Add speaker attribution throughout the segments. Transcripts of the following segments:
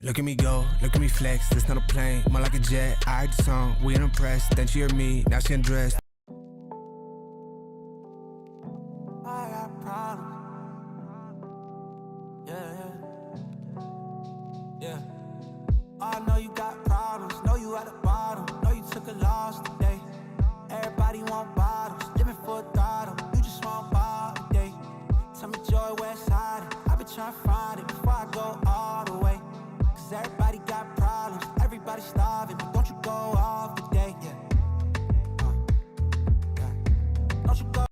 Speaker 1: Look at me go, look at me flex, that's not a plane, more like a jet. I heard the song, we ain't impressed, then she heard me, now she undressed.
Speaker 2: I got problems. Yeah. I know you got problems, know you at the bottom, know you took a loss today. Everybody want bottles, living for a throttle, you just want bottle today. Tell me joy, where's hiding? I've been trying to find it before I go all the way. Cause everybody got problems, everybody starving, but don't you go off today, yeah. Don't you go.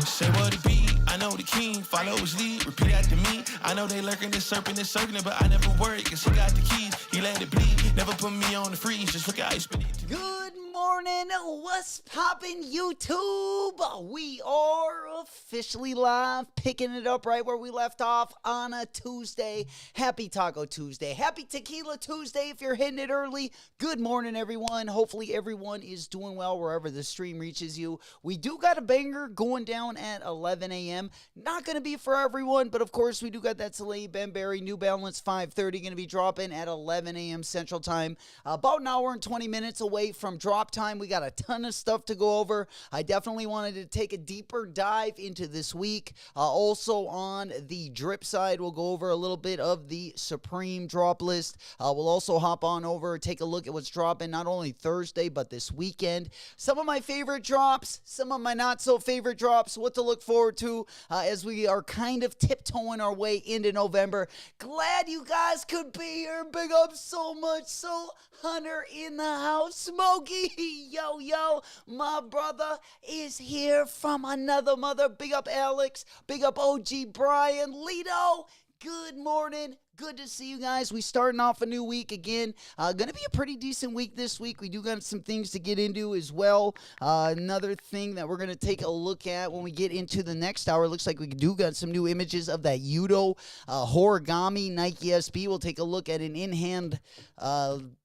Speaker 3: Say what it be, I know the king, follow his lead, repeat after me. I know they lurking, this serpent is circling, but I never worry, cause he got the keys, he let it bleed, never put me on the freeze, just look how he spin it.
Speaker 4: Good morning, what's poppin' YouTube? We are officially live, picking it up right where we left off on a Tuesday. Happy Taco Tuesday, happy Tequila Tuesday if you're hitting it early. Good morning, everyone. Hopefully everyone is doing well wherever the stream reaches you. We do got a banger going down at 11 a.m. Not going to be for everyone, but of course we do got that Salehe Bembury New Balance 530 going to be dropping at 11 a.m. Central Time. About an hour and 20 minutes away from drop time. We got a ton of stuff to go over. I definitely wanted to take a deeper dive into this week. Also on the drip side, we'll go over a little bit of the Supreme drop list. We'll also hop on over, take a look at what's dropping not only Thursday, but this weekend. Some of my favorite drops, some of my not so favorite drops, what to look forward to as we are kind of tiptoeing our way into November. Glad you guys could be here. Big up so much. So Hunter in the house. Smokey, yo, my brother is here from another mother. Big up Alex. Big up OG Brian. Lito, good morning. Good to see you guys. We starting off a new week again. Going to be a pretty decent week this week. We do got some things to get into as well. Another thing that we're going to take a look at when we get into the next hour. Looks like we do got some new images of that Yudo Horigami Nike SB. We'll take a look at an in-hand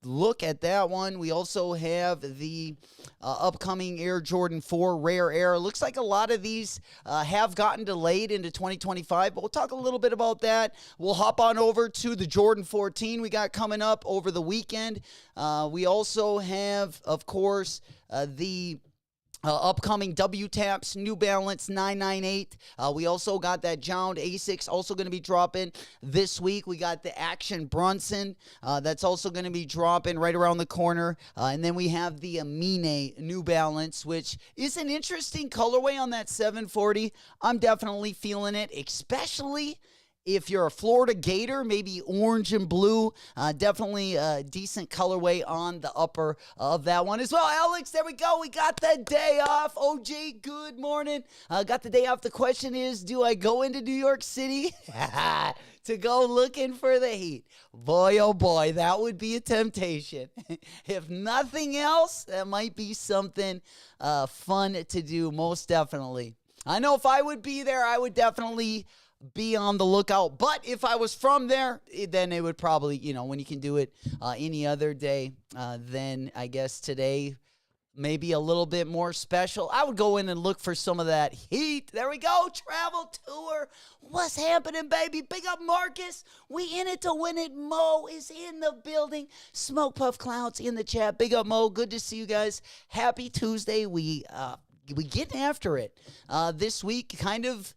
Speaker 4: look at that one. We also have the upcoming Air Jordan 4 Rare Air. Looks like a lot of these have gotten delayed into 2025, but we'll talk a little bit about that. We'll hop on over to the Jordan 14 we got coming up over the weekend. We also have, of course, the upcoming W-Taps, New Balance 998. We also got that Jound Asics also going to be dropping this week. We got the Action Brunson. That's also going to be dropping right around the corner. And then we have the Amine New Balance, which is an interesting colorway on that 740. I'm definitely feeling it, especially if you're a Florida Gator, maybe orange and blue, definitely a decent colorway on the upper of that one as well. Alex, there we go. We got the day off. OG, good morning. Got the day off. The question is, do I go into New York City to go looking for the heat? Boy, oh boy, that would be a temptation. If nothing else, that might be something fun to do, most definitely. I know if I would be there, I would definitely be on the lookout. But if I was from there, then it would probably, when you can do it any other day, then I guess today maybe a little bit more special. I would go in and look for some of that heat. There we go. Travel tour. What's happening, baby? Big up Marcus. We in it to win it. Mo is in the building. Smoke Puff Clouds in the chat. Big up, Mo. Good to see you guys. Happy Tuesday. We getting after it. This week, kind of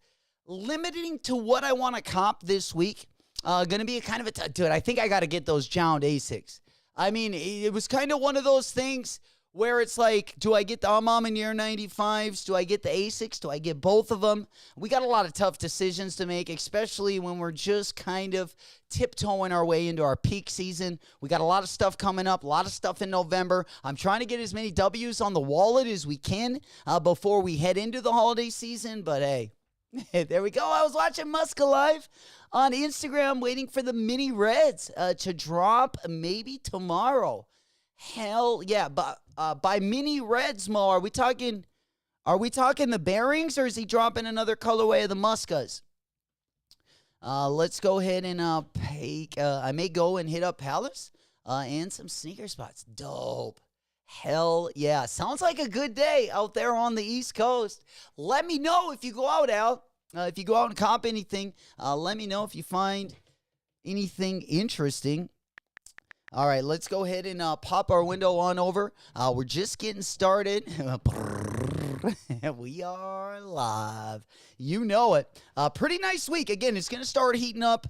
Speaker 4: limiting to what I want to comp this week. Going to be a kind of a dude, I think I got to get those Jound Asics. I mean, it was kind of one of those things where it's like, do I get the Amam and Air 95s? Do I get the Asics? Do I get both of them? We got a lot of tough decisions to make, especially when we're just kind of tiptoeing our way into our peak season. We got a lot of stuff coming up, a lot of stuff in November. I'm trying to get as many W's on the wallet as we can before we head into the holiday season, but hey, there we go. I was watching Musk Alive on Instagram, waiting for the mini reds to drop maybe tomorrow. Hell yeah! But by mini reds, Mo, are we talking the bearings, or is he dropping another colorway of the Muskas? Let's go ahead and I may go and hit up Palace. and some sneaker spots. Dope. Hell yeah. Sounds like a good day out there on the East Coast. Let me know if you go out, Al. If you go out and cop anything, let me know if you find anything interesting. All right, let's go ahead and pop our window on over. We're just getting started. We are live. You know it. Pretty nice week. Again, it's going to start heating up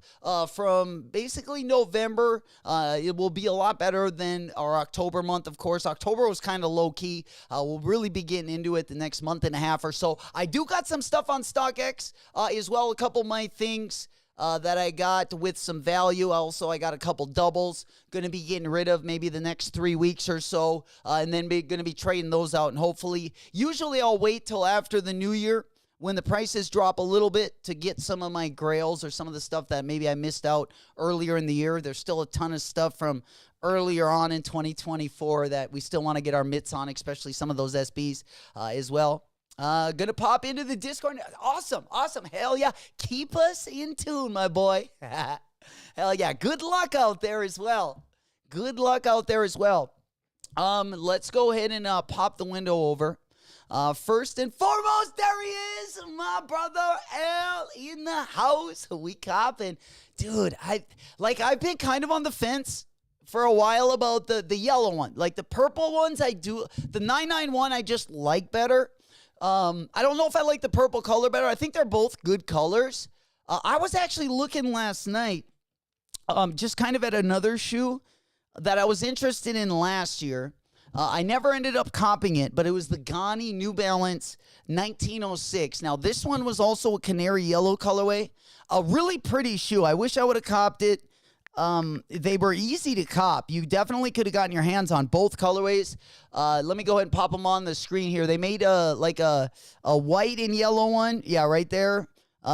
Speaker 4: from basically November. It will be a lot better than our October month, of course. October was kind of low-key. We'll really be getting into it the next month and a half or so. I do got some stuff on StockX as well, a couple of my things that I got with some value. Also, I got a couple doubles. Going to be getting rid of maybe the next 3 weeks or so. And then going to be trading those out. And hopefully, usually I'll wait till after the new year when the prices drop a little bit to get some of my grails or some of the stuff that maybe I missed out earlier in the year. There's still a ton of stuff from earlier on in 2024 that we still want to get our mitts on, especially some of those SBs as well. Gonna pop into the Discord. Awesome. Hell yeah. Keep us in tune, my boy. Hell yeah. Good luck out there as well. Let's go ahead and pop the window over. First and foremost, there he is, my brother Al in the house. We copping. Dude, I've been kind of on the fence for a while about the yellow one. Like the purple ones I do. The 991 I just like better. I don't know if I like the purple color better. I think they're both good colors. I was actually looking last night, just kind of at another shoe that I was interested in last year. I never ended up copping it, but it was the Gani New Balance 1906. Now, this one was also a canary yellow colorway. A really pretty shoe. I wish I would have copped it. They were easy to cop. You definitely could have gotten your hands on both colorways. Let me go ahead and pop them on the screen here. They made a white and yellow one. Yeah, right there.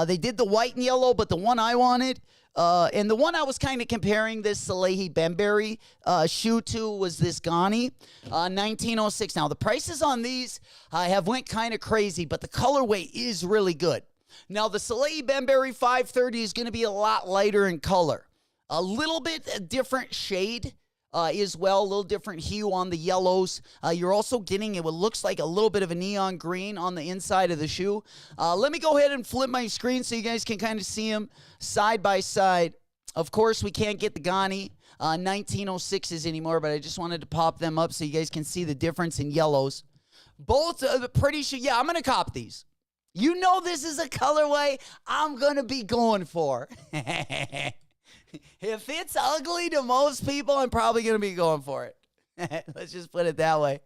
Speaker 4: They did the white and yellow, but the one I wanted, and the one I was kind of comparing this Salehe Bembury shoe to was this Gani 1906. Now, the prices on these have went kind of crazy, but the colorway is really good. Now, the Salehe Bembury 530 is going to be a lot lighter in color. A little bit different shade as well, a little different hue on the yellows. You're also getting what looks like a little bit of a neon green on the inside of the shoe. Let me go ahead and flip my screen so you guys can kind of see them side by side. Of course, we can't get the Gani 1906s anymore, but I just wanted to pop them up so you guys can see the difference in yellows. Both pretty sure. Yeah, I'm going to cop these. You know this is a colorway I'm going to be going for. If it's ugly to most people, I'm probably going to be going for it. Let's just put it that way.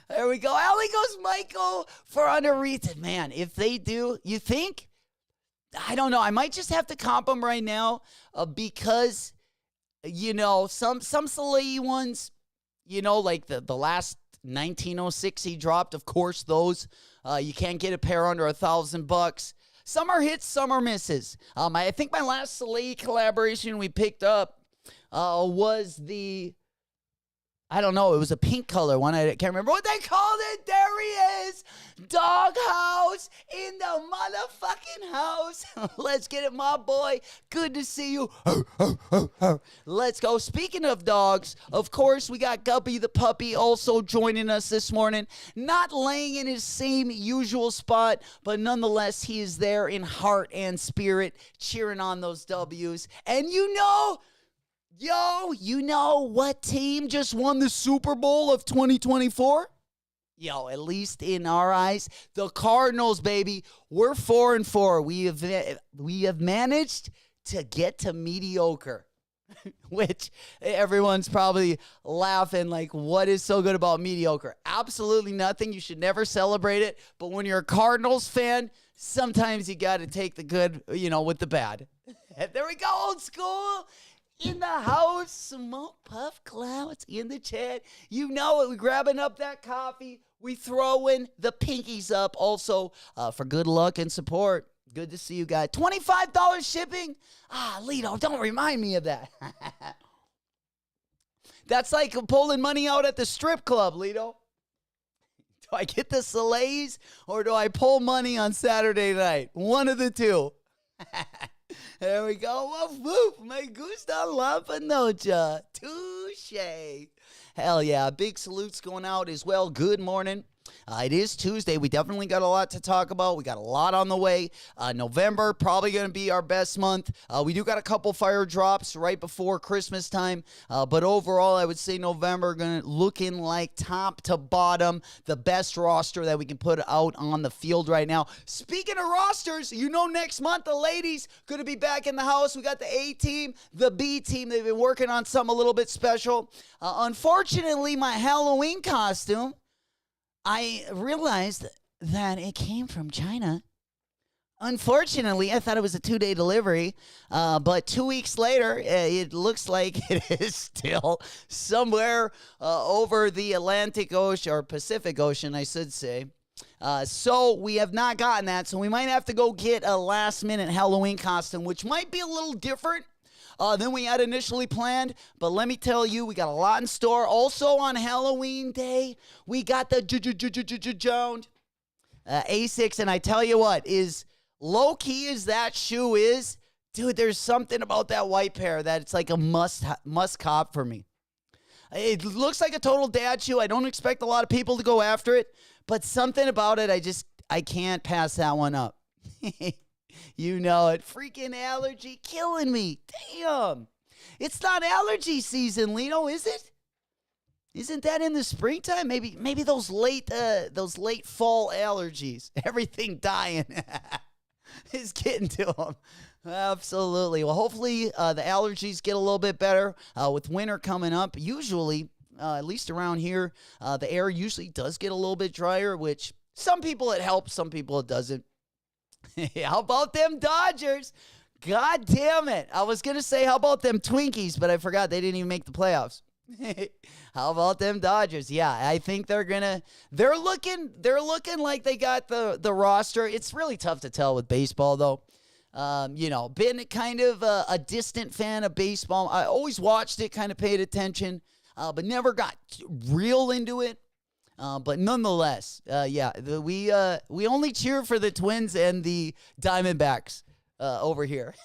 Speaker 4: There we go. Alley goes Michael for underrated. Man, if they do, you think? I don't know. I might just have to comp them right now because, you know, some Salehe ones, you know, like the last 1906 he dropped, of course, those. You can't get a pair under $1,000. Some are hits, some are misses. I think my last Salehe collaboration we picked up was the, I don't know, it was a pink color one. I can't remember what they called it. There he is. Doghouse in the motherfucking house. Let's get it, my boy. Good to see you. Let's go. Speaking of dogs, of course, we got Guppy the puppy also joining us this morning. Not laying in his same usual spot, but nonetheless, he is there in heart and spirit, cheering on those W's. And you know what team just won the Super Bowl of 2024? Yo, at least in our eyes, the Cardinals, baby. We're 4-4. We have managed to get to mediocre, which everyone's probably laughing like, what is so good about mediocre? Absolutely nothing. You should never celebrate it. But when you're a Cardinals fan, sometimes you got to take the good, with the bad. There we go, old school. In the house, Smoke Puff Clouds in the chat. You know it. We're grabbing up that coffee. We throwing the pinkies up also for good luck and support. Good to see you guys. $25 shipping? Lito, don't remind me of that. That's like pulling money out at the strip club, Lito. Do I get the Salehes or do I pull money on Saturday night? One of the two. There we go. Woof, woof. Me gusta la panocha. Touche. Hell yeah. Big salutes going out as well. Good morning. It is Tuesday. We definitely got a lot to talk about. We got a lot on the way. November, probably going to be our best month. We do got a couple fire drops right before Christmas time. But overall, I would say November looking like top to bottom, the best roster that we can put out on the field right now. Speaking of rosters, next month the ladies going to be back in the house. We got the A team, the B team. They've been working on something a little bit special. Unfortunately, my Halloween costume, I realized that it came from China. Unfortunately, I thought it was a 2-day delivery, but 2 weeks later, it looks like it is still somewhere over the Atlantic Ocean, or Pacific Ocean, I should say. So we have not gotten that, so we might have to go get a last-minute Halloween costume, which might be a little different than we had initially planned. But let me tell you, we got a lot in store. Also on Halloween Day, we got the Jones A6. And I tell you what, is low-key as that shoe is, dude, there's something about that white pair that it's like a must cop for me. It looks like a total dad shoe. I don't expect a lot of people to go after it, but something about it, I can't pass that one up. You know it. Freaking allergy killing me. Damn. It's not allergy season, Lino, is it? Isn't that in the springtime? Maybe those late fall allergies. Everything dying is getting to them. Absolutely. Well, hopefully the allergies get a little bit better with winter coming up. Usually, at least around here, the air usually does get a little bit drier, which some people it helps, some people it doesn't. How about them Dodgers? God damn it. I was going to say, how about them Twinkies, but I forgot they didn't even make the playoffs. How about them Dodgers? Yeah, I think they're looking like they got the roster. It's really tough to tell with baseball, though. Been kind of a distant fan of baseball. I always watched it, kind of paid attention, but never got real into it. But nonetheless, we only cheer for the Twins and the Diamondbacks over here.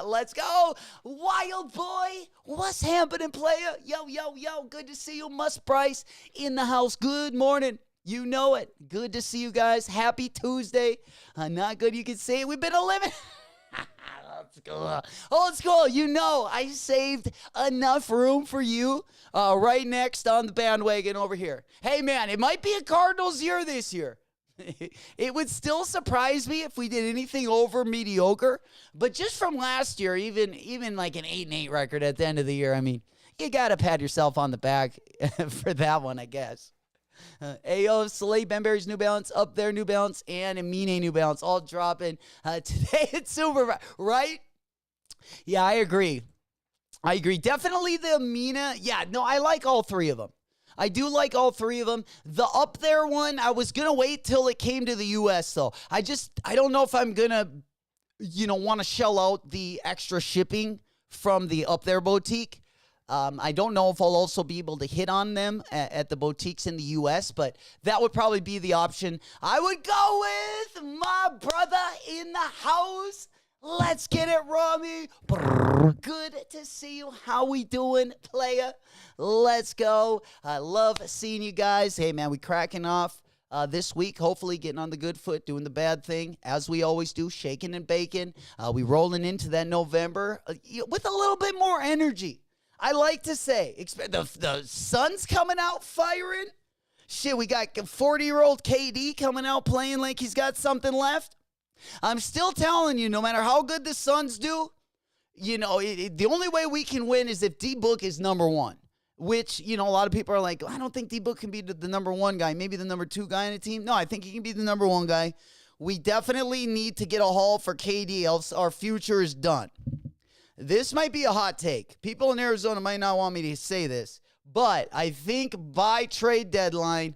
Speaker 4: Let's go, Wild Boy. What's happening, player? Yo. Good to see you. Musk Price in the house. Good morning. You know it. Good to see you guys. Happy Tuesday. Not good you can say it. We've been living. Old school, I saved enough room for you right next on the bandwagon over here. Hey, man, it might be a Cardinals year this year. It would still surprise me if we did anything over mediocre. But just from last year, even like an 8-8 record at the end of the year, I mean, you got to pat yourself on the back for that one, I guess. Ayo, Salehe, Bembury's New Balance, up there, New Balance, and Amine New Balance, all dropping today at Super, right? Yeah, I agree. Definitely the Amine. Yeah, no, I like all three of them. I do like all three of them. The up there one, I was going to wait till it came to the U.S., though. I don't know if I'm going to, want to shell out the extra shipping from the up there boutique. I don't know if I'll also be able to hit on them at the boutiques in the U.S., but that would probably be the option. I would go with my brother in the house. Let's get it, Rami. Good to see you. How we doing, player? Let's go. I love seeing you guys. Hey, man, we cracking off this week. Hopefully getting on the good foot, doing the bad thing, as we always do, shaking and baking. We rolling into that November with a little bit more energy. I like to say, the sun's coming out firing. Shit, we got 40-year-old KD coming out playing like he's got something left. I'm still telling you, no matter how good the Suns do, the only way we can win is if D-Book is number one, which, a lot of people are like, I don't think D-Book can be the number one guy, maybe the number two guy in the team. No, I think he can be the number one guy. We definitely need to get a haul for KD, else our future is done. This might be a hot take. People in Arizona might not want me to say this, but I think by trade deadline,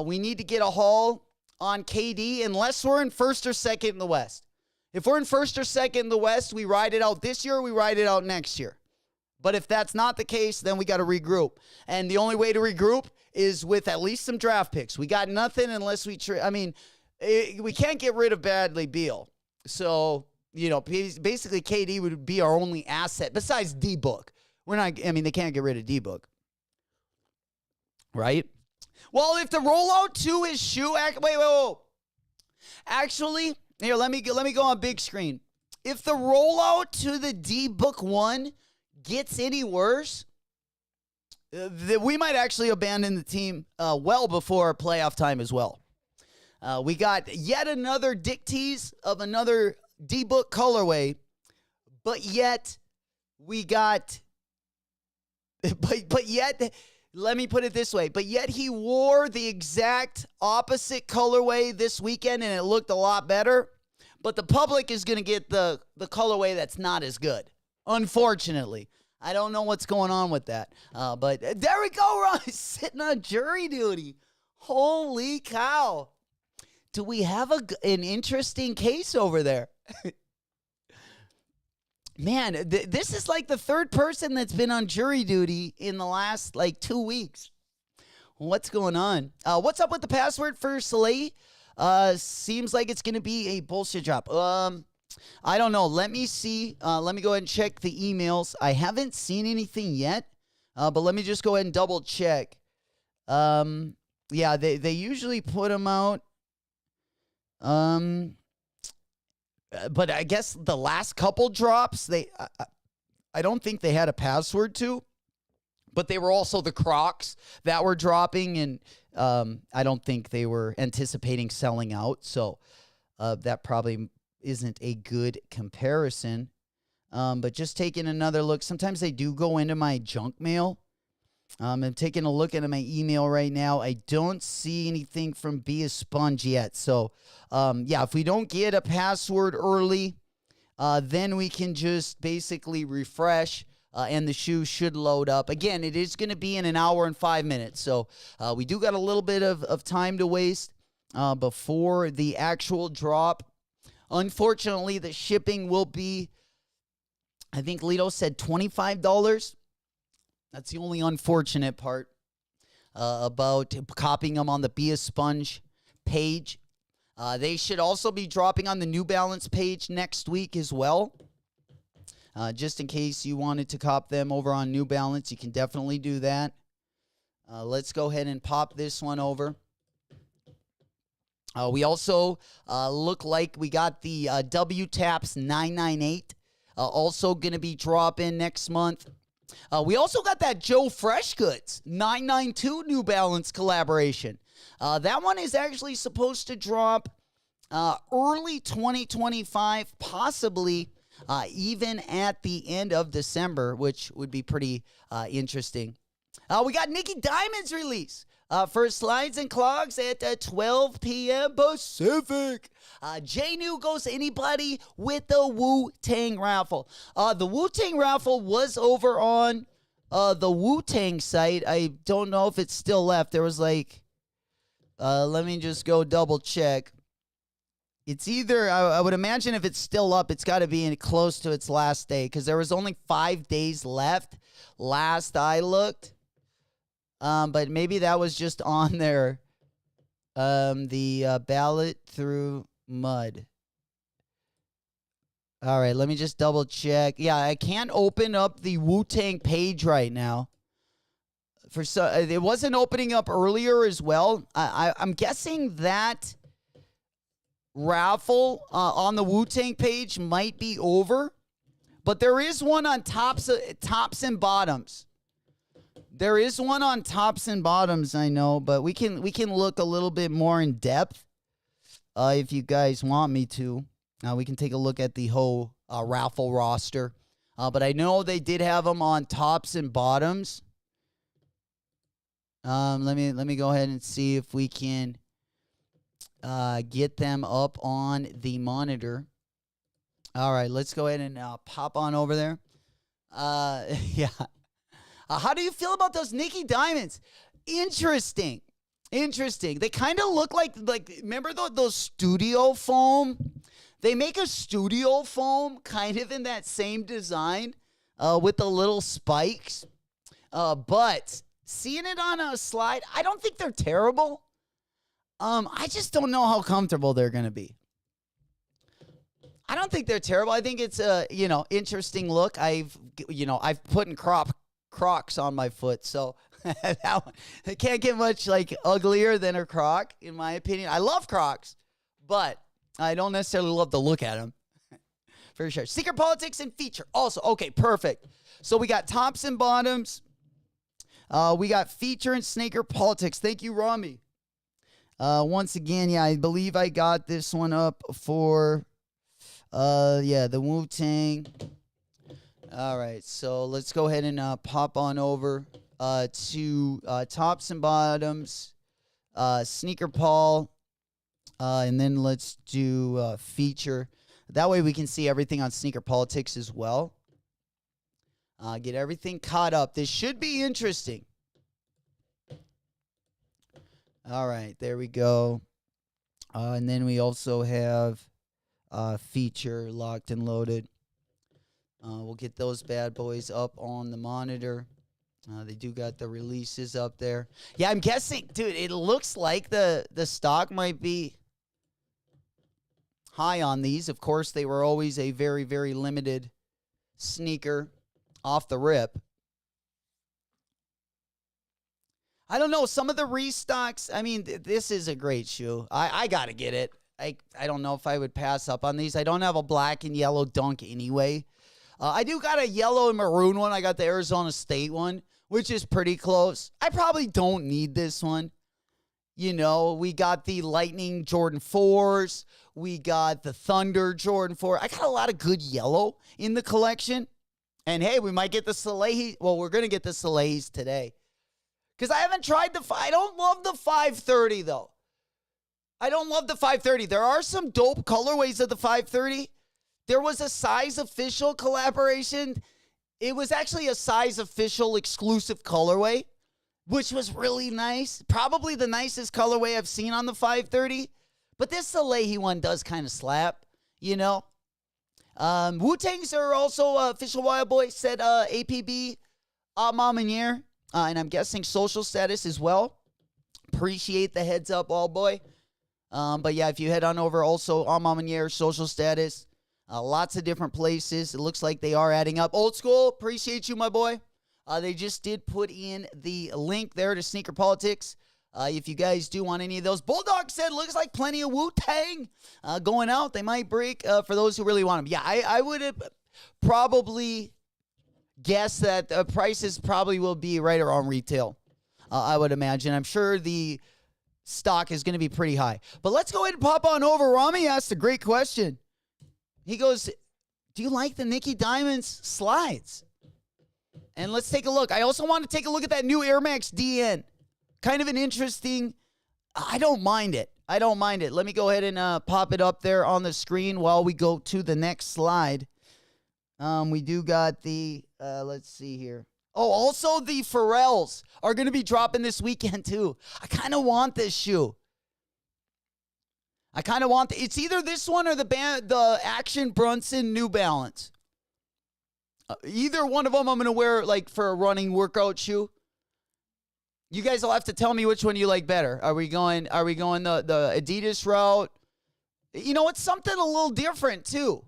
Speaker 4: we need to get a haul on KD unless we're in first or second in the West. If we're in first or second in the West, we ride it out this year, we ride it out next year. But if that's not the case, then we got to regroup. And the only way to regroup is with at least some draft picks. We got nothing unless we can't get rid of Bradley Beal. So, basically KD would be our only asset besides D-Book. They can't get rid of D-Book. Right? Well, if the rollout to his shoe, wait. Actually, here, let me go on big screen. If the rollout to the D-Book 1 gets any worse, we might actually abandon the team well before playoff time as well. We got yet another Dick Tease of another D-Book colorway, but yet we got, but yet, let me put it this way, but yet he wore the exact opposite colorway this weekend and it looked a lot better, but the public is going to get the colorway that's not as good, unfortunately. I don't know what's going on with that, but there we go, Ron, sitting on jury duty. Holy cow. Do we have an interesting case over there? Man, this is like the third person that's been on jury duty in the last 2 weeks. What's going on? What's up with the password for Salehe? Seems like it's going to be a bullshit drop. I don't know. Let me see. Let me go ahead and check the emails. I haven't seen anything yet, but let me just go ahead and double check. Yeah, they usually put them out. But I guess the last couple drops, I don't think they had a password to, but they were also the Crocs that were dropping, and I don't think they were anticipating selling out, so that probably isn't a good comparison. But just taking another look, sometimes they do go into my junk mail. I'm taking a look into my email right now. I don't see anything from beaspunge yet. So, yeah, if we don't get a password early, then we can just basically refresh, and the shoe should load up. Again, it is going to be in an hour and 5 minutes. So, we do got a little bit of time to waste before the actual drop. Unfortunately, the shipping will be, I think Lito said $25. That's the only unfortunate part about copying them on the beaspunge page. They should also be dropping on the New Balance page next week as well. Just in case you wanted to cop them over on New Balance, you can definitely do that. Let's go ahead and pop this one over. We also look like we got the W-Taps 998 also going to be dropping next month. We also got that Joe Freshgoods 992 New Balance collaboration. That one is actually supposed to drop early 2025, possibly even at the end of December, which would be pretty interesting. We got Nicky Diamond's release for Slides and Clogs at 12 p.m. Pacific. J-New goes to anybody with the Wu-Tang raffle. The Wu-Tang raffle was over on the Wu-Tang site. I don't know if it's still left. There was let me just go double check. It's either, I would imagine if it's still up, it's got to be close to its last day because there was only 5 days left last I looked. But maybe that was just on there. The ballot through mud. All right, let me just double check. Yeah, I can't open up the Wu-Tang page right now. It wasn't opening up earlier as well. I'm guessing that raffle on the Wu-Tang page might be over, but there is one on tops and bottoms. There is one on tops and bottoms, I know, but we can look a little bit more in depth if you guys want me to. We can take a look at the whole raffle roster, but I know they did have them on tops and bottoms. Let me go ahead and see if we can get them up on the monitor. All right, let's go ahead and pop on over there. Yeah. How do you feel about those Nicky Diamonds? Interesting. They kind of look like remember those studio foam? They make a studio foam kind of in that same design with the little spikes. But seeing it on a slide, I don't think they're terrible. I just don't know how comfortable they're going to be. I don't think they're terrible. I think it's a, interesting look. I've put in Crocs on my foot, so that one, it can't get much like uglier than a Croc, in my opinion. I love Crocs, but I don't necessarily love to look at them. For sure. Sneaker politics and feature. Also, okay, perfect. So we got tops and bottoms. We got feature and sneaker politics. Thank you, Rami. Once again, I believe I got this one up for, the Wu-Tang. All right, so let's go ahead and pop on over to tops and bottoms, sneaker Paul, and then let's do feature. That way we can see everything on sneaker politics as well. Get everything caught up. This should be interesting. All right, there we go. And then we also have feature locked and loaded. We'll get those bad boys up on the monitor. They do got the releases up there. Yeah, I'm guessing, dude, it looks like the stock might be high on these. Of course, they were always a very, very limited sneaker off the rip. I don't know. Some of the restocks, I mean, this is a great shoe. I got to get it. I don't know if I would pass up on these. I don't have a black and yellow Dunk anyway. I do got a yellow and maroon one. I got the Arizona State one, which is pretty close. I probably don't need this one. We got the Lightning Jordan 4s. We got the Thunder Jordan 4. I got a lot of good yellow in the collection. And, hey, we might get the Salehe. Well, we're going to get the Salehes today. Because I haven't tried I don't love the 530, though. I don't love the 530. There are some dope colorways of the 530. There was a Size Official collaboration. It was actually a Size Official exclusive colorway, which was really nice. Probably the nicest colorway I've seen on the 530. But this Salehe one does kind of slap, Wu-Tangs are also official Wild Boy, said APB, Mom and Year. And I'm guessing social status as well. Appreciate the heads up, all boy. But yeah, if you head on over also on Mom and Year, social status, lots of different places. It looks like they are adding up. Old School, appreciate you, my boy. They just did put in the link there to Sneaker Politics. If you guys do want any of those. Bulldog said, looks like plenty of Wu-Tang going out. They might break for those who really want them. Yeah, I would have probably guess that the prices probably will be right around retail, I would imagine. I'm sure the stock is going to be pretty high. But let's go ahead and pop on over. Rami asked a great question. He goes, do you like the Nicky Diamonds slides? And let's take a look. I also want to take a look at that new Air Max DN. Kind of an interesting, I don't mind it. Let me go ahead and pop it up there on the screen while we go to the next slide. We do got the, let's see here. Oh, also the Pharrells are going to be dropping this weekend too. I kind of want this shoe. It's either this one or the Action Brunson New Balance. Either one of them I'm going to wear like for a running workout shoe. You guys will have to tell me which one you like better. Are we going the Adidas route? It's something a little different too.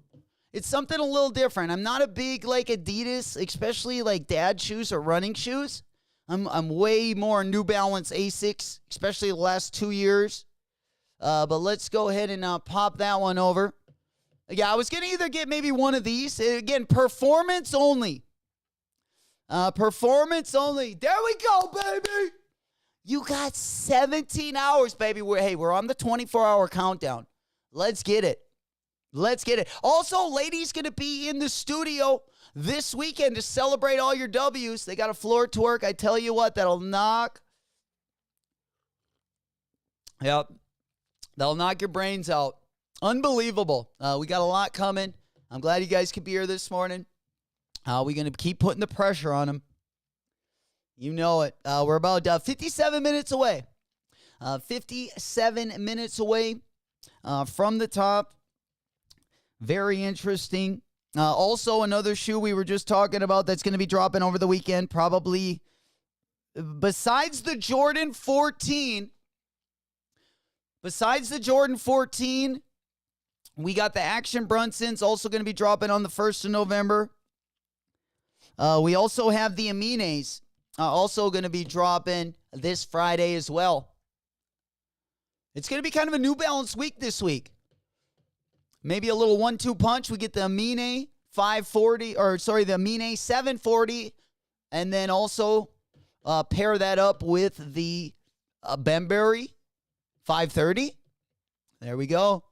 Speaker 4: I'm not a big like Adidas, especially like dad shoes or running shoes. I'm way more New Balance Asics, especially the last 2 years. But let's go ahead and pop that one over. Yeah, I was going to either get maybe one of these. Again, performance only. Performance only. There we go, baby. You got 17 hours, baby. We're on the 24-hour countdown. Let's get it. Also, ladies going to be in the studio this weekend to celebrate all your W's. They got a floor twerk. I tell you what, that'll knock. Yep. That'll knock your brains out. Unbelievable. We got a lot coming. I'm glad you guys could be here this morning. We're going to keep putting the pressure on them. You know it. We're about 57 minutes away. 57 minutes away from the top. Very interesting. Also, another shoe we were just talking about that's going to be dropping over the weekend. Probably besides the Jordan 14. We got the Action Brunsons also going to be dropping on the 1st of November. We also have the Amines also going to be dropping this Friday as well. It's going to be kind of a New Balance week this week. Maybe a little 1-2 punch. We get the Amine 540, the Amine 740, and then also pair that up with the Bembury 530. There we go.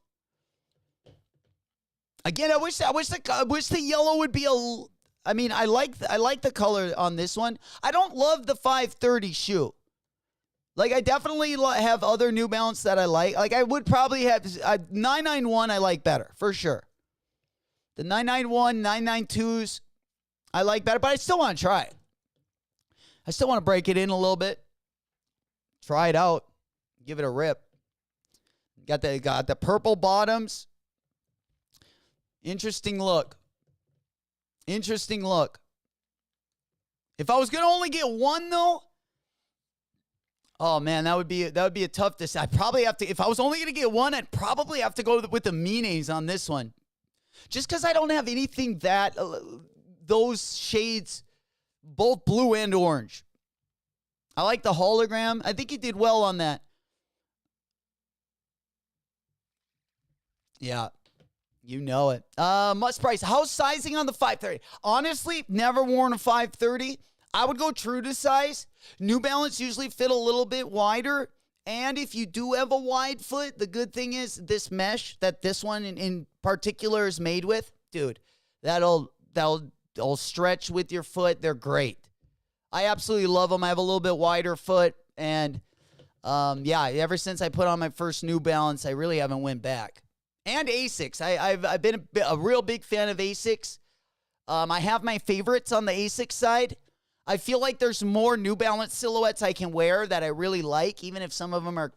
Speaker 4: Again, I wish the yellow would be I like the color on this one. I don't love the 530 shoe. Like, I definitely have other New Balance that I like. Like, I would probably have 991 I like better, for sure. The 991, 992s I like better, but I still want to try it. I still want to break it in a little bit. Try it out. Give it a rip. Got the purple bottoms. Interesting look. Interesting look. If I was going to only get one, though, oh, man, that would be a tough decision. I'd probably have to, if I was only going to get one, I'd probably have to go with the Mines on this one. Just because I don't have anything that, those shades, both blue and orange. I like the hologram. I think he did well on that. Yeah. You know it. Must price. How's sizing on the 530? Honestly, never worn a 530. I would go true to size. New Balance usually fit a little bit wider. And if you do have a wide foot, the good thing is this mesh that this one in particular is made with, dude, that'll stretch with your foot. They're great. I absolutely love them. I have a little bit wider foot. And, ever since I put on my first New Balance, I really haven't went back. And Asics. I've been a real big fan of Asics. I have my favorites on the Asics side. I feel like there's more New Balance silhouettes I can wear that I really like, even if some of them are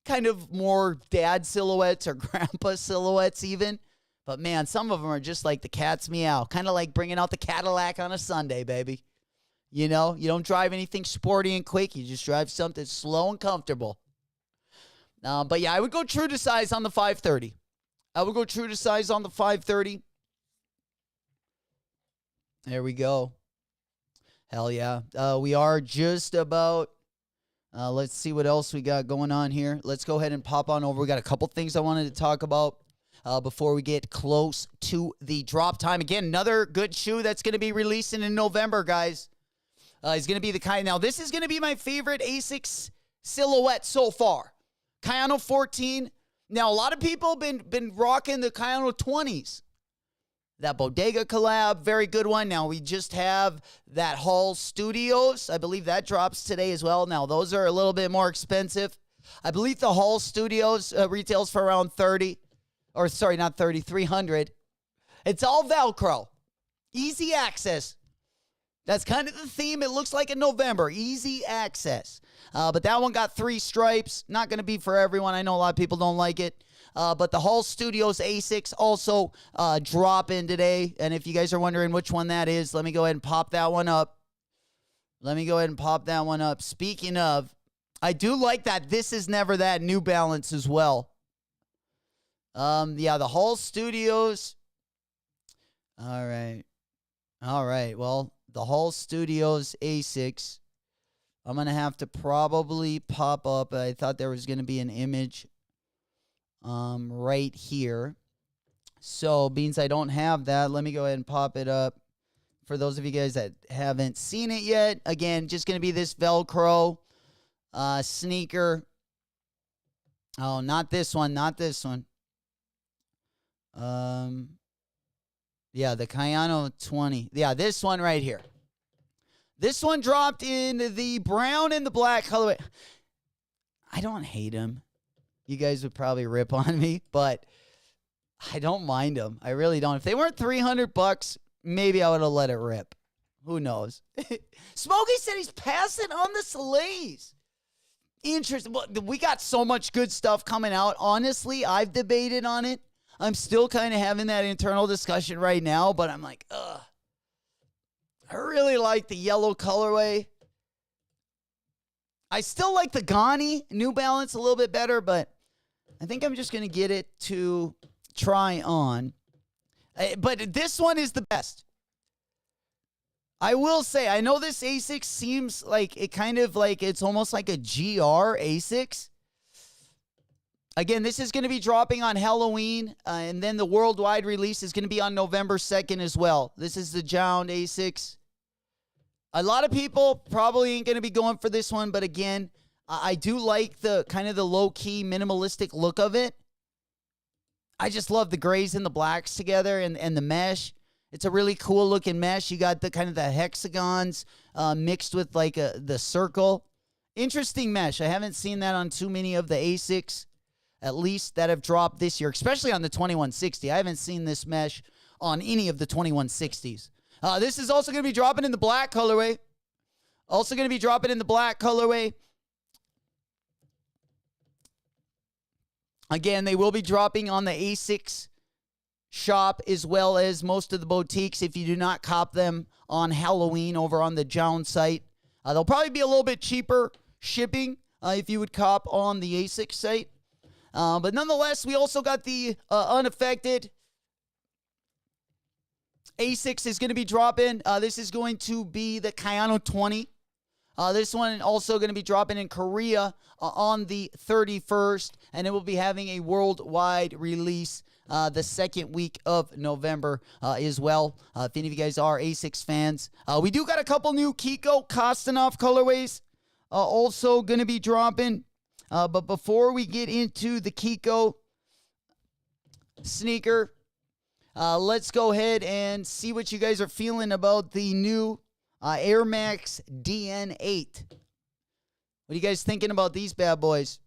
Speaker 4: kind of more dad silhouettes or grandpa silhouettes even. But, man, some of them are just like the cat's meow. Kind of like bringing out the Cadillac on a Sunday, baby. You know, you don't drive anything sporty and quick. You just drive something slow and comfortable. But, yeah, I would go true to size on the 530. There we go. Hell yeah. We are just about, let's see what else we got going on here. Let's go ahead and pop on over. We got a couple things I wanted to talk about before we get close to the drop time. Again, another good shoe that's going to be releasing in November, guys. Is going to be the kind. Now, this is going to be my favorite Asics silhouette so far. Kayano 14. Now, a lot of people been rocking the Kayano 20s. That Bodega collab, very good one. Now, we just have that Hall Studios. I believe that drops today as well. Now, those are a little bit more expensive. I believe the Hall Studios retails for around 30. Or, sorry, not 30, 300. It's all Velcro. Easy access. That's kind of the theme. It looks like in November. Easy access. But that one got 3 stripes. Not going to be for everyone. I know a lot of people don't like it. But the Hall Studios A6 also drop in today. And if you guys are wondering which one that is, let me go ahead and pop that one up. Speaking of, I do like that This Is Never That New Balance as well. The Hall Studios. All right. Well, the Hall Studios A6. I'm going to have to probably pop up. I thought there was going to be an image right here. So, beans, I don't have that. Let me go ahead and pop it up. For those of you guys that haven't seen it yet, again, just going to be this Velcro sneaker. Oh, not this one. The Kayano 20. Yeah, this one right here. This one dropped in the brown and the black colorway. I don't hate him. You guys would probably rip on me, but I don't mind them. I really don't. If they weren't $300, maybe I would have let it rip. Who knows? Smokey said he's passing on the Salehes. Interesting. We got so much good stuff coming out. Honestly, I've debated on it. I'm still kind of having that internal discussion right now, but I'm like, ugh. I really like the yellow colorway. I still like the Gani New Balance a little bit better, but I think I'm just going to get it to try on. But this one is the best. I will say, I know this Asics seems like it kind of like it's almost like a GR Asics. Again, this is going to be dropping on Halloween, and then the worldwide release is going to be on November 2nd as well. This is the Jound Asics. A lot of people probably ain't going to be going for this one, but again, I do like the kind of the low-key minimalistic look of it. I just love the grays and the blacks together and the mesh. It's a really cool looking mesh. You got the kind of the hexagons mixed with like the circle. Interesting mesh. I haven't seen that on too many of the Asics, at least that have dropped this year, especially on the 2160. I haven't seen this mesh on any of the 2160s. This is also going to be dropping in the black colorway. Also going to be dropping in the black colorway. Again, they will be dropping on the Asics shop as well as most of the boutiques if you do not cop them on Halloween over on the Jound site. They'll probably be a little bit cheaper shipping if you would cop on the Asics site. But nonetheless, we also got the unaffected. Asics is going to be dropping. This is going to be the Kayano 20. This one also going to be dropping in Korea on the 31st, and it will be having a worldwide release the second week of November as well. If any of you guys are Asics fans, we do got a couple new Kiko Kostanov colorways also going to be dropping. But before we get into the Kiko sneaker, let's go ahead and see what you guys are feeling about the new Air Max DN8. What are you guys thinking about these bad boys?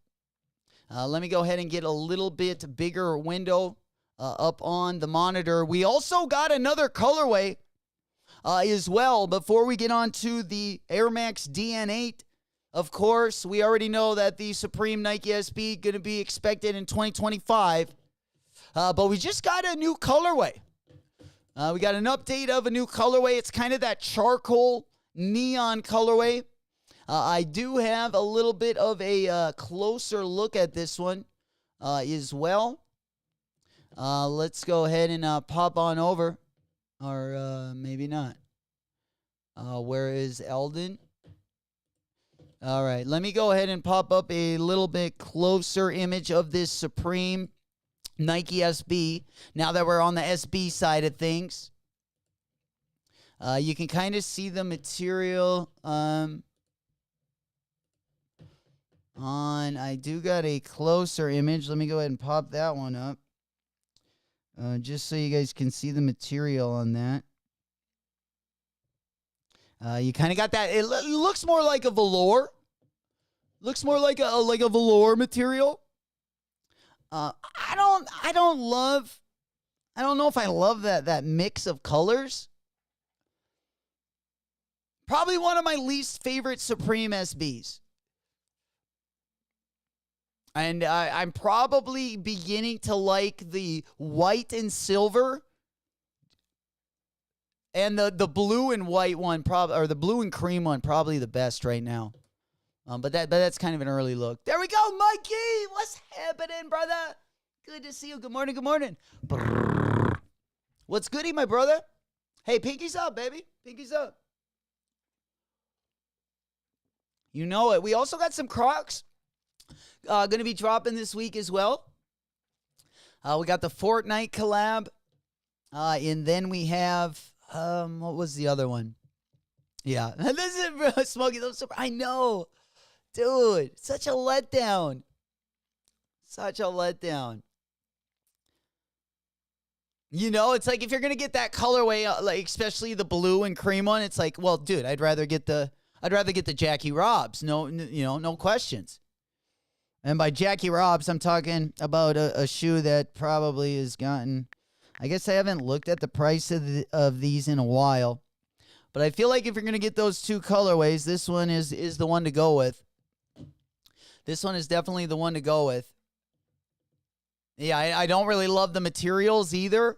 Speaker 4: Let me go ahead and get a little bit bigger window up on the monitor. We also got another colorway as well. Before we get on to the Air Max DN8, of course, we already know that the Supreme Nike SB going to be expected in 2025. But we just got a new colorway. We got an update of a new colorway. It's kind of that charcoal neon colorway. I do have a little bit of a closer look at this one as well. Let's go ahead and pop on over. Or maybe not. Where is Eldon? All right, let me go ahead and pop up a little bit closer image of this Supreme Nike SB. Now that we're on the SB side of things, you can kind of see the material I do got a closer image. Let me go ahead and pop that one up. Just so you guys can see the material on that. You kind of got that. It looks more like a velour. Looks more like a velour material. I don't know if I love that mix of colors. Probably one of my least favorite Supreme SBs. And I'm probably beginning to like the white and silver. And the blue and white one, or the blue and cream one, probably the best right now. But that's kind of an early look. There we go, Mikey. What's happening, brother? Good to see you. Good morning. Good morning. What's goody, my brother? Hey, pinkies up, baby. Pinkies up. You know it. We also got some Crocs going to be dropping this week as well. We got the Fortnite collab. And then we have, what was the other one? Yeah. This is Smokey. I know. Dude, such a letdown. Such a letdown. You know, it's like if you're going to get that colorway, like especially the blue and cream one, it's like, well, dude, I'd rather get the Jackie Robs. No questions. And by Jackie Robs, I'm talking about a shoe that probably has gotten, I guess I haven't looked at the price of these in a while. But I feel like if you're going to get those two colorways, this one is the one to go with. This one is definitely the one to go with. Yeah, I don't really love the materials either.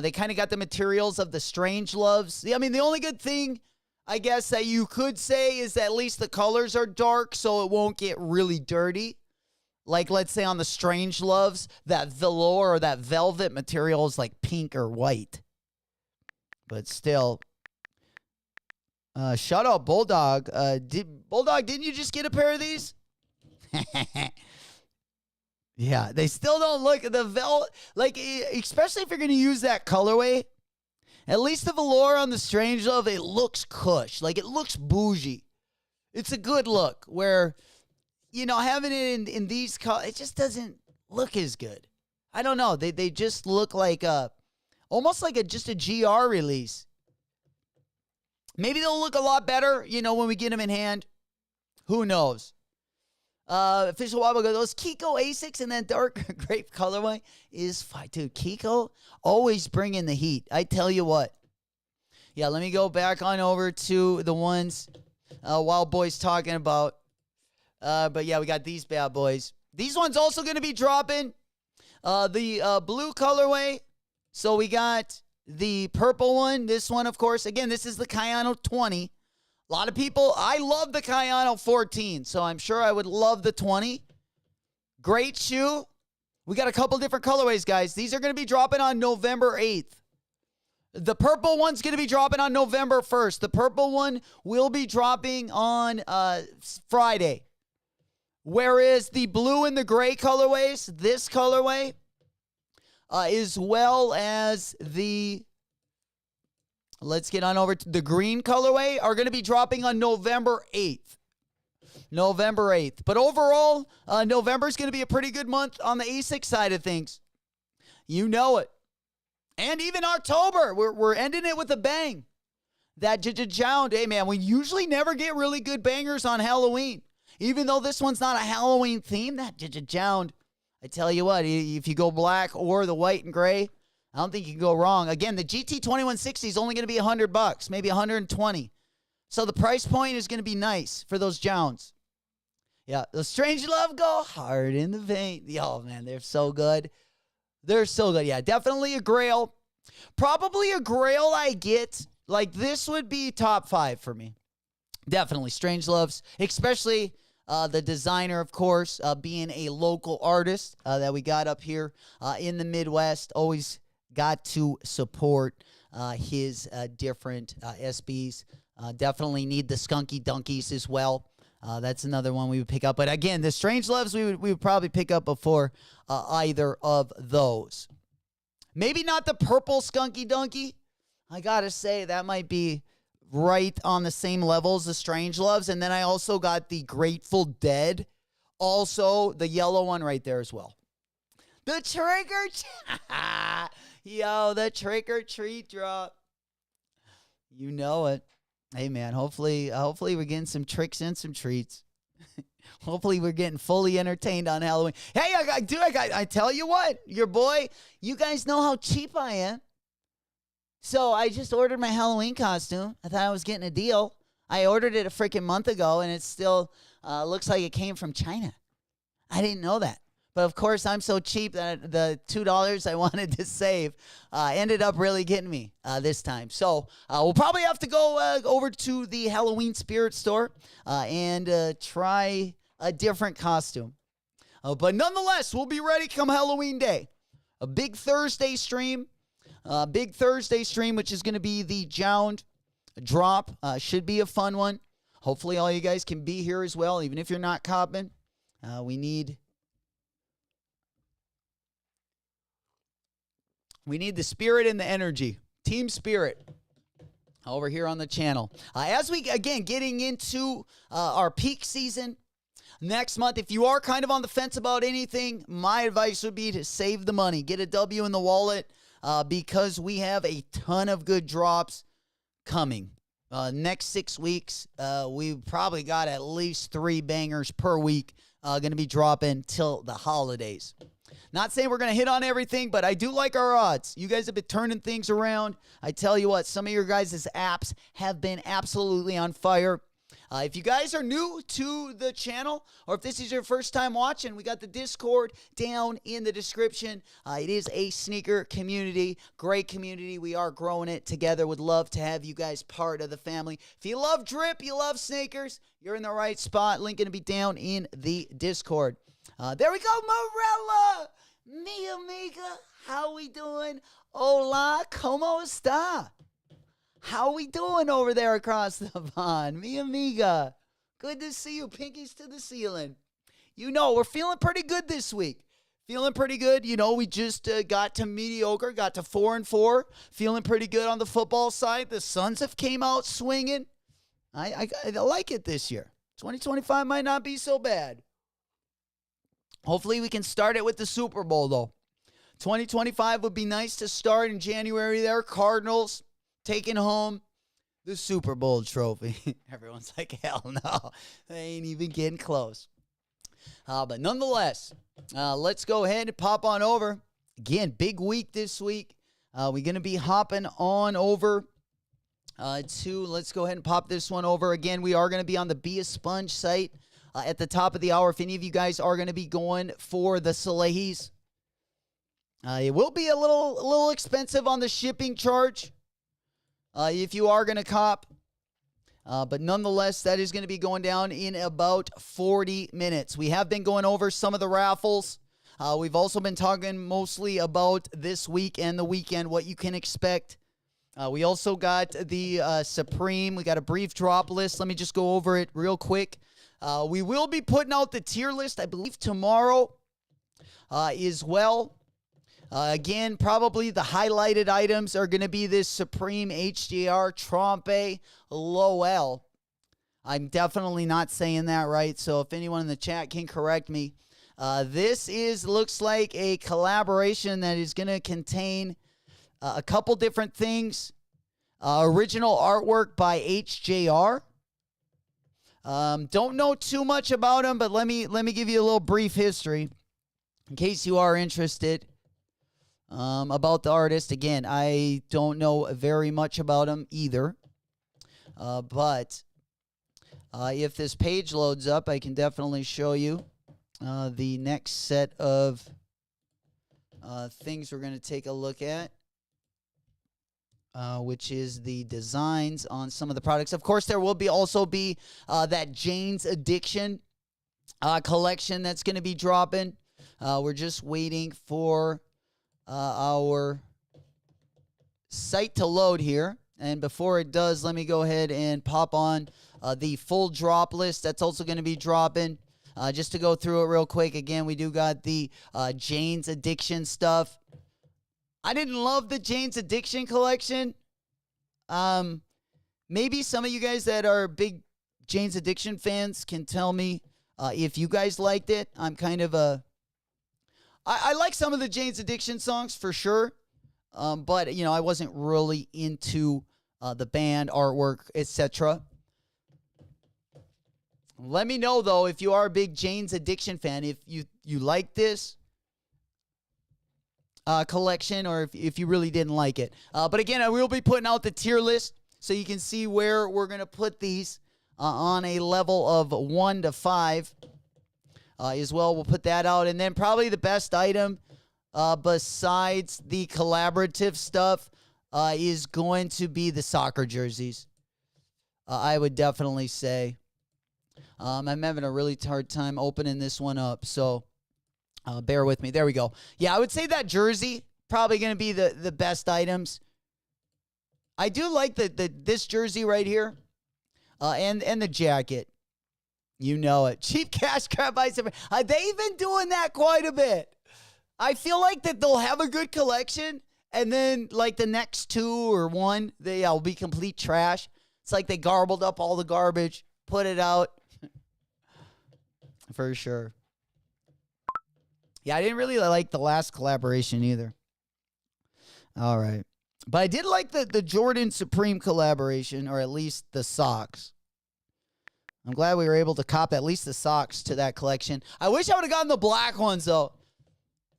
Speaker 4: They kind of got the materials of the Strange Loves. I mean, the only good thing, I guess, that you could say is that at least the colors are dark, so it won't get really dirty Like, let's say on the Strange Loves, that velour or that velvet material is like pink or white. But still, shut up, Bulldog. Bulldog, didn't you just get a pair of these? Yeah, they still don't look at the velvet, like, especially if you're going to use that colorway. At least the velour on the Strange Love, it looks cush. Like, it looks bougie. It's a good look where, you know, having it in these colors, it just doesn't look as good. I don't know. They just look like almost like just a GR release. Maybe they'll look a lot better, you know, when we get them in hand. Who knows? Official while ago, those Kiko Asics in that dark grape colorway is fine. Dude, Kiko always bringing the heat. I tell you what. Yeah, let me go back on over to the ones Wild Boy's talking about. But yeah, we got these bad boys. These ones also going to be dropping the blue colorway. So we got the purple one. This one, of course. Again, this is the Cayano 20. A lot of people, I love the Cayano 14, so I'm sure I would love the 20. Great shoe. We got a couple different colorways, guys. These are going to be dropping on November 8th. The purple one's going to be dropping on November 1st. The purple one will be dropping on Friday. Whereas the blue and the gray colorways, this colorway, as well as the... Let's get on over to the green colorway are going to be dropping on November 8th. November 8th. But overall, November is going to be a pretty good month on the ASIC side of things. You know it. And even October, we're ending it with a bang. That Jound, hey man, we usually never get really good bangers on Halloween. Even though this one's not a Halloween theme, that Jound, I tell you what, if you go black or the white and gray, I don't think you can go wrong. Again, the GT2160 is only going to be $100, maybe $120. So the price point is going to be nice for those Jounds. Yeah, the Strange Love go hard in the vein. Oh, man, they're so good. They're so good. Yeah, definitely a Grail. Probably a Grail I get. Like, this would be top 5 for me. Definitely. Strange Loves, especially the designer, of course, being a local artist that we got up here in the Midwest. Always got to support his different SBs. Definitely need the Skunky Dunkies as well. That's another one we would pick up. But again, the Strange Loves we would probably pick up before either of those. Maybe not the purple Skunky Dunky. I gotta say, that might be right on the same level as the Strange Loves. And then I also got the Grateful Dead. Also, the yellow one right there as well. The the trick or treat drop. You know it. Hey man, hopefully we're getting some tricks and some treats. Hopefully we're getting fully entertained on Halloween. Hey, I tell you what, your boy, you guys know how cheap I am. So I just ordered my Halloween costume. I thought I was getting a deal. I ordered it a freaking month ago, and it still looks like it came from China. I didn't know that. But, of course, I'm so cheap that the $2 I wanted to save ended up really getting me this time. So we'll probably have to go over to the Halloween Spirit store and try a different costume. But nonetheless, we'll be ready come Halloween Day. A big Thursday stream. Which is going to be the Jound drop. Should be a fun one. Hopefully all you guys can be here as well, even if you're not copping. We need the spirit and the energy. Team spirit over here on the channel. As we, again, getting into our peak season next month, if you are kind of on the fence about anything, my advice would be to save the money. Get a W in the wallet because we have a ton of good drops coming. Next 6 weeks, we've probably got at least 3 bangers per week going to be dropping till the holidays. Not saying we're going to hit on everything, but I do like our odds. You guys have been turning things around. I tell you what, some of your guys' apps have been absolutely on fire. If you guys are new to the channel, or if this is your first time watching, we got the Discord down in the description. It is a sneaker community, great community. We are growing it together. Would love to have you guys part of the family. If you love drip, you love sneakers, you're in the right spot. Link going to be down in the Discord. There we go, Morella. Mi amiga, how we doing? Hola, como está? How we doing over there across the pond? Mi amiga. Good to see you. Pinkies to the ceiling. You know, we're feeling pretty good this week. Feeling pretty good. You know, we just got to mediocre, got to 4-4. Feeling pretty good on the football side. The Suns have came out swinging. I like it this year. 2025 might not be so bad. Hopefully we can start it with the Super Bowl, though. 2025 would be nice to start in January there. Cardinals taking home the Super Bowl trophy. Everyone's like, hell no. They ain't even getting close. But nonetheless, let's go ahead and pop on over. Again, big week this week. We're going to be hopping on over to, let's go ahead and pop this one over. Again, we are going to be on the beaspunge site at the top of the hour. If any of you guys are going to be going for the Salehes, it will be a little expensive on the shipping charge if you are going to cop. But nonetheless, that is going to be going down in about 40 minutes. We have been going over some of the raffles. We've also been talking mostly about this week and the weekend, what you can expect. We also got the Supreme. We got a brief drop list. Let me just go over it real quick. We will be putting out the tier list, I believe, tomorrow as well. Again, probably the highlighted items are going to be this Supreme HDR Trompe Lowell. I'm definitely not saying that right, so if anyone in the chat can correct me. This looks like a collaboration that is going to contain a couple different things. Original artwork by HJR. Don't know too much about him, but let me give you a little brief history in case you are interested. About the artist. Again, I don't know very much about him either. But if this page loads up, I can definitely show you the next set of things we're going to take a look at, which is the designs on some of the products. Of course, there will also be that Jane's Addiction collection that's going to be dropping. We're just waiting for our site to load here. And before it does, let me go ahead and pop on the full drop list that's also going to be dropping. Just to go through it real quick. Again, we do got the Jane's Addiction stuff. I didn't love the Jane's Addiction collection. Maybe some of you guys that are big Jane's Addiction fans can tell me if you guys liked it. I'm kind of I like some of the Jane's Addiction songs for sure, but, you know, I wasn't really into the band, artwork, etc. Let me know, though, if you are a big Jane's Addiction fan, if you like this collection or if you really didn't like it. But, again, I will be putting out the tier list so you can see where we're going to put these on a level of 1 to 5. As well, we'll put that out. And then probably the best item besides the collaborative stuff is going to be the soccer jerseys. I would definitely say. I'm having a really hard time opening this one up, so bear with me. There we go. Yeah, I would say that jersey probably going to be the best items. I do like this jersey right here and the jacket. You know it. Cheap cash grab buys. They've been doing that quite a bit. I feel like that they'll have a good collection, and then like the next two or one, will be complete trash. It's like they garbled up all the garbage, put it out. For sure. Yeah, I didn't really like the last collaboration either. All right. But I did like the Jordan Supreme collaboration, or at least the socks. I'm glad we were able to cop at least the socks to that collection. I wish I would have gotten the black ones, though.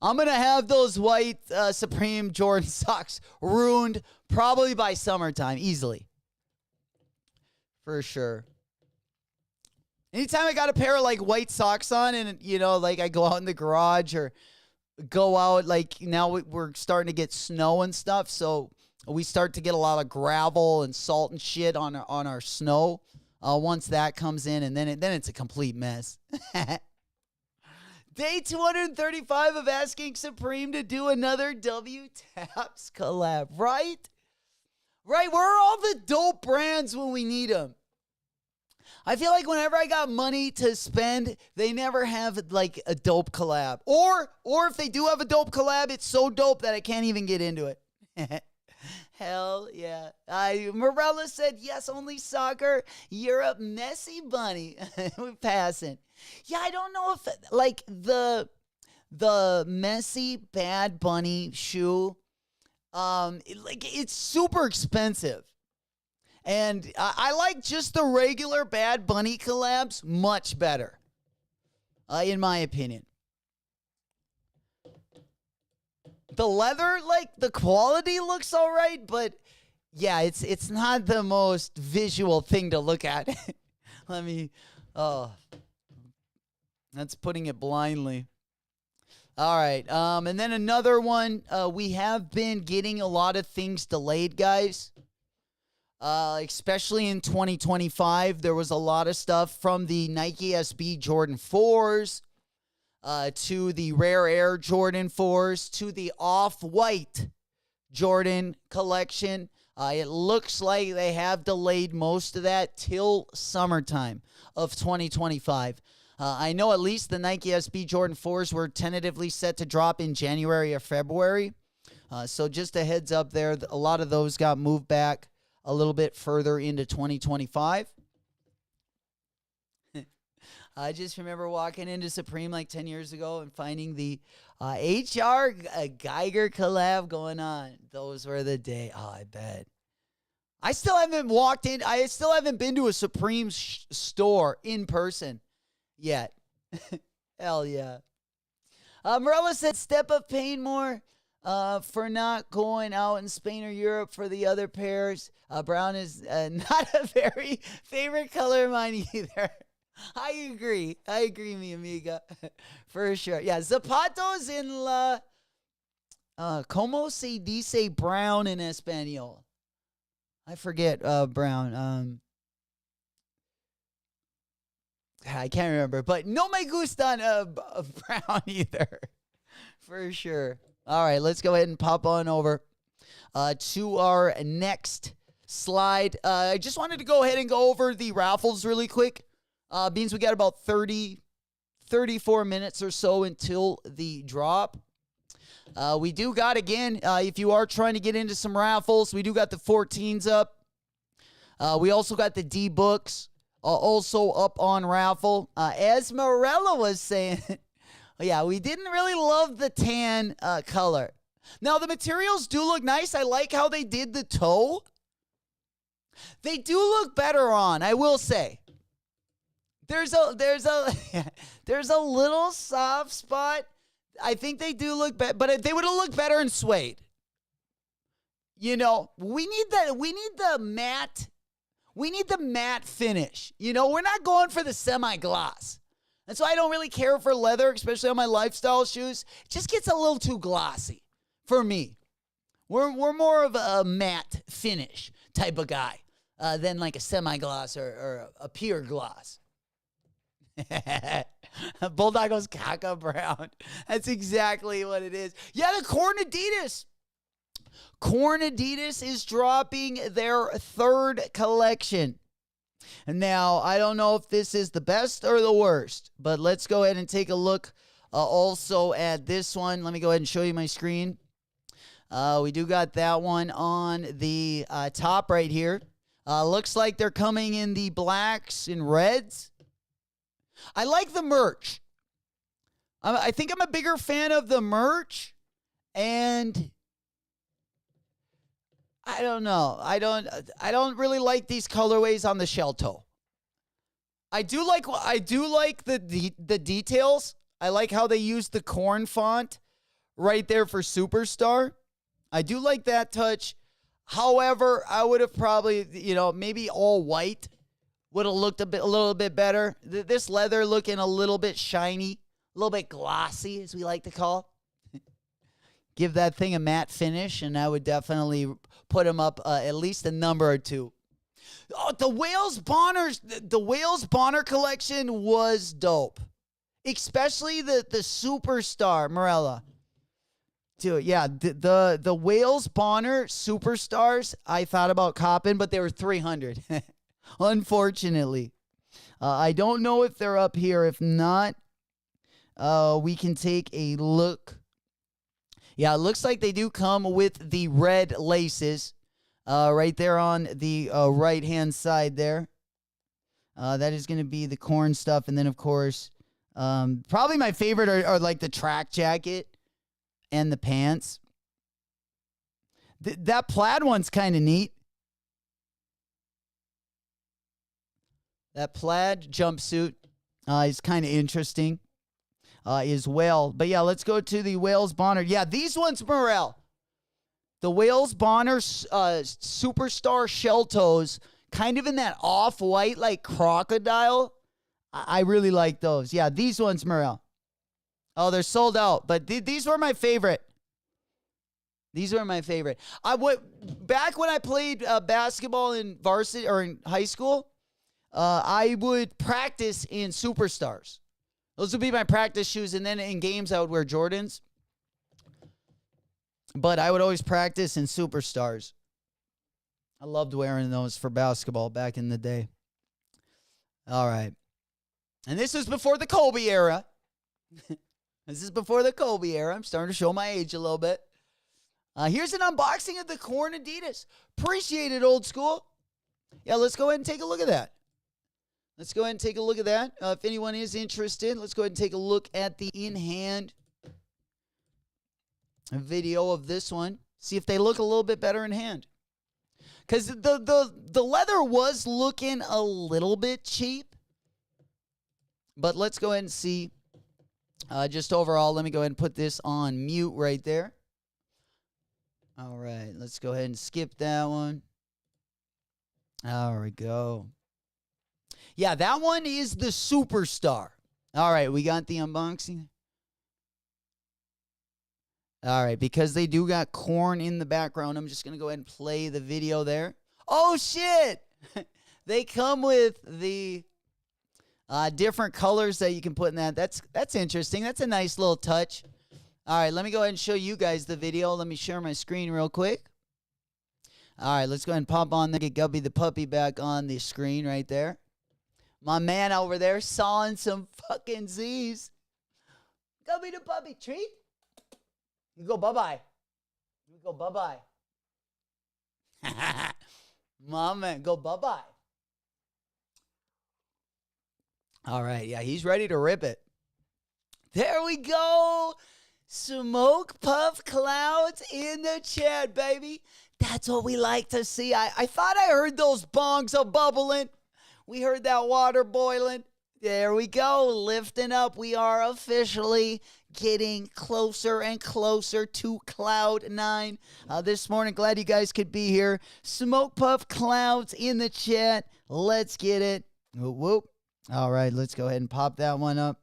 Speaker 4: I'm going to have those white Supreme Jordan socks ruined probably by summertime, easily. For sure. Anytime I got a pair of, like, white socks on and, you know, like I go out in the garage or go out, like, now we're starting to get snow and stuff, so we start to get a lot of gravel and salt and shit on our snow. Once that comes in, and then it's a complete mess. Day 235 of asking Supreme to do another W-Taps collab, right? Right, where are all the dope brands when we need them? I feel like whenever I got money to spend, they never have like a dope collab. Or if they do have a dope collab, it's so dope that I can't even get into it. Hell yeah. Morella said, yes, only soccer. Europe, Messi bunny. We're passing. Yeah, I don't know if like the Messi Bad Bunny shoe, it's super expensive. And I like just the regular Bad Bunny collabs much better, in my opinion. The leather, like, the quality looks all right, but, yeah, it's not the most visual thing to look at. That's putting it blindly. All right, and then another one, we have been getting a lot of things delayed, guys. Especially in 2025, there was a lot of stuff from the Nike SB Jordan 4s to the Rare Air Jordan 4s to the Off-White Jordan collection. It looks like they have delayed most of that till summertime of 2025. I know at least the Nike SB Jordan 4s were tentatively set to drop in January or February. So just a heads up there, a lot of those got moved back a little bit further into 2025. I just remember walking into Supreme like 10 years ago and finding the HR Geiger collab going on. Those were the day. Oh, I bet. I still haven't walked in. I still haven't been to a Supreme store in person yet. Hell yeah. Morella said, step up pain more. For not going out in Spain or Europe for the other pairs. Brown is not a very favorite color of mine either. I agree, mi amiga. For sure. Yeah, zapatos en la... ¿Cómo se dice brown in Espanol? I forget brown. I can't remember. But no me gustan brown either. For sure. All right, let's go ahead and pop on over to our next slide. I just wanted to go ahead and go over the raffles really quick. Beans, we got about 34 minutes or so until the drop. We do got, again, if you are trying to get into some raffles, we do got the 14s up. We also got the D-Books also up on raffle. As Morella was saying... Yeah, we didn't really love the tan color. Now, the materials do look nice. I like how they did the toe. They do look better on, I will say. There's a little soft spot. I think they do look better, but they would have looked better in suede. You know, we need the matte finish. You know, we're not going for the semi-gloss. And so I don't really care for leather, especially on my lifestyle shoes. It just gets a little too glossy for me. We're more of a matte finish type of guy than like a semi-gloss or a pure gloss. Bulldog goes caca brown. That's exactly what it is. Yeah, the Corn Adidas. Corn Adidas is dropping their third collection. Now, I don't know if this is the best or the worst, but let's go ahead and take a look also at this one. Let me go ahead and show you my screen. We do got that one on the top right here. Looks like they're coming in the blacks and reds. I like the merch. I think I'm a bigger fan of the merch, and I don't know. I don't really like these colorways on the shell toe. I do like the details. I like how they use the corn font right there for Superstar. I do like that touch. However, I would have probably, maybe all white would have looked a little bit better. This leather looking a little bit shiny, a little bit glossy, as we like to call. Give that thing a matte finish, and I would definitely put them up at least a number or two. Oh, the Wales Bonner collection was dope. Especially the Superstar, Morella. Dude, yeah, the Wales Bonner Superstars, I thought about copping, but they were 300. Unfortunately. I don't know if they're up here. If not, we can take a look. Yeah, it looks like they do come with the red laces right there on the right-hand side there. That is going to be the corn stuff. And then, of course, probably my favorite are like the track jacket and the pants. That plaid one's kind of neat. That plaid jumpsuit is kind of interesting as well. But yeah, let's go to the Wales Bonner. Yeah, these ones, Morel. The Wales Bonner Superstar shell toes, kind of in that off-white like crocodile. I really like those. Yeah, these ones, Morel. Oh, they're sold out. But these were my favorite. These were my favorite. Back when I played basketball in varsity or in high school, I would practice in Superstars. Those would be my practice shoes. And then in games, I would wear Jordans. But I would always practice in Superstars. I loved wearing those for basketball back in the day. All right. And this is before the Kobe era. This is before the Kobe era. I'm starting to show my age a little bit. Here's an unboxing of the Corn Adidas. Appreciate it, old school. Yeah, let's go ahead and take a look at that. Let's go ahead and take a look at that. If anyone is interested, let's go ahead and take a look at the in-hand video of this one. See if they look a little bit better in hand. Because the leather was looking a little bit cheap. But let's go ahead and see. Just overall, let me go ahead and put this on mute right there. All right, let's go ahead and skip that one. There we go. Yeah, that one is the Superstar. All right, we got the unboxing. All right, because they do got corn in the background, I'm just going to go ahead and play the video there. Oh, shit! They come with the different colors that you can put in that. That's interesting. That's a nice little touch. All right, let me go ahead and show you guys the video. Let me share my screen real quick. All right, let's go ahead and pop on there. Get Gubby the puppy back on the screen right there. My man over there sawing some fucking Z's. Gubby the puppy, treat. You go bye-bye. You go bye-bye. My man, go bye-bye. All right, yeah, he's ready to rip it. There we go. Smoke puff clouds in the chat, baby. That's what we like to see. I thought I heard those bongs a bubbling. We heard that water boiling. There we go, lifting up. We are officially getting closer and closer to Cloud 9 this morning. Glad you guys could be here. Smoke puff clouds in the chat. Let's get it. Whoop, whoop. All right, let's go ahead and pop that one up.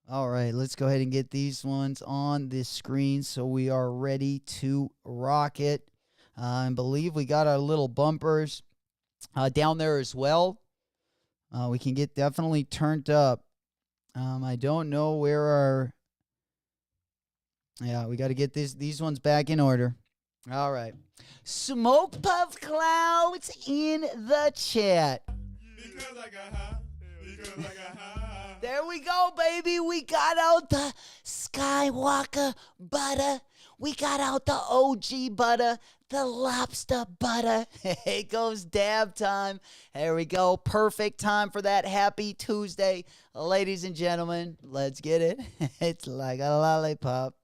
Speaker 4: All right, let's go ahead and get these ones on this screen so we are ready to rock it. I believe we got our little bumpers down there as well. We can get definitely turned up. I don't know where our... Yeah, we got to get these ones back in order. All right. Smoke puff clouds in the chat.
Speaker 3: Because I got high. Because I got high.
Speaker 4: There we go, baby. We got out the Skywalker butter. We got out the OG butter, the lobster butter. It goes dab time. There we go. Perfect time for that happy Tuesday. Ladies and gentlemen, let's get it. It's like a lollipop.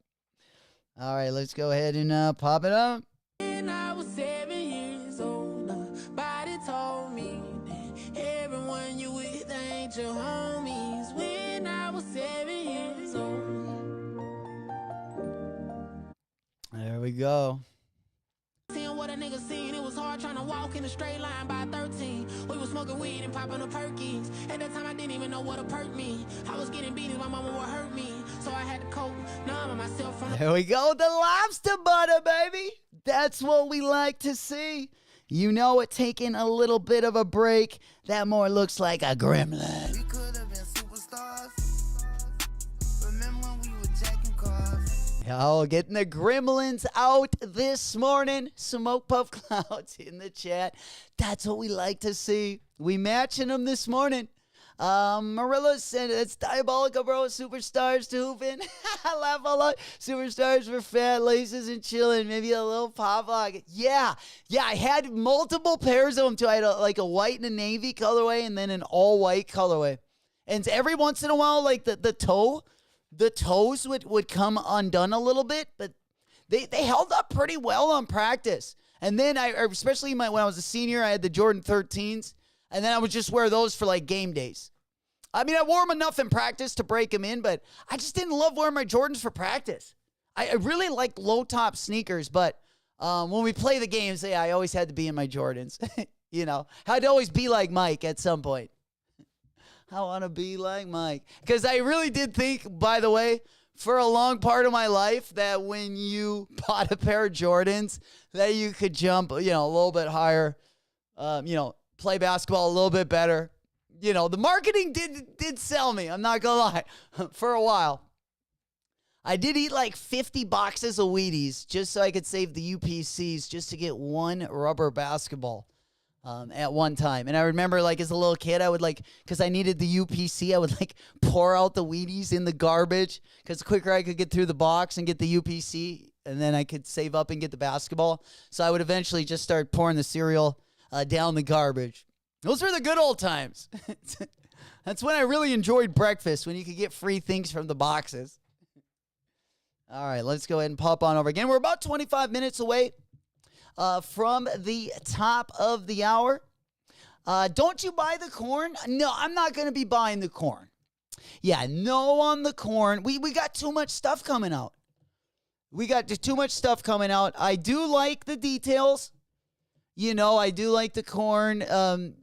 Speaker 4: All right, let's go ahead and pop it up.
Speaker 5: When I was 7 years old, nobody told me that everyone you with ain't your homies. When I was 7 years old.
Speaker 4: There we go.
Speaker 5: Seeing what a nigga seen, it was hard trying to walk in a straight line by 13. We was smoking weed and popping the Perkins. At that time, I didn't even know what a perk mean. I was getting beaten, my mama would hurt me. So I had to cope, numb myself from the...
Speaker 4: There we go, the lobster butter, baby. That's what we like to see. You know it, taking a little bit of a break. That more looks like a gremlin.
Speaker 2: We could have been superstars.
Speaker 4: Oh, getting the gremlins out this morning. Smoke puff clouds in the chat. That's what we like to see. We matching them this morning. Marilla said it's diabolical, bro. Superstars to hooping. Laugh a lot. Superstars for fat laces and chilling. Maybe a little pop lock. Yeah. I had multiple pairs of them too. I had a white and a navy colorway and then an all white colorway. And every once in a while, like the toes would come undone a little bit, but they held up pretty well on practice. And then especially when I was a senior, I had the Jordan 13s. And then I would just wear those for like game days. I mean, I wore them enough in practice to break them in, but I just didn't love wearing my Jordans for practice. I really like low top sneakers, but when we play the games, I always had to be in my Jordans. You know, I'd always be like Mike at some point. I want to be like Mike. Because I really did think, by the way, for a long part of my life, that when you bought a pair of Jordans, that you could jump, a little bit higher, play basketball a little bit better. The marketing did sell me. I'm not going to lie. For a while. I did eat like 50 boxes of Wheaties just so I could save the UPCs just to get one rubber basketball at one time. And I remember like as a little kid, I would because I needed the UPC, I would pour out the Wheaties in the garbage because the quicker I could get through the box and get the UPC, and then I could save up and get the basketball. So I would eventually just start pouring the cereal down the garbage. Those were the good old times. That's when I really enjoyed breakfast, when you could get free things from the boxes. All right, let's go ahead and pop on over again. We're about 25 minutes away from the top of the hour. Don't you buy the corn? No, I'm not going to be buying the corn. Yeah, no on the corn. We got too much stuff coming out. I do like the details. I do like the corn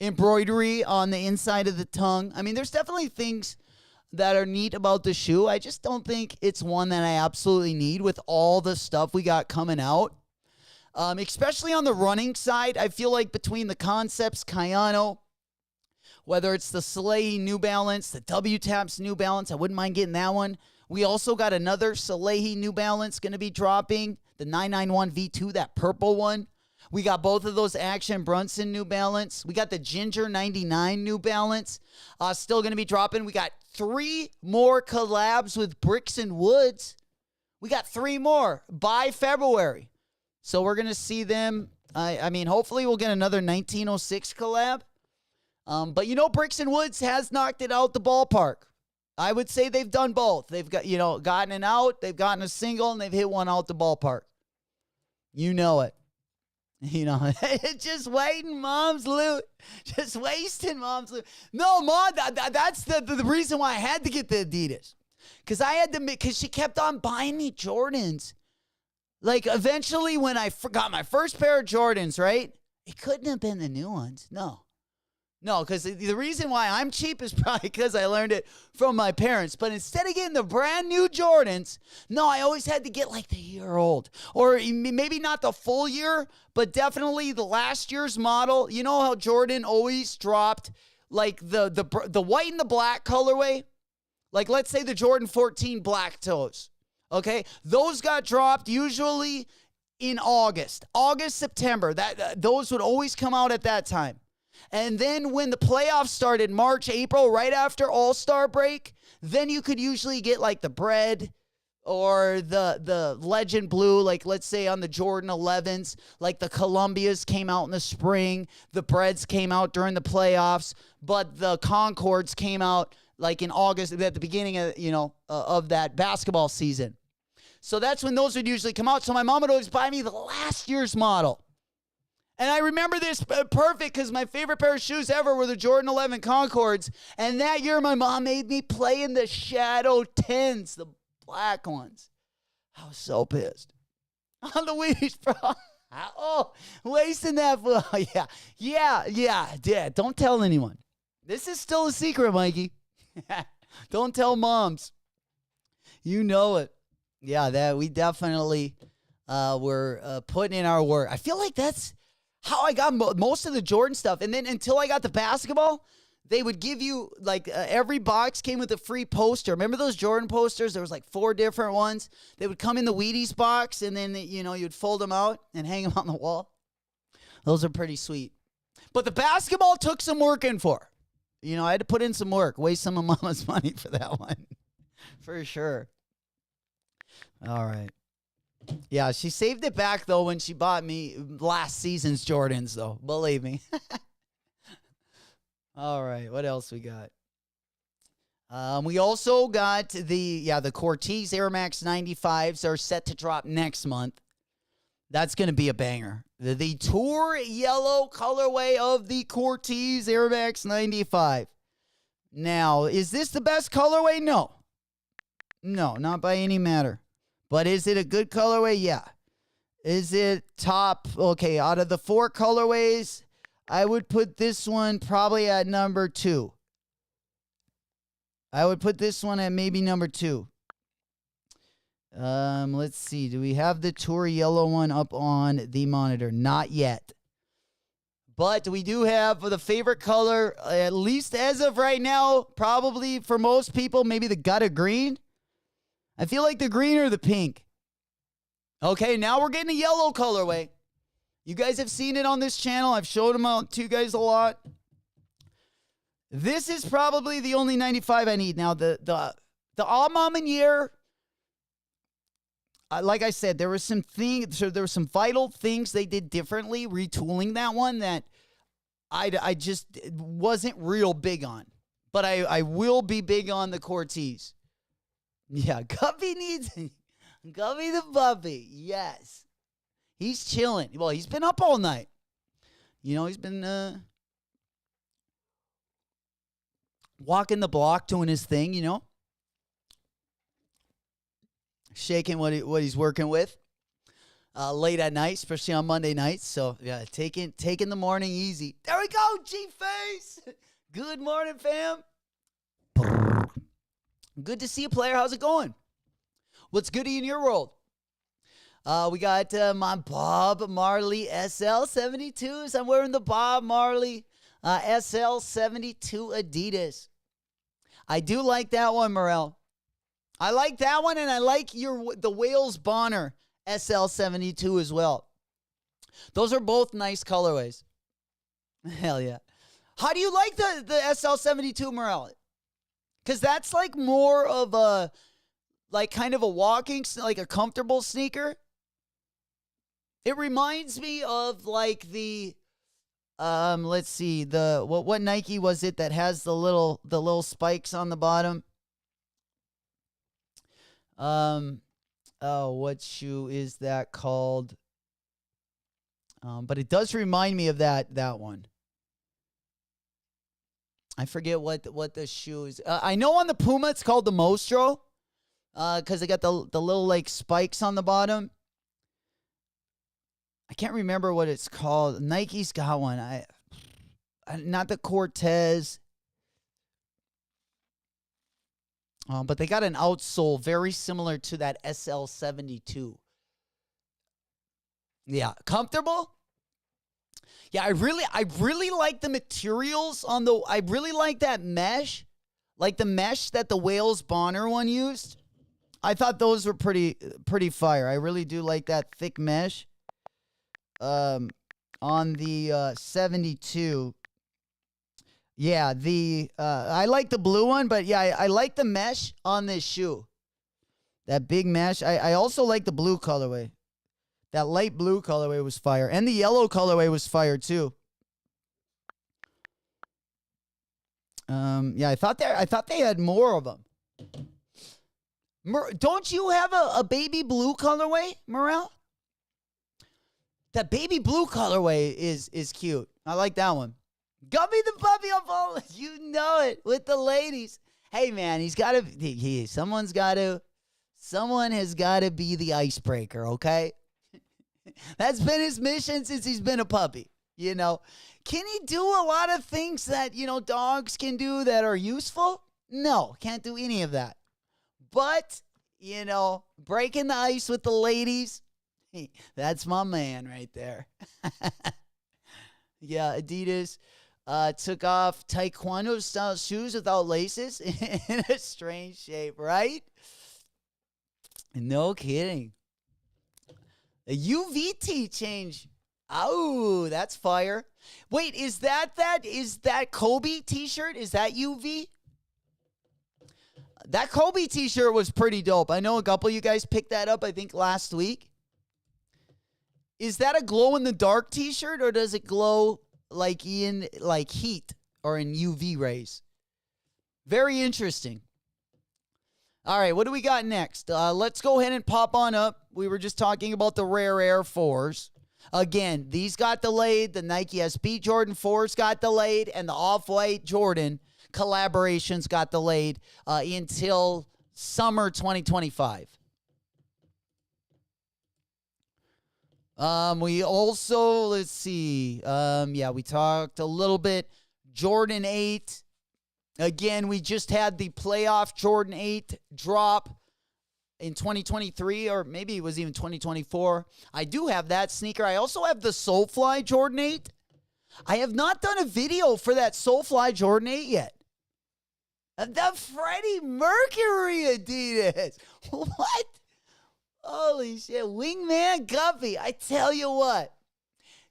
Speaker 4: embroidery on the inside of the tongue. I mean, there's definitely things that are neat about the shoe. I just don't think it's one that I absolutely need with all the stuff we got coming out. Especially on the running side, I feel like between the Concepts, Kayano, whether it's the Salehe New Balance, the W-Taps New Balance, I wouldn't mind getting that one. We also got another Salehe New Balance going to be dropping, the 991 V2, that purple one. We got both of those Action Brunson New Balance. We got the Ginger 99 New Balance still going to be dropping. We got 3 more collabs with Bricks and Woods. We got 3 more by February. So we're going to see them. I mean, hopefully we'll get another 1906 collab. But Bricks and Woods has knocked it out the ballpark. I would say they've done both. They've got, gotten an out, they've gotten a single, and they've hit one out the ballpark. You know it. Just waiting, mom's loot. Just wasting mom's loot. No, Mom, that's the reason why I had to get the Adidas. Because she kept on buying me Jordans. Like, eventually, when I got my first pair of Jordans, right? It couldn't have been the new ones. No, because the reason why I'm cheap is probably because I learned it from my parents. But instead of getting the brand new Jordans, no, I always had to get like the year old. Or maybe not the full year, but definitely the last year's model. You know how Jordan always dropped like the white and the black colorway? Like, let's say the Jordan 14 black toes. Okay? Those got dropped usually in August, September. Those would always come out at that time. And then when the playoffs started, March, April, right after All-Star break, then you could usually get like the bread or the Legend Blue, like let's say on the Jordan 11s, like the Columbias came out in the spring, the breads came out during the playoffs, but the Concords came out like in August at the beginning of, of that basketball season. So that's when those would usually come out. So my mom would always buy me the last year's model. And I remember this perfect because my favorite pair of shoes ever were the Jordan 11 Concords. And that year, my mom made me play in the Shadow 10s, the black ones. I was so pissed. On the Wheaties, bro. Oh, wasting that. Yeah. Don't tell anyone. This is still a secret, Mikey. Don't tell moms. You know it. Yeah, that we definitely were putting in our work. I feel like that's how I got most of the Jordan stuff. And then until I got the basketball, they would give you, like, every box came with a free poster. Remember those Jordan posters? There was like 4 different ones. They would come in the Wheaties box, and then, you'd fold them out and hang them on the wall. Those are pretty sweet. But the basketball took some working for. I had to put in some work, waste some of Mama's money for that one. For sure. All right. Yeah, she saved it back, though, when she bought me last season's Jordans, though. Believe me. All right, what else we got? We also got the Cortez Air Max 95s are set to drop next month. That's going to be a banger. The Tour Yellow colorway of the Cortez Air Max 95. Now, is this the best colorway? No. No, not by any matter. But is it a good colorway? Yeah. Is it top? Okay, out of the 4 colorways, I would put this one probably at number 2. I would put this one at maybe number 2. Let's see. Do we have the Tour Yellow one up on the monitor? Not yet. But we do have the favorite color, at least as of right now, probably for most people, maybe the Gutta Green. I feel like the green or the pink. Okay, now we're getting a yellow colorway. You guys have seen it on this channel. I've showed them out to you guys a lot. This is probably the only 95 I need. Now, the Almond year, like I said, there were some vital things they did differently, retooling that one that I just wasn't real big on. But I will be big on the Cortez. Yeah, Guppy the puppy. Yes. He's chilling. Well, he's been up all night. He's been walking the block, doing his thing, shaking what he's working with late at night, especially on Monday nights. So, yeah, taking the morning easy. There we go, G-Face. Good morning, fam. Good to see you, player. How's it going? What's goody in your world? We got my Bob Marley SL72s. I'm wearing the Bob Marley SL72 Adidas. I do like that one, Morel. I like that one, and I like the Wales Bonner SL72 as well. Those are both nice colorways. Hell yeah. How do you like the SL72, Morel? Because that's like more of a, like kind of a walking, like a comfortable sneaker. It reminds me of like the, let's see, what Nike was it that has the little spikes on the bottom? What shoe is that called? But it does remind me of that one. I forget what the shoe is. I know on the Puma it's called the Mostro, because they got the little like spikes on the bottom. I can't remember what it's called. Nike's got one. Not the Cortez. But they got an outsole very similar to that SL72. Yeah, comfortable. Yeah, I really like the materials on the. I really like that mesh, like the mesh that the Wales Bonner one used. I thought those were pretty fire. I really do like that thick mesh. On the 72. Yeah, I like the blue one, but yeah, I like the mesh on this shoe. That big mesh. I also like the blue colorway. That light blue colorway was fire. And the yellow colorway was fire too. Yeah, I thought they had more of them. Don't you have a baby blue colorway, Morel? That baby blue colorway is cute. I like that one. Gummy the puppy up all, you know it, with the ladies. Hey man, someone has got to be the icebreaker, okay? That's been his mission since he's been a puppy, Can he do a lot of things that, dogs can do that are useful? No, can't do any of that. But, breaking the ice with the ladies, that's my man right there. Yeah, Adidas. took off taekwondo-style shoes without laces in a strange shape, right? No kidding. A UVT change. Oh, that's fire. Wait, is that Kobe t-shirt? Is that UV? That Kobe t-shirt was pretty dope. I know a couple of you guys picked that up, I think, last week. Is that a glow-in-the-dark t-shirt, or does it glow like in like heat or in UV rays? Very interesting. All right, what do we got next? Let's go ahead and pop on up. We were just talking about the rare Air 4s. Again, these got delayed. The Nike SB Jordan 4s got delayed, and the Off-White Jordan collaborations got delayed until summer 2025. We also, let's see. We talked a little bit. Jordan 8. Again, we just had the playoff Jordan 8 drop in 2023, or maybe it was even 2024. I do have that sneaker. I also have the Soulfly Jordan 8. I have not done a video for that Soulfly Jordan 8 yet. The Freddie Mercury Adidas. What? Holy shit. Wingman Guppy. I tell you what.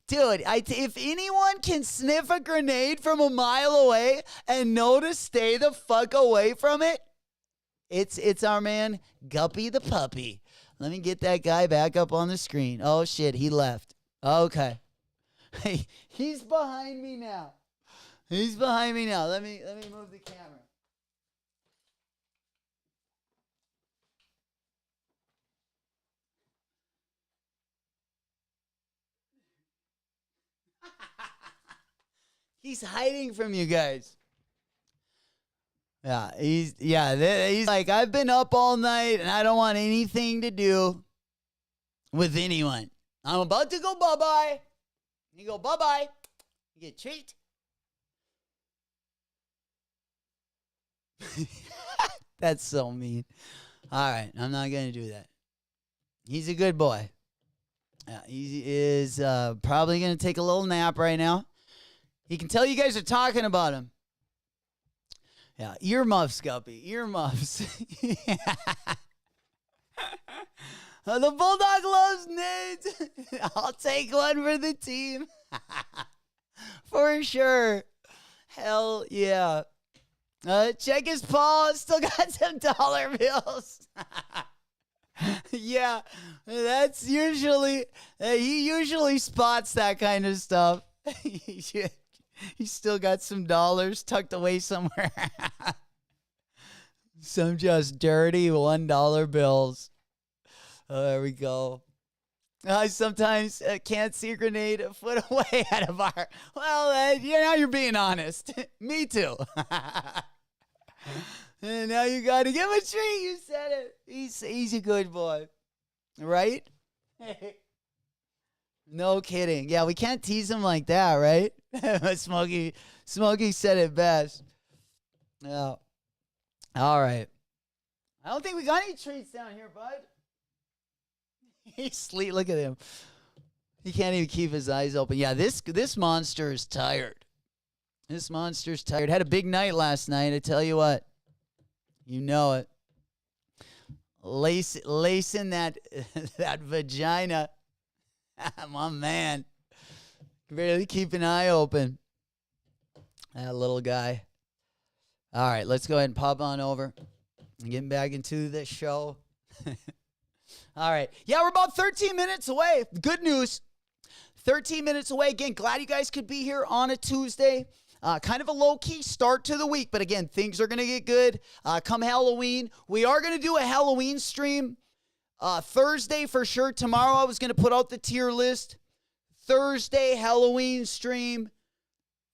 Speaker 4: Dude, if anyone can sniff a grenade from a mile away and know to stay the fuck away from it, it's our man, Guppy the puppy. Let me get that guy back up on the screen. Oh, shit, he left. Okay. Hey, he's behind me now. Let me move the camera. He's hiding from you guys. Yeah, he's like, I've been up all night and I don't want anything to do with anyone. I'm about to go bye-bye. You go bye-bye. You get a treat. That's so mean. All right, I'm not going to do that. He's a good boy. Yeah, he is probably going to take a little nap right now. He can tell you guys are talking about him. Yeah, earmuffs, Guppy. Earmuffs. The Bulldog loves nades. I'll take one for the team. For sure. Hell yeah. Check his paw. Still got some dollar bills. Yeah, that's usually, he usually spots that kind of stuff. He's still got some dollars tucked away somewhere. Some just dirty $1 bills. Oh, there we go. I sometimes can't see a grenade a foot away at a bar. Well, now you're being honest. Me too. And now you got to give him a treat. You said it. He's a good boy. Right? No kidding. Yeah, we can't tease him like that, right? Smokey said it best. Yeah. All right. I don't think we got any treats down here, bud. He's sleep. Look at him. He can't even keep his eyes open. Yeah, this monster is tired. This monster's tired. Had a big night last night. I tell you what. You know it. Lacing that vagina. My man. Really keep an eye open. That little guy. All right, let's go ahead and pop on over. Getting back into the show. All right. Yeah, we're about 13 minutes away. Good news. 13 minutes away. Again, glad you guys could be here on a Tuesday. Kind of a low-key start to the week. But again, things are going to get good. Come Halloween. We are going to do a Halloween stream. Thursday for sure. Tomorrow I was going to put out the tier list. Thursday, Halloween stream.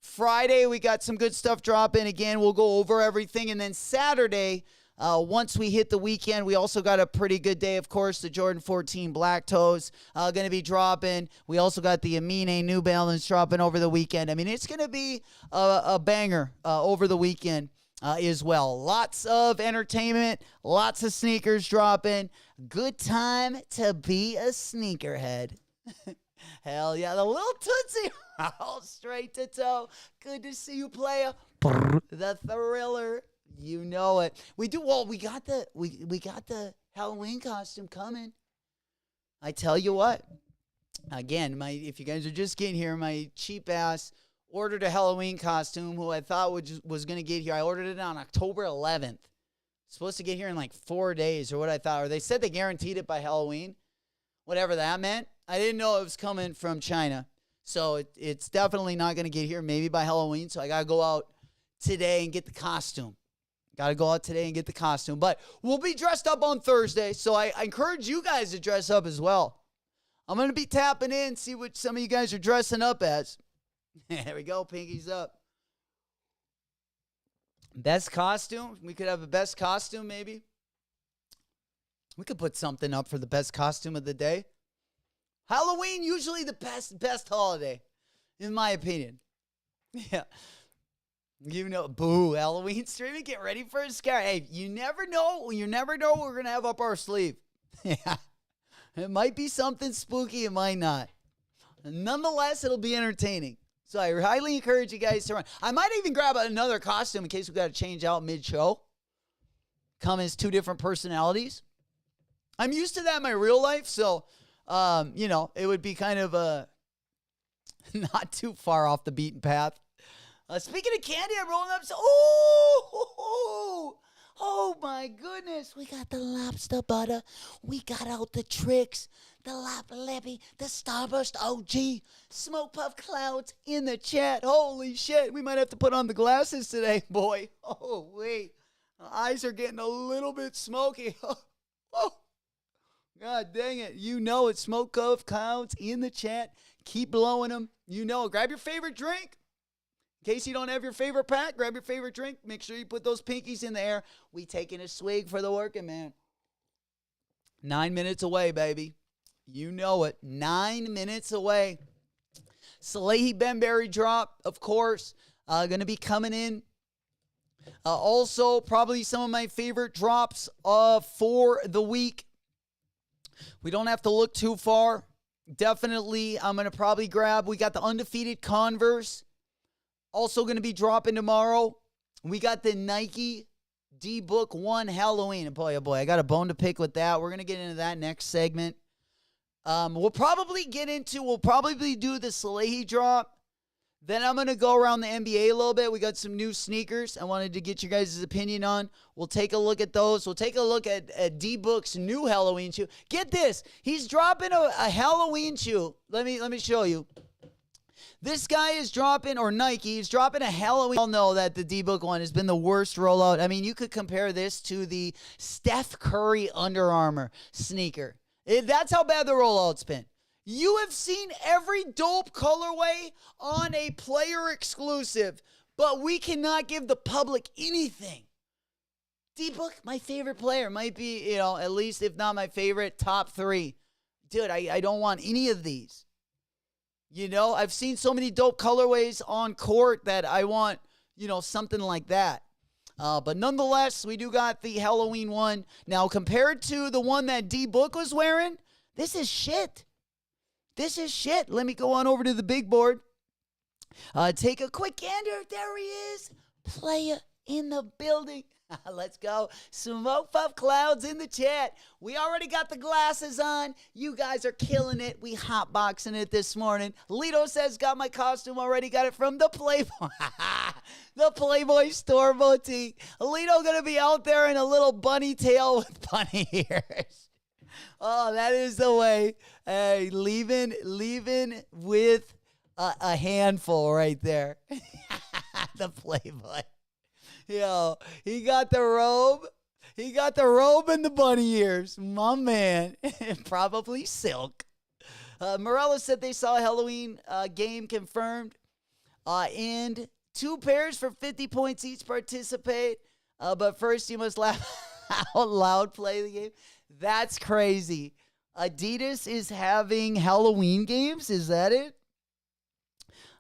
Speaker 4: Friday, we got some good stuff dropping. Again, we'll go over everything. And then Saturday, once we hit the weekend, we also got a pretty good day, of course. The Jordan 14 Black Toes going to be dropping. We also got the Amine New Balance dropping over the weekend. I mean, it's going to be a banger over the weekend as well. Lots of entertainment, lots of sneakers dropping. Good time to be a sneakerhead. Hell yeah, the little Tootsie. All straight to toe. Good to see you, player. The Thriller. You know it. We do. Well, we got the Halloween costume coming. I tell you what. Again, if you guys are just getting here, my cheap ass ordered a Halloween costume who I thought was going to get here. I ordered it on October 11th. Supposed to get here in like 4 days or what I thought. Or they said they guaranteed it by Halloween. Whatever that meant. I didn't know it was coming from China. So it's definitely not going to get here maybe by Halloween. So I got to go out today and get the costume. But we'll be dressed up on Thursday. So I encourage you guys to dress up as well. I'm going to be tapping in, see what some of you guys are dressing up as. There we go, pinkies up. Best costume? We could have a best costume, maybe. We could put something up for the best costume of the day. Halloween, usually the best holiday, in my opinion. Yeah. You know, boo, Halloween streaming, get ready for a scare. Hey, you never know what we're going to have up our sleeve. Yeah. It might be something spooky, it might not. Nonetheless, it'll be entertaining. So I highly encourage you guys to run. I might even grab another costume in case we got to change out mid-show. Come as two different personalities. I'm used to that in my real life, so, it would be kind of not too far off the beaten path. Speaking of candy, I'm rolling up. Oh my goodness. We got the lobster butter. We got out the tricks. The Lapa Leppy, the Starburst OG, Smoke Puff Clouds in the chat. Holy shit. We might have to put on the glasses today, boy. Oh, wait. My eyes are getting a little bit smoky. Oh, God dang it. You know it. Smoke Puff Clouds in the chat. Keep blowing them. You know it. Grab your favorite drink. In case you don't have your favorite pack, grab your favorite drink. Make sure you put those pinkies in the air. We taking a swig for the working man. 9 minutes away, baby. You know it. 9 minutes away. Salehe Bembury drop, of course, going to be coming in. Also, probably some of my favorite drops for the week. We don't have to look too far. Definitely, I'm going to probably grab, we got the undefeated Converse. Also going to be dropping tomorrow. We got the Nike D-Book 1 Halloween. And boy, oh boy, I got a bone to pick with that. We're going to get into that next segment. We'll probably do the Salehe drop. Then I'm going to go around the NBA a little bit. We got some new sneakers I wanted to get your guys' opinion on. We'll take a look at those. We'll take a look at D-Book's new Halloween shoe. Get this. He's dropping a Halloween shoe. Let me show you. This guy is dropping, or Nike, he's dropping a Halloween. We all know that the D-Book one has been the worst rollout. I mean, you could compare this to the Steph Curry Under Armour sneaker. That's how bad the rollout's been. You have seen every dope colorway on a player exclusive, but we cannot give the public anything. D-Book, my favorite player, might be, at least if not my favorite, top 3. Dude, I don't want any of these. I've seen so many dope colorways on court that I want, something like that. But nonetheless, we do got the Halloween one. Now, compared to the one that D-Book was wearing, this is shit. This is shit. Let me go on over to the big board. Take a quick gander. There he is. Player in the building. Let's go. Smoke Puff Clouds in the chat. We already got the glasses on. You guys are killing it. We hotboxing it this morning. Lito says, got my costume already. Got it from the Playboy. The Playboy store boutique. Lito going to be out there in a little bunny tail with bunny ears. Oh, that is the way. Hey, leaving with a handful right there. The Playboy. Yo, he got the robe. He got the robe and the bunny ears. My man. Probably silk. Morella said they saw a Halloween game confirmed. And 2 pairs for 50 points each participate. But first you must laugh out loud, play the game. That's crazy. Adidas is having Halloween games? Is that it?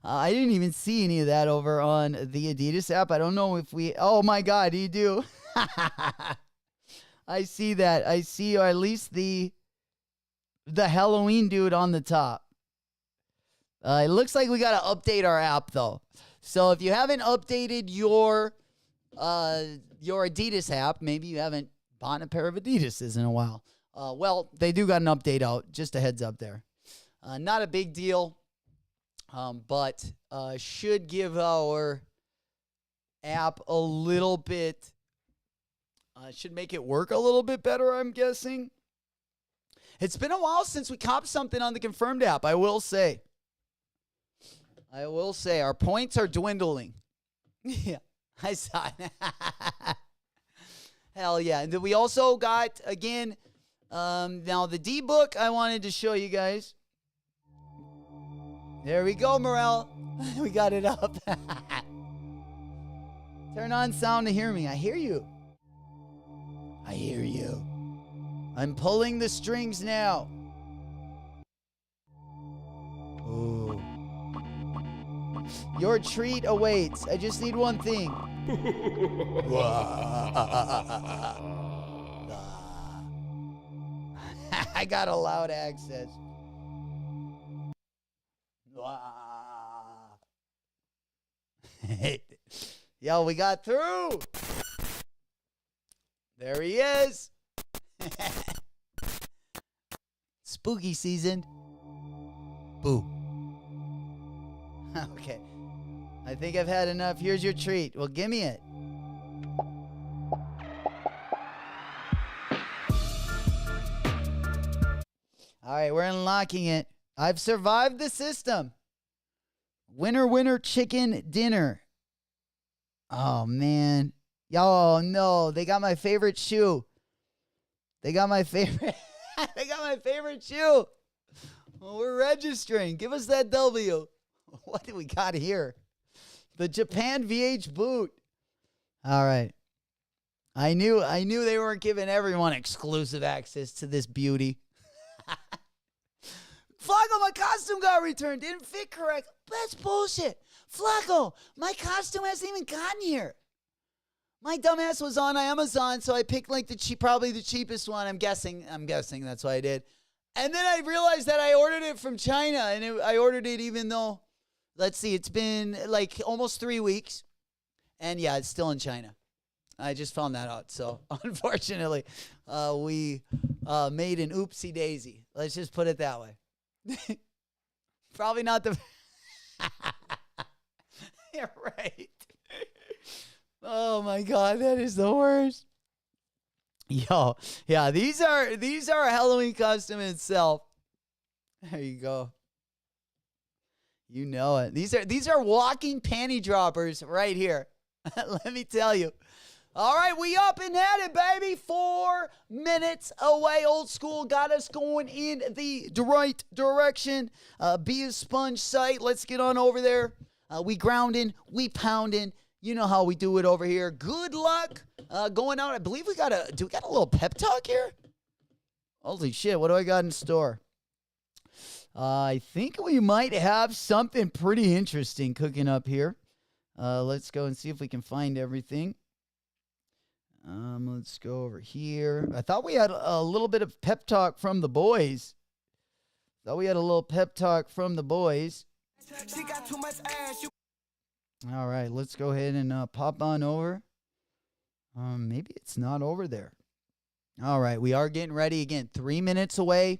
Speaker 4: I didn't even see any of that over on the Adidas app. I don't know if we... Oh, my God, you do. I see that. I see, or at least the Halloween dude on the top. It looks like we got to update our app, though. So if you haven't updated your Adidas app, maybe you haven't bought a pair of Adidas in a while. Well, they do got an update out. Just a heads up there. Not a big deal, but should give our app a little bit, should make it work a little bit better, I'm guessing. It's been a while since we copped something on the Confirmed app, I will say. Our points are dwindling. Yeah, I saw it. Hell yeah. And then we also got, again, now the D-Book I wanted to show you guys. There we go, Morel. We got it up. Turn on sound to hear me. I hear you. I hear you. I'm pulling the strings now. Ooh. Your treat awaits. I just need one thing. I got a loud access. Yo, we got through. There he is. Spooky season. Boo. Okay. I think I've had enough. Here's your treat. Well, give me it. All right, we're unlocking it. I've survived the system. Winner, winner, chicken dinner. Oh, man. Oh, no. They got my favorite shoe. They got my favorite shoe. Well, we're registering. Give us that W. What do we got here? The Japan VH boot. All right. I knew they weren't giving everyone exclusive access to this beauty. Flacco, my costume got returned. Didn't fit correct. That's bullshit. Flacco, my costume hasn't even gotten here. My dumbass was on Amazon, so I picked like probably the cheapest one. I'm guessing that's what I did. And then I realized that I ordered it from China, and I ordered it even though, let's see, it's been like almost 3 weeks. And yeah, it's still in China. I just found that out. So unfortunately, we made an oopsie daisy. Let's just put it that way. Probably not the... You're right. Oh my God, that is the worst. Yo, yeah, these are a Halloween costume in itself. There you go. You know it. These are walking panty droppers right here. Let me tell you. All right, we up and at it, baby. 4 minutes away. Old school got us going in the right direction. Beaspunge site. Let's get on over there. We grounding, we pounding. You know how we do it over here. Good luck going out. I believe we got a little pep talk here? Holy shit, what do I got in store? I think we might have something pretty interesting cooking up here. Let's go and see if we can find everything. Let's go over here. I thought we had a little bit of pep talk from the boys. She got too much ass. All right, let's go ahead and pop on over. Maybe it's not over there. All right, we are getting ready again. 3 minutes away.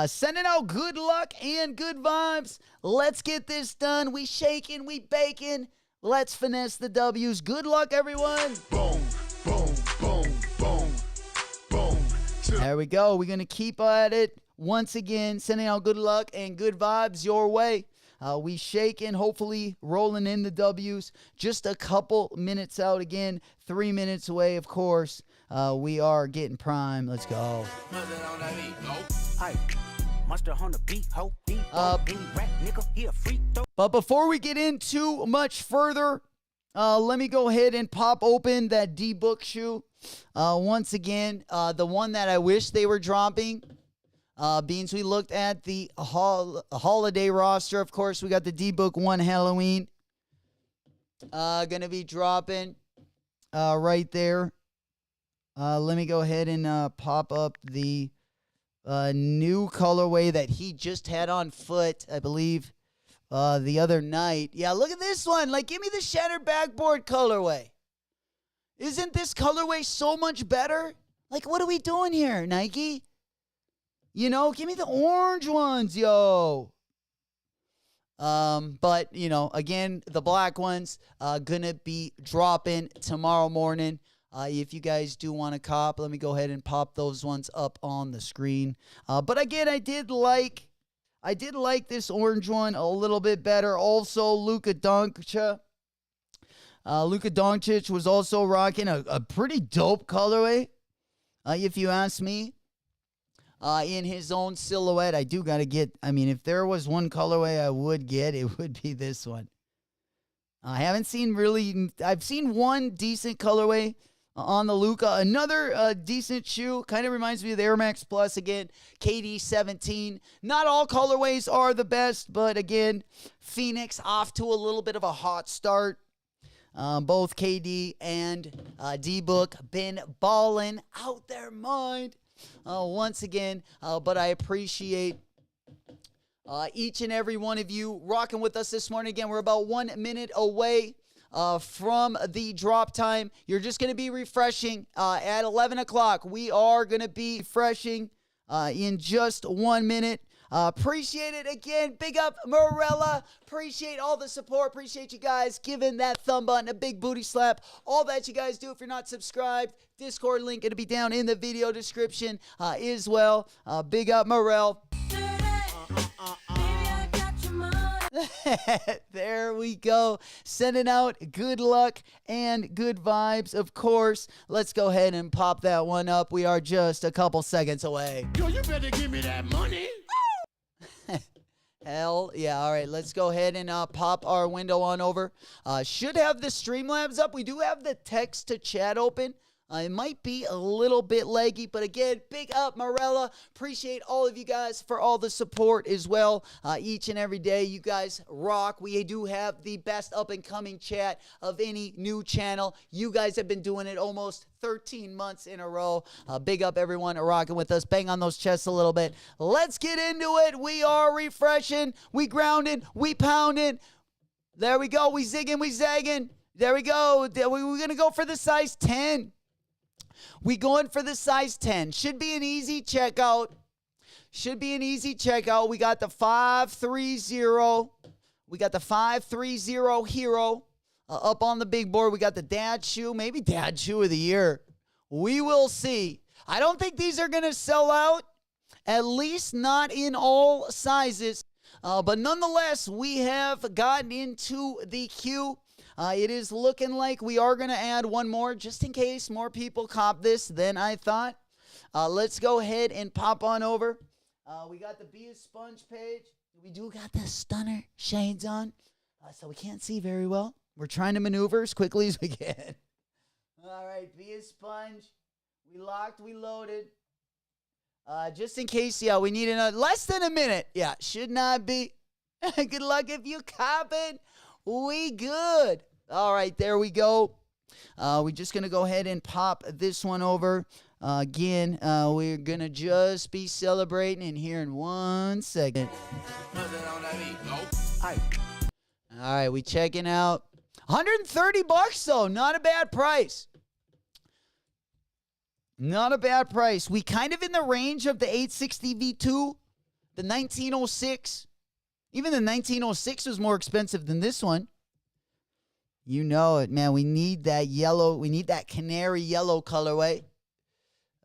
Speaker 4: Sending out good luck and good vibes. Let's get this done. We shaking, we baking. Let's finesse the W's. Good luck, everyone.
Speaker 3: Boom, boom, boom, boom, boom.
Speaker 4: There we go. We're going to keep at it. Once again, sending out good luck and good vibes your way. We shaking, hopefully rolling in the W's. Just a couple minutes out again. 3 minutes away, of course. We are getting prime. Let's go. But before we get into much further, let me go ahead and pop open that D-Book shoe. Once again, the one that I wish they were dropping. Beans, we looked at the holiday roster. Of course, we got the D-Book 1 Halloween. Going to be dropping right there. Let me go ahead and pop up the new colorway that he just had on foot, I believe. the other night. Yeah, look at this one. Like, give me the shattered backboard colorway. Isn't this colorway so much better? Like, what are we doing here, Nike? You know, give me the orange ones, yo. But, you know, again, the black ones gonna be dropping tomorrow morning. If you guys do want to cop, let me go ahead and pop those ones up on the screen. But again, I did like this orange one a little bit better. Also, Luka Doncic. Luka Doncic was also rocking a pretty dope colorway, if you ask me. In his own silhouette, I do got to get, I mean, if there was one colorway I would get, it would be this one. I've seen one decent colorway on the Luka. Another decent shoe, kind of reminds me of the Air Max Plus again, KD 17. Not all colorways are the best, but again, Phoenix off to a little bit of a hot start. Both KD and D-Book been balling out their mind once again. But I appreciate each and every one of you rocking with us this morning. Again, we're about 1 minute away from the drop time. You're just going to be refreshing at 11 o'clock. We are going to be refreshing in just 1 minute. Appreciate it again. Big up Morella. Appreciate all the support. Appreciate you guys giving that thumb button a big booty slap. All that you guys do if you're not subscribed. Discord link going to be down in the video description as well. Big up Morel. There we go. Sending out good luck and good vibes, of course. Let's go ahead and pop that one up. We are just a couple seconds away.
Speaker 3: Yo, you better give me that money.
Speaker 4: Hell yeah. All right, let's go ahead and pop our window on over. Should have the Streamlabs up. We do have the text to chat open. It might be a little bit leggy, but again, big up Morella. Appreciate all of you guys for all the support as well. Each and every day, you guys rock. We do have the best up-and-coming chat of any new channel. You guys have been doing it almost 13 months in a row. Big up everyone rocking with us. Bang on those chests a little bit. Let's get into it. We are refreshing. We grounding. We pounding. There we go. We zigging. We zagging. There we go. We're going to go for the size 10. We going for the size 10. Should be an easy checkout. We got the 530. We got the 530 Hero up on the big board. We got the dad shoe. Maybe dad shoe of the year. We will see. I don't think these are going to sell out. At least not in all sizes. But nonetheless, we have gotten into the queue. It is looking like we are going to add one more just in case more people cop this than I thought. Let's go ahead and pop on over. We got the beaspunge page. We do got the stunner shades on, so we can't see very well. We're trying to maneuver as quickly as we can. All right, beaspunge. We locked, we loaded. Just in case, yeah, we need another less than a minute. Yeah, should not be. Good luck if you cop it. We good. All right, there we go. We're just going to go ahead and pop this one over. Again, we're going to just be celebrating in here in 1 second. All right, we checking out. $130 though. Not a bad price. Not a bad price. We kind of in the range of the 860 V2, the 1906. Even the 1906 was more expensive than this one. You know it, man. We need that yellow. We need that canary yellow colorway.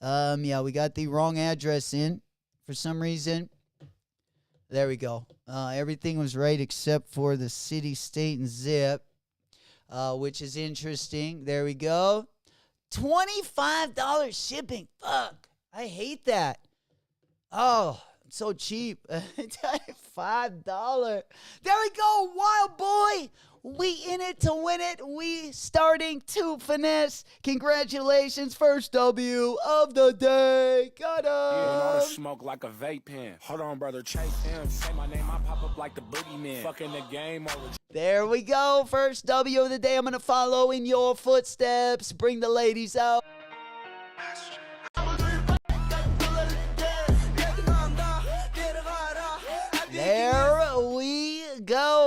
Speaker 4: Yeah, we got the wrong address in for some reason. There we go. Everything was right except for the city, state, and zip, which is interesting. There we go. $25 shipping. Fuck. I hate that. Oh, so cheap. $5. There we go, wild boy. We in it to win it. We starting to finesse. Congratulations, first W of the day. Got him.
Speaker 6: All the smoke like a vape pen. Hold on, brother, chase him. Say my name, I pop up like the boogeyman. Fucking the game over.
Speaker 4: There we go, first W of the day. I'm going to follow in your footsteps. Bring the ladies out. There we go.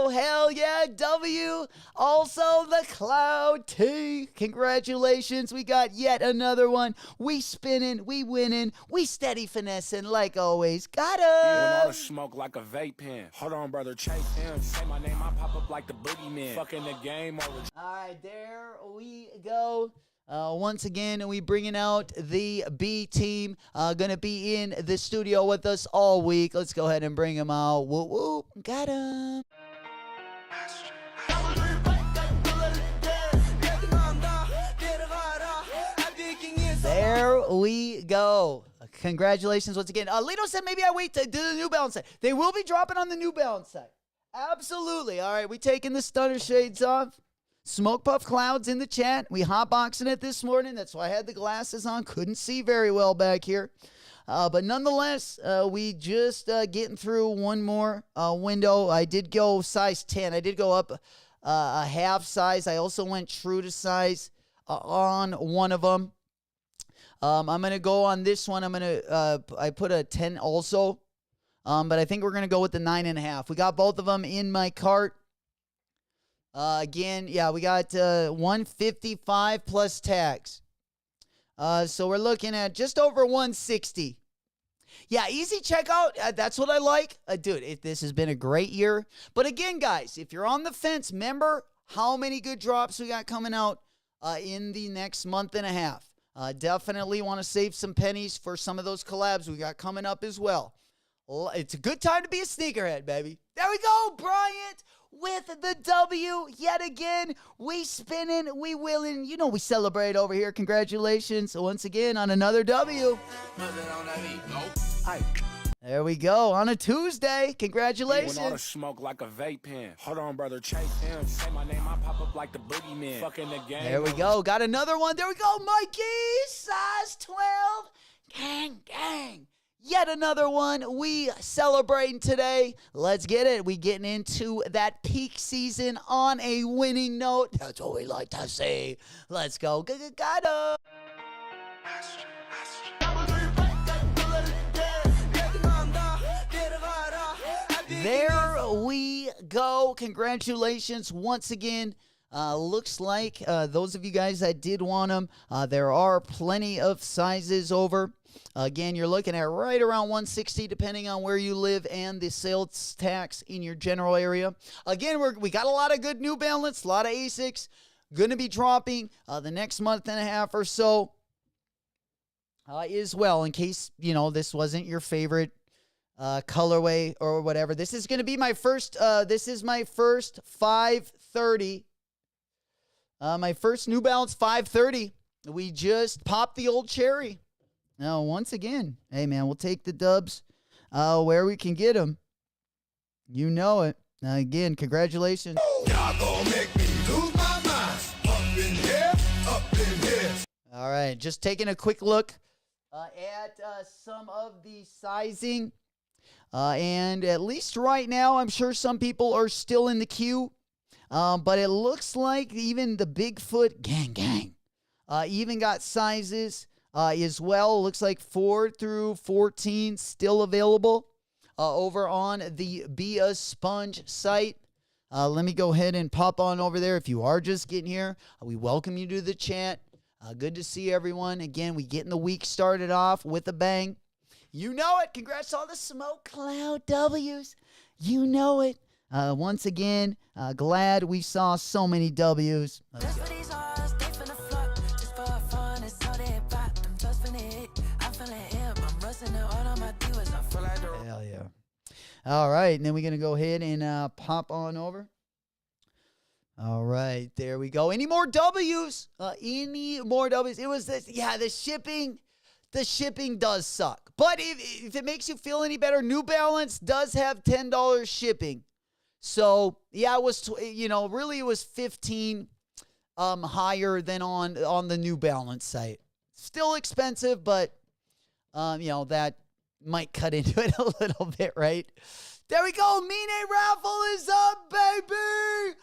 Speaker 4: W. Also, the Cloud T. Congratulations. We got yet another one. We spinning, we winning, we steady finessing like always. Got
Speaker 6: When all
Speaker 4: him.
Speaker 6: the smoke like a vape pen. Hold on, brother, chase him. Say my name, I pop up like the boogeyman. Fucking the game over.
Speaker 4: All right, there we go. Once again, we bringing out the B team. Gonna be in the studio with us all week. Let's go ahead and bring them out. Whoop whoop, got him. There we go. Congratulations once again. Lito said maybe I wait to do the New Balance site. They will be dropping on the New Balance site. Absolutely. All right, we taking the stunner shades off. Smoke Puff Clouds in the chat. We hotboxing it this morning. That's why I had the glasses on. Couldn't see very well back here. But nonetheless, we just getting through one more window. I did go size 10. I did go up a half size. I also went true to size on one of them. I'm going to go on this one. I put a 10 also. But I think we're going to go with the 9.5. We got both of them in my cart. Again, yeah, we got 155 plus tax. So we're looking at just over 160. Yeah, easy checkout. That's what I like. Dude, this has been a great year. But again, guys, if you're on the fence, remember how many good drops we got coming out in the next month and a half. Definitely want to save some pennies for some of those collabs we got coming up as well. It's a good time to be a sneakerhead, baby. There we go, Bryant with the W. Yet again, we spinning, we willing. You know we celebrate over here. Congratulations once again on another W. There we go on a Tuesday. Congratulations.
Speaker 6: When all the smoke like a vape pen. Hold on, brother, chase him. Say my name, I pop up like the boogeyman. Fucking the game.
Speaker 4: There we go. Got another one. There we go, Mikey. Size 12. Gang, gang. Yet another one we celebrating today. Let's get it. We getting into that peak season on a winning note. That's what we like to say. Let's go. Got him. There we go. Congratulations once again. Looks like those of you guys that did want them, there are plenty of sizes over. Again, you're looking at right around 160 depending on where you live and the sales tax in your general area. Again, we got a lot of good New Balance, a lot of ASICs. Going to be dropping the next month and a half or so as well, in case, you know, this wasn't your favorite colorway or whatever. This is going to be my first, this is my first 530. My first New Balance 530. We just popped the old cherry. Now, once again, hey, man, we'll take the dubs where we can get them. You know it. Again, congratulations.
Speaker 7: Y'all gonna make me lose my mind. Up in here, up in here.
Speaker 4: All right, just taking a quick look at some of the sizing. And at least right now, I'm sure some people are still in the queue. But it looks like even the Bigfoot gang even got sizes as well. Looks like 4 through 14 still available over on the beaspunge site. Let me go ahead and pop on over there. If you are just getting here, we welcome you to the chat. Good to see everyone. Again, we getting the week started off with a bang. You know it. Congrats to all the Smoke Cloud W's. You know it. Once again, glad we saw so many W's. Let's go. Hell yeah. All right, and then we're going to go ahead and pop on over. All right, there we go. Any more W's? Any more W's? It was this, yeah, the shipping does suck. But if it makes you feel any better, New Balance does have $10 shipping. So, yeah, it was, really it was 15 higher than on the New Balance site. Still expensive, but, that might cut into it a little bit, right? There we go. Mine raffle is up, baby.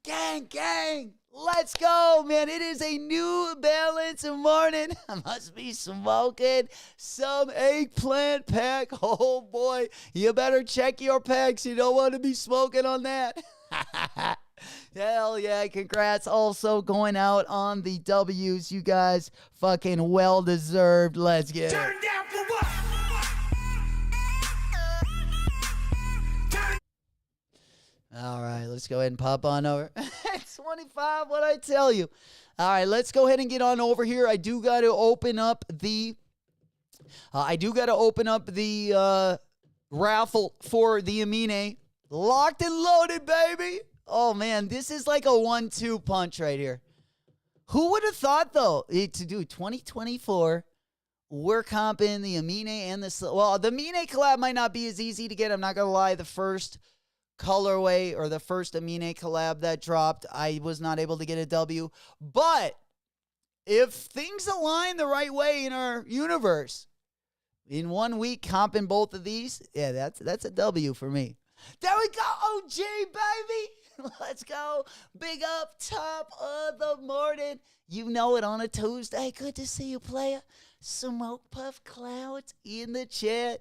Speaker 4: Gang, gang. Let's go, man. It is a New Balance morning. I must be smoking some eggplant pack. Oh, boy. You better check your packs. You don't want to be smoking on that. Hell yeah, congrats also going out on the W's. You guys fucking well deserved. Let's get it.
Speaker 7: Turn down for what?
Speaker 4: All right, let's go ahead and pop on over. 25, what'd I tell you? All right, let's go ahead and get on over here. I do got to open up the raffle for the Amine. Locked and loaded, baby. Oh, man, this is like a 1-2 punch right here. Who would have thought, though, to do 2024, we're comping the Amine and the... Well, the Amine collab might not be as easy to get. I'm not going to lie. The first colorway or the first Amine collab that dropped, I was not able to get a W. But if things align the right way in our universe, in 1 week comping both of these, yeah, that's a W for me. There we go, OG, baby. Let's go. Big up top of the morning. You know it on a Tuesday. Good to see you, player. Smoke Puff Clouds in the chat.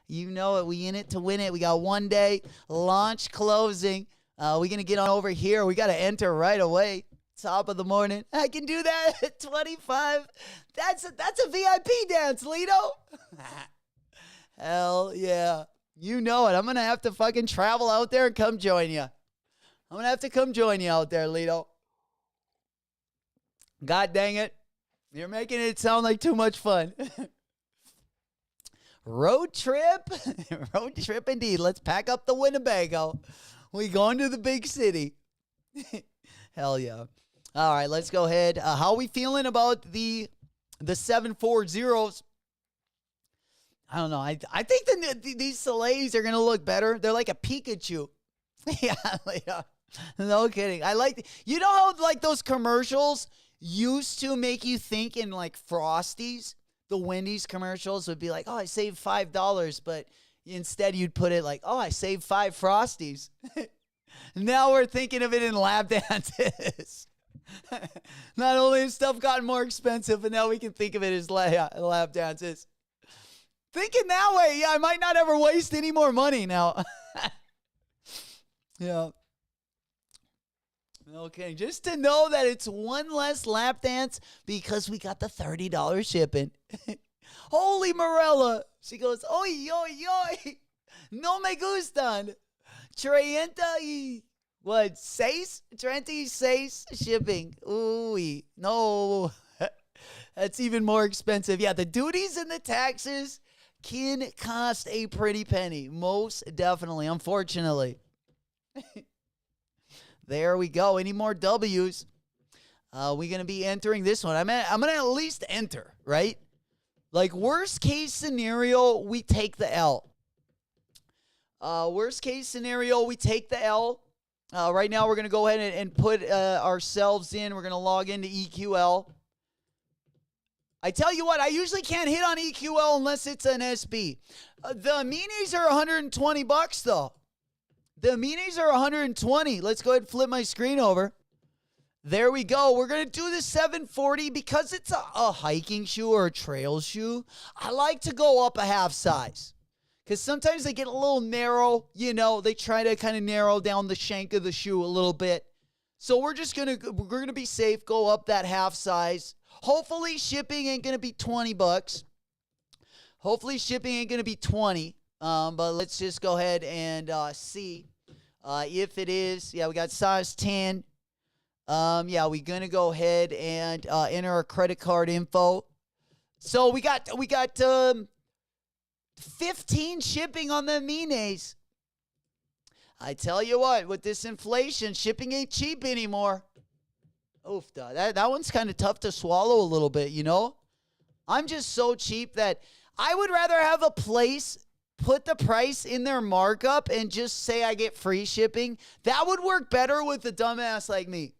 Speaker 4: You know it. We in it to win it. We got 1 day. Launch closing. We're going to get on over here. We got to enter right away. Top of the morning. I can do that at 25. That's a VIP dance, Lito. Hell yeah. You know it. I'm going to have to fucking travel out there and come join you. I'm going to have to come join you out there, Lito. God dang it. You're making it sound like too much fun. Road trip. Road trip indeed. Let's pack up the Winnebago. We going to the big city. Hell yeah. All right, let's go ahead. How are we feeling about the 740s? I don't know. I think these Salehes are going to look better. They're like a Pikachu. Yeah. No kidding. I like, you know how like those commercials used to make you think in like Frosties? The Wendy's commercials would be like, oh, I saved $5, but instead you'd put it like, oh, I saved 5 Frosties. Now we're thinking of it in lap dances. Not only has stuff gotten more expensive, but now we can think of it as lap dances. Thinking that way, yeah, I might not ever waste any more money now. Yeah. Okay, just to know that it's one less lap dance because we got the $30 shipping. Holy Morella. She goes, oy, oy, oy. No me gustan. 36 shipping. Ooh, no. That's even more expensive. Yeah, the duties and the taxes can cost a pretty penny. Most definitely, unfortunately. There we go. Any more W's? We're going to be entering this one. I'm going to at least enter, right? Like, worst case scenario, we take the L. Worst case scenario, we take the L. Right now, we're going to go ahead and put ourselves in. We're going to log into EQL. I tell you what, I usually can't hit on EQL unless it's an SB. The minis are $120 though. The minis are $120. Let's go ahead and flip my screen over. There we go. We're going to do the 740 because it's a hiking shoe or a trail shoe. I like to go up a half size because sometimes they get a little narrow. You know, they try to kind of narrow down the shank of the shoe a little bit. So we're going to be safe, go up that half size. Hopefully shipping ain't going to be $20. Hopefully shipping ain't going to be 20. But let's just go ahead and see if it is. Yeah, we got size 10. Yeah, we're going to go ahead and enter our credit card info. So we got 15 shipping on the minis. I tell you what, with this inflation, shipping ain't cheap anymore. Oof, that one's kind of tough to swallow a little bit, you know? I'm just so cheap that I would rather have a place put the price in their markup and just say I get free shipping. That would work better with a dumbass like me.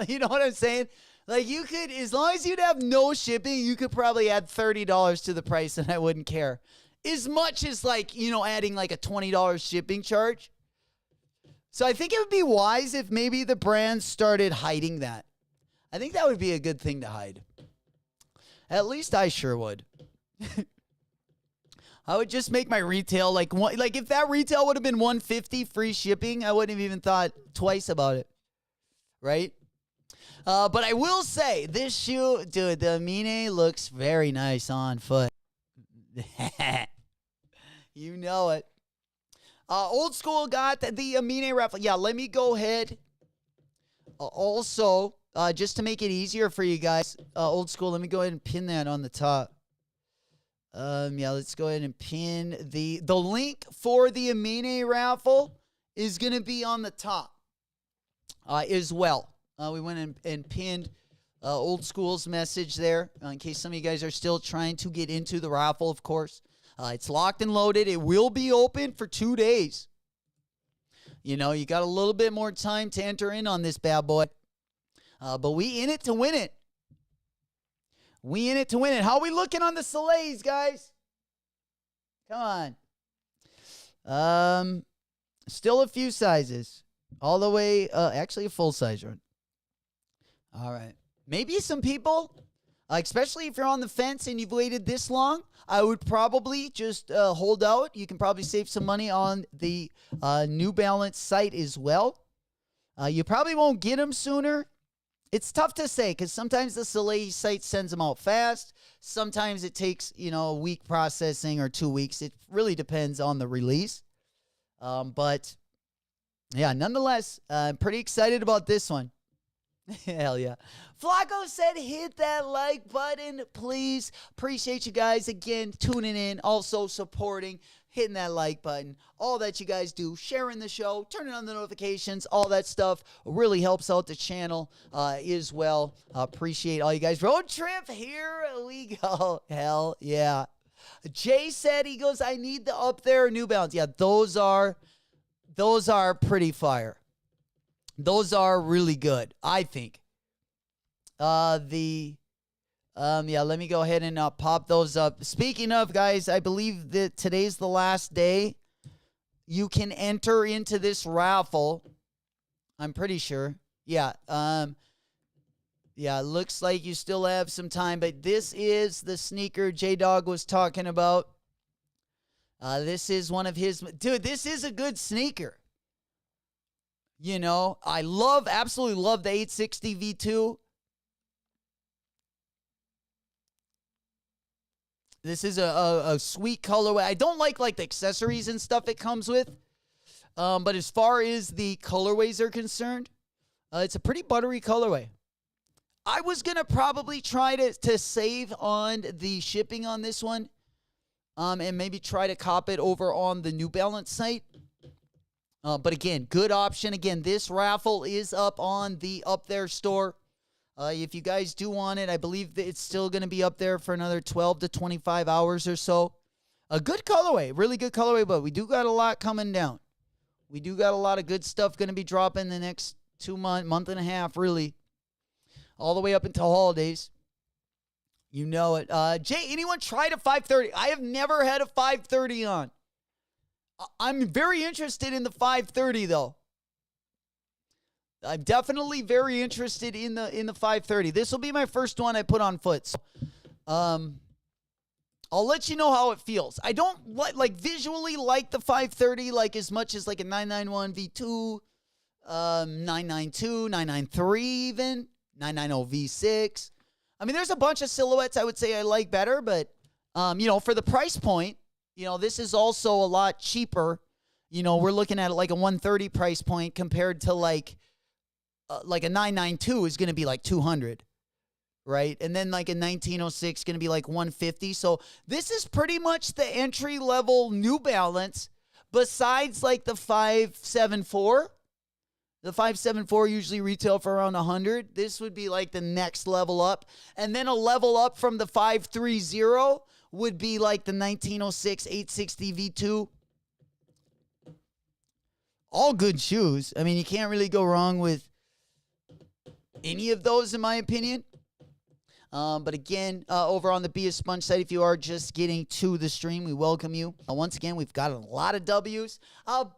Speaker 4: You know what I'm saying? Like, you could, as long as you'd have no shipping, you could probably add $30 to the price and I wouldn't care. As much as, like, you know, adding like a $20 shipping charge. So I think it would be wise if maybe the brands started hiding that. I think that would be a good thing to hide. At least I sure would. I would just make my retail like if that retail would have been $150 free shipping, I wouldn't have even thought twice about it. right? But I will say, this shoe, dude, the Amine looks very nice on foot. You know it. Old School got the Amine raffle. Yeah, let me go ahead. Also, just to make it easier for you guys, Old School, let me go ahead and pin that on the top. Yeah, let's go ahead and pin the link for the Amine raffle is going to be on the top as well. We went and pinned Old School's message there in case some of you guys are still trying to get into the raffle, of course. It's locked and loaded. It will be open for 2 days. You know, you got a little bit more time to enter in on this bad boy. But we in it to win it. We in it to win it. How we looking on the Salehes, guys? Come on. Still a few sizes. All the way, actually a full size run. All right. Maybe some people, especially if you're on the fence and you've waited this long, I would probably just hold out. You can probably save some money on the New Balance site as well. You probably won't get them sooner. It's tough to say because sometimes the Salehe site sends them out fast. Sometimes it takes, a week processing or 2 weeks. It really depends on the release. But, yeah, nonetheless, I'm pretty excited about this one. Hell yeah. Flacco said hit that like button, please. Appreciate you guys, again, tuning in, also supporting, hitting that like button. All that you guys do, sharing the show, turning on the notifications, all that stuff really helps out the channel as well. Appreciate all you guys. Road trip, here we go. Hell yeah. Jay said, he goes, I need the up there New Balance. Yeah, those are pretty fire. Those are really good, I think. Yeah, let me go ahead and pop those up. Speaking of, guys, I believe that today's the last day you can enter into this raffle. I'm pretty sure. Yeah. Yeah, looks like you still have some time, but this is the sneaker J-Dog was talking about. This is one of his... Dude, this is a good sneaker. I absolutely love the 860 V2. This is a sweet colorway. I don't like the accessories and stuff it comes with. But as far as the colorways are concerned, it's a pretty buttery colorway. I was going to probably try to save on the shipping on this one. And maybe try to cop it over on the New Balance site. But again, good option. Again, this raffle is up on the Up There store. If you guys do want it, I believe that it's still going to be up there for another 12 to 25 hours or so. A good colorway, really good colorway, but we do got a lot coming down. We do got a lot of good stuff going to be dropping the next 2 month and a half, really. All the way up until holidays. You know it. Jay, anyone tried a 530? I have never had a 530 on. I'm very interested in the 530 though. I'm definitely very interested in the 530. This will be my first one I put on foot. So, I'll let you know how it feels. I don't visually like the 530 as much as a 991 V2, 992, 993 even, 990 V6. I mean, there's a bunch of silhouettes I would say I like better, but for the price point, this is also a lot cheaper. We're looking at a 130 price point compared to a 992 is going to be 200, right? And then a 1906 going to be 150. So this is pretty much the entry level New Balance besides the 574. The 574 usually retail for around 100. This would be the next level up. And then a level up from the 530 would be the 1906 860 V2. All good shoes. I mean, you can't really go wrong with any of those, in my opinion. But again, over on the beaspunge site, if you are just getting to the stream, we welcome you. Once again, we've got a lot of W's.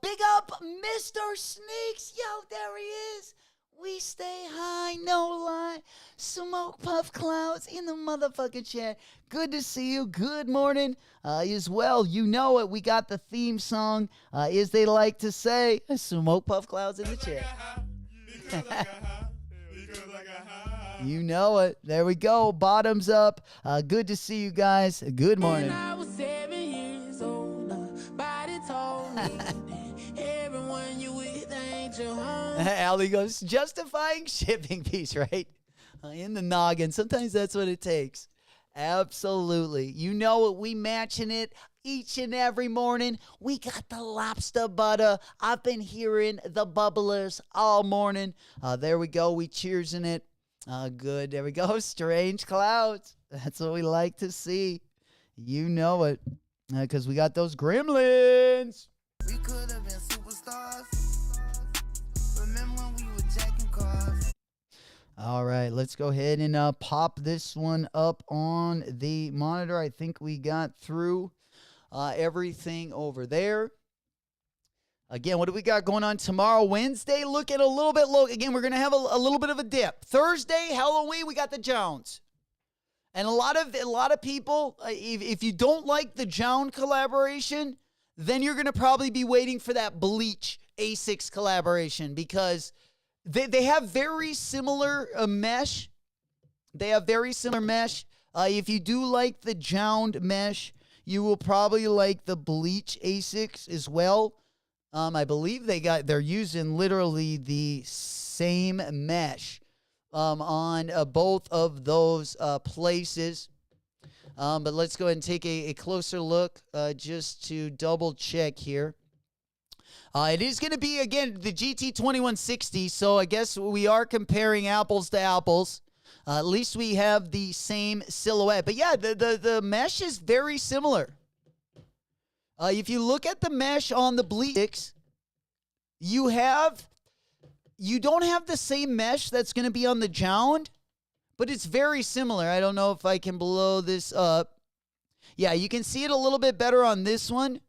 Speaker 4: Big up Mr. Sneaks. Yo, there he is. We stay high, no lie. Smoke puff clouds in the motherfucking chat. Good to see you. Good morning. As well, you know it. We got the theme song, as they like to say. Smoke puff clouds in the chat. You know it. There we go. Bottoms up. Good to see you guys. Good morning.
Speaker 5: When I was 7 years old, nobody told me that everyone you with ain't your home.
Speaker 4: Allie goes, justifying shipping piece, right? In the noggin. Sometimes that's what it takes. Absolutely. You know it. We matching it each and every morning. We got the lobster butter. I've been hearing the bubblers all morning. There we go. We cheersing it. Good. There we go. Strange clouds. That's what we like to see. You know it. Because we got those gremlins.
Speaker 2: We could have been superstars. Remember when we were jacking cars?
Speaker 4: All right, let's go ahead and pop this one up on the monitor. I think we got through everything over there. Again, what do we got going on tomorrow? Wednesday, looking a little bit low. Again, we're going to have a little bit of a dip. Thursday, Halloween, we got the Jones. And a lot of people, if you don't like the Jones collaboration, then you're going to probably be waiting for that Bleach A6 collaboration because they have very similar mesh. They have very similar mesh. If you do like the Jound mesh, you will probably like the Bleach A6 as well. I believe they're using literally the same mesh on both of those places. But let's go ahead and take a closer look just to double check here. It is going to be, again, the GT2160, so I guess we are comparing apples to apples. At least we have the same silhouette. But yeah, the mesh is very similar. If you look at the mesh on the Bleach, you don't have the same mesh that's going to be on the Jound, but it's very similar. I don't know if I can blow this up. Yeah, you can see it a little bit better on this one.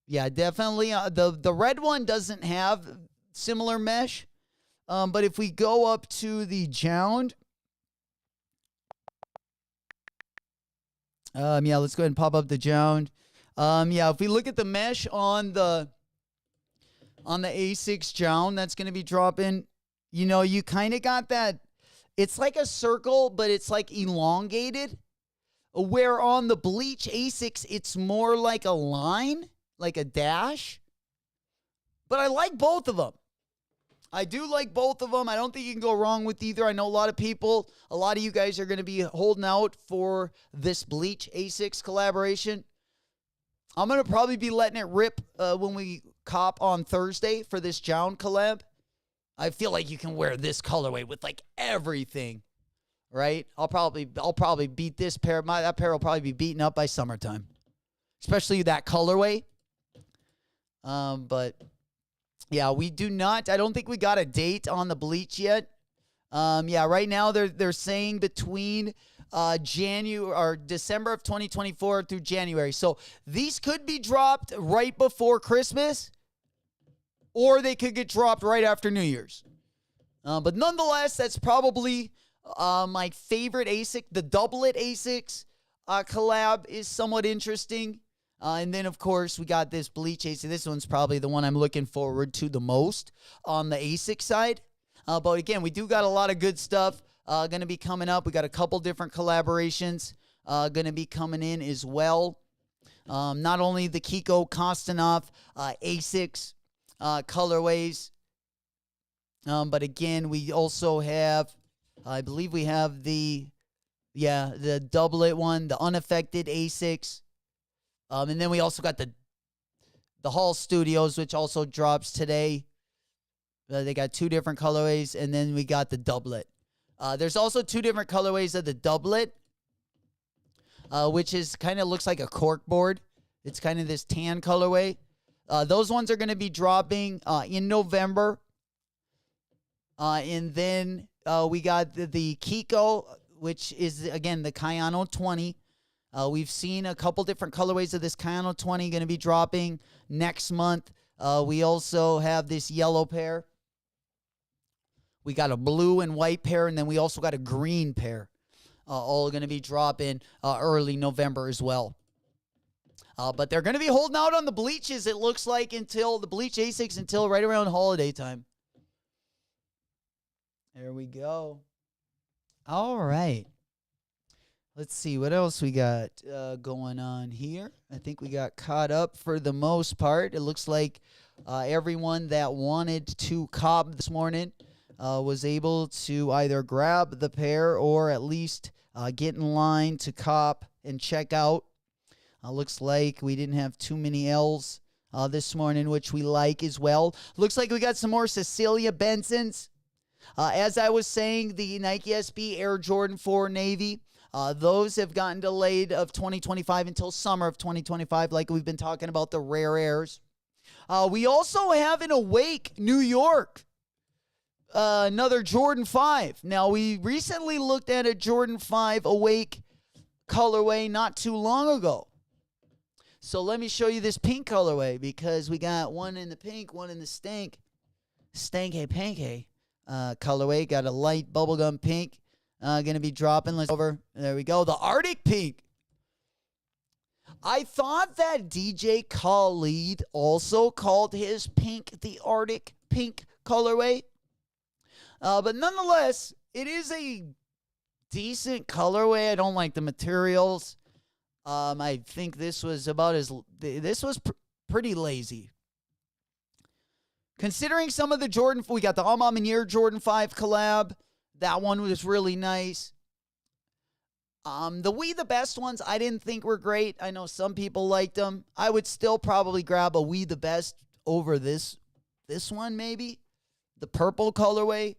Speaker 4: Yeah, definitely. The red one doesn't have similar mesh. But if we go up to the Jound, yeah, let's go ahead and pop up the Jound. Yeah, if we look at the mesh on the A6 Jound, that's going to be dropping. You know, you kind of got that. It's like a circle, but it's like elongated. Where on the Bleach A6, it's more like a line, like a dash. But I like both of them. I do like both of them. I don't think you can go wrong with either. I know a lot of you guys are going to be holding out for this Bleach A6 collaboration. I'm going to probably be letting it rip when we cop on Thursday for this Jound collab. I feel like you can wear this colorway with like everything, right? I'll probably beat this pair. That pair will probably be beaten up by summertime, especially that colorway. But yeah, I don't think we got a date on the Bleach yet. Yeah, right now they're saying between January or December of 2024 through January. So these could be dropped right before Christmas, or they could get dropped right after New Year's. But nonetheless, that's probably my favorite ASIC. The doublet ASICs collab is somewhat interesting. And then, of course, we got this Bleach ASIC. This one's probably the one I'm looking forward to the most on the ASIC side. But again, we do got a lot of good stuff going to be coming up. We got a couple different collaborations going to be coming in as well. Not only the Kiko Kostanov ASICs colorways, but again, we also have, I believe we have the doublet one, the unaffected ASICs. And then we also got the Hall Studios, which also drops today. They got two different colorways, and then we got the doublet. There's also two different colorways of the doublet, which is kind of looks like a cork board. It's kind of this tan colorway. Those ones are going to be dropping in November. And then we got the Kiko, which is, again, the Kayano 20. We've seen a couple different colorways of this Kayano 20 going to be dropping next month. We also have this yellow pair. We got a blue and white pair, and then we also got a green pair. All going to be dropping early November as well. But they're going to be holding out on the Bleaches, it looks like, until the Bleach A6 until right around holiday time. There we go. All right. Let's see what else we got going on here. I think we got caught up for the most part. It looks like everyone that wanted to cop this morning was able to either grab the pair or at least get in line to cop and check out. Looks like we didn't have too many L's this morning, which we like as well. Looks like we got some more Cecilia Bensons. As I was saying, the Nike SB Air Jordan 4 Navy, those have gotten delayed of 2025 until summer of 2025, like we've been talking about the rare airs. We also have an Awake New York, another Jordan 5. Now, we recently looked at a Jordan 5 Awake colorway not too long ago. So let me show you this pink colorway because we got one in the pink, one in the stanky panky colorway. Got a light bubblegum pink. Going to be dropping. Let's over. There we go. The Arctic pink. I thought that DJ Khaled also called his pink the Arctic pink colorway. But nonetheless, it is a decent colorway. I don't like the materials. I think this was pretty lazy. Considering some of the Jordan, we got the Amamanier Jordan 5 collab. That one was really nice. The the Best ones I didn't think were great. I know some people liked them. I would still probably grab a the Best over this one maybe. The purple colorway.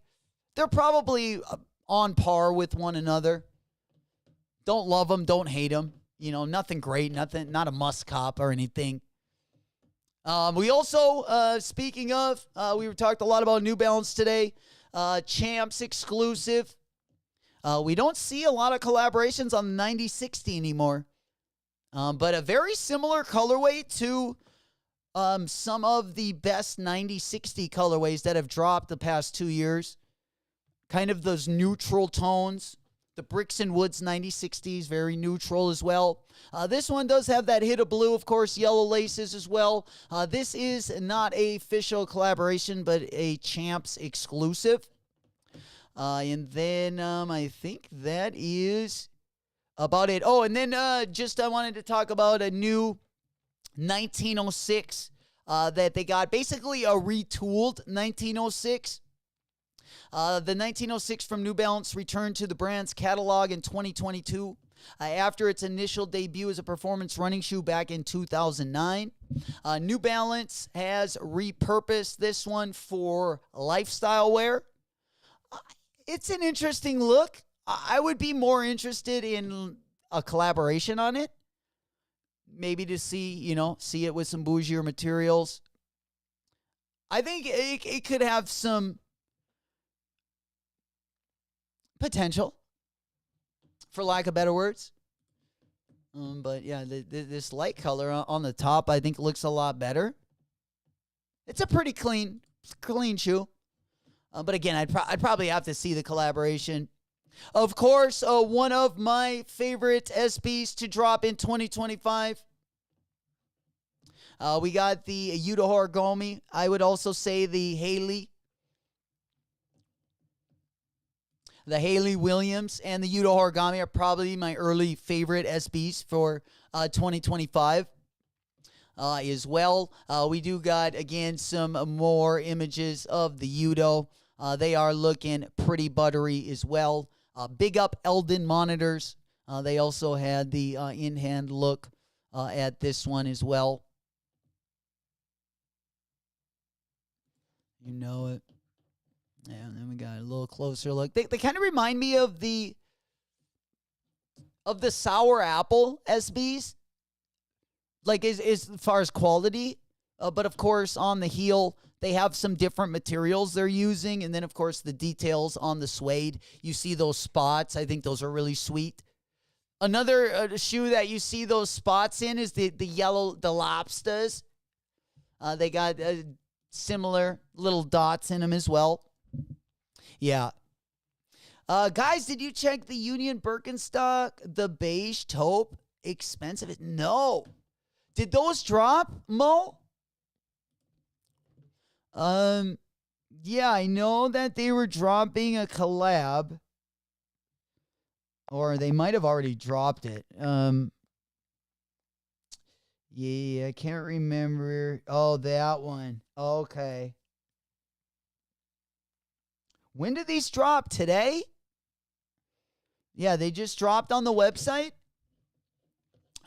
Speaker 4: They're probably on par with one another. Don't love them, don't hate them. You know, nothing great, not a must cop or anything. We also, speaking of, we talked a lot about New Balance today. Champs exclusive. We don't see a lot of collaborations on the 9060 anymore. But a very similar colorway to some of the best 9060 colorways that have dropped the past 2 years. Kind of those neutral tones. The Bricks and Woods 9060 is very neutral as well. This one does have that hit of blue, of course, yellow laces as well. This is not a official collaboration, but a Champs exclusive. And then I think that is about it. Oh, and then I wanted to talk about a new 1906 that they got. Basically a retooled 1906. The 1906 from New Balance returned to the brand's catalog in 2022 after its initial debut as a performance running shoe back in 2009. New Balance has repurposed this one for lifestyle wear. It's an interesting look. I would be more interested in a collaboration on it. Maybe to see it with some bougier materials. I think it could have some potential, for lack of better words. But yeah, this light color on the top, I think looks a lot better. It's a pretty clean shoe. But again, I'd probably have to see the collaboration. Of course, one of my favorite SBs to drop in 2025. We got the Yuta Horigome. I would also say the Haley. The Haley Williams and the Yuta Horigome are probably my early favorite SBs for 2025 as well. We do got, again, some more images of the Yuta. They are looking pretty buttery as well. Big up Eldon monitors. They also had the in-hand look at this one as well. You know it. Yeah, and then we got a little closer look. They kind of remind me of the Sour Apple SBs, like as far as quality. But of course, on the heel, they have some different materials they're using, and then of course the details on the suede. You see those spots. I think those are really sweet. Another shoe that you see those spots in is the yellow, the lobsters. They got similar little dots in them as well. Yeah. Guys, did you check the Union Birkenstock, the beige taupe? Expensive? No. Did those drop, Mo? Yeah, I know that they were dropping a collab. Or they might have already dropped it. Yeah, I can't remember. Oh, that one. Okay. When did these drop? Today? Yeah, they just dropped on the website.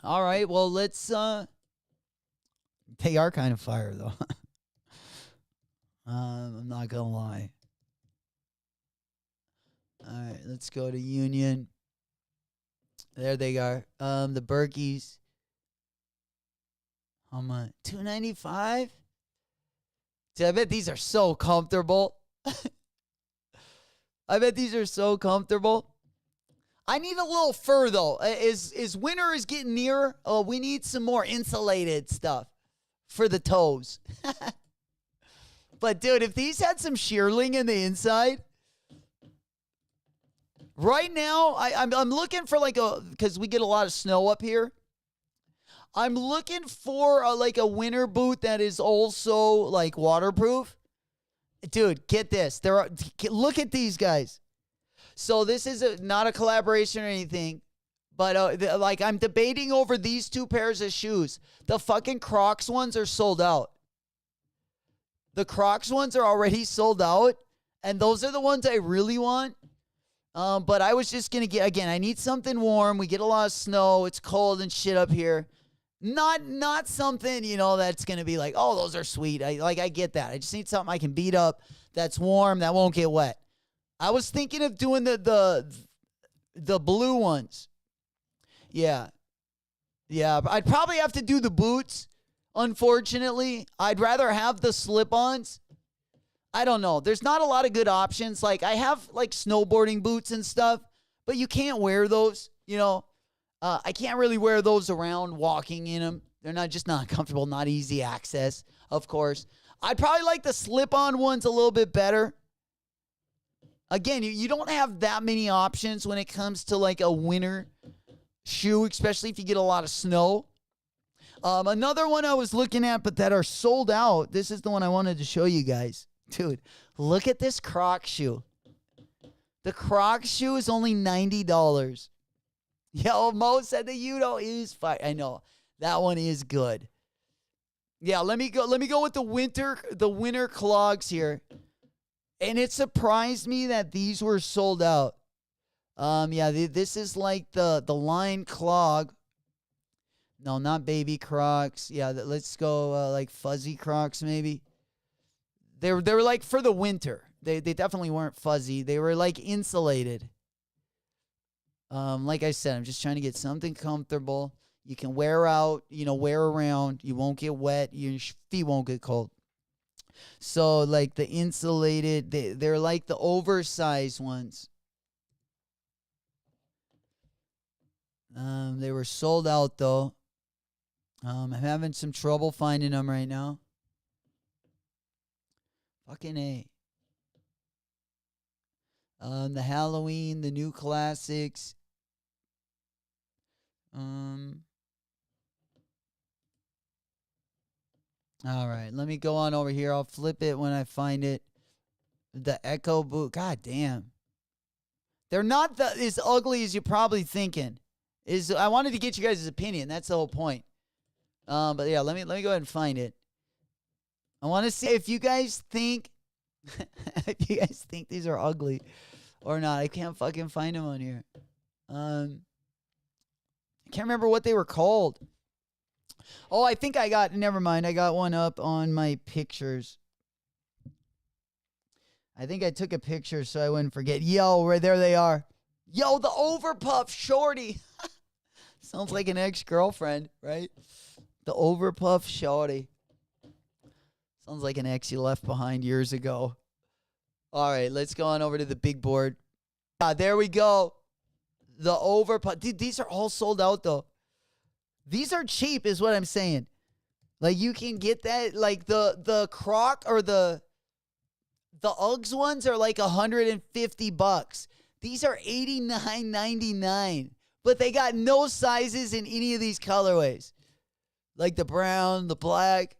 Speaker 4: All right, well, let's they are kind of fire though. I'm not gonna lie. All right, let's go to Union. There they are. The Berkeys. How much? $295? Dude, I bet these are so comfortable. I bet these are so comfortable. I need a little fur though. As winter is getting near, we need some more insulated stuff for the toes. But dude, if these had some shearling in the inside, right now I'm looking for because we get a lot of snow up here. I'm looking for a winter boot that is also like waterproof. Dude, get this. Look at these guys. So this is not a collaboration or anything, but I'm debating over these two pairs of shoes. The fucking Crocs ones are sold out. The Crocs ones are already sold out, and those are the ones I really want. But I was just gonna get, again, I need something warm. We get a lot of snow. It's cold and shit up here. Not something, that's going to be like, oh, those are sweet. I get that. I just need something I can beat up that's warm, that won't get wet. I was thinking of doing the blue ones. Yeah. Yeah, I'd probably have to do the boots, unfortunately. I'd rather have the slip-ons. I don't know. There's not a lot of good options. Like, I have, snowboarding boots and stuff, but you can't wear those, I can't really wear those around walking in them. They're not comfortable, not easy access, of course. I'd probably like the slip-on ones a little bit better. Again, you don't have that many options when it comes to a winter shoe, especially if you get a lot of snow. Another one I was looking at, but that are sold out. This is the one I wanted to show you guys. Dude, look at this Croc shoe. The Croc shoe is only $90. Yo, Mo said the Udo is fire. I know. That one is good. Yeah, let me go with the winter clogs here. And it surprised me that these were sold out. Yeah, this is like the line clog. No, not baby Crocs. Yeah, let's go like fuzzy Crocs maybe. They were like for the winter. They definitely weren't fuzzy. They were like insulated. Like I said, I'm just trying to get something comfortable. You can wear out, wear around. You won't get wet. Your feet won't get cold. So, like the insulated, they're like the oversized ones. They were sold out, though. I'm having some trouble finding them right now. Fucking A. The Halloween, the new classics. All right, let me go on over here. I'll flip it when I find it. The Echo boot. God damn. They're not as ugly as you're probably thinking. I wanted to get you guys' opinion. That's the whole point. But yeah, let me go ahead and find it. I want to see if you guys think these are ugly or not. I can't fucking find them on here. I can't remember what they were called. Oh, I think never mind. I got one up on my pictures. I think I took a picture so I wouldn't forget. Yo, right there they are. Yo, the Overpuff Shorty. Sounds like an ex-girlfriend, right? The Overpuff Shorty. Sounds like an ex you left behind years ago. All right, let's go on over to the big board. There we go. The Overpuff. Dude, these are all sold out, though. These are cheap, is what I'm saying. Like, you can get that. Like, the Croc or the Uggs ones are like $150. These are $89.99. But they got no sizes in any of these colorways. Like the brown, the black.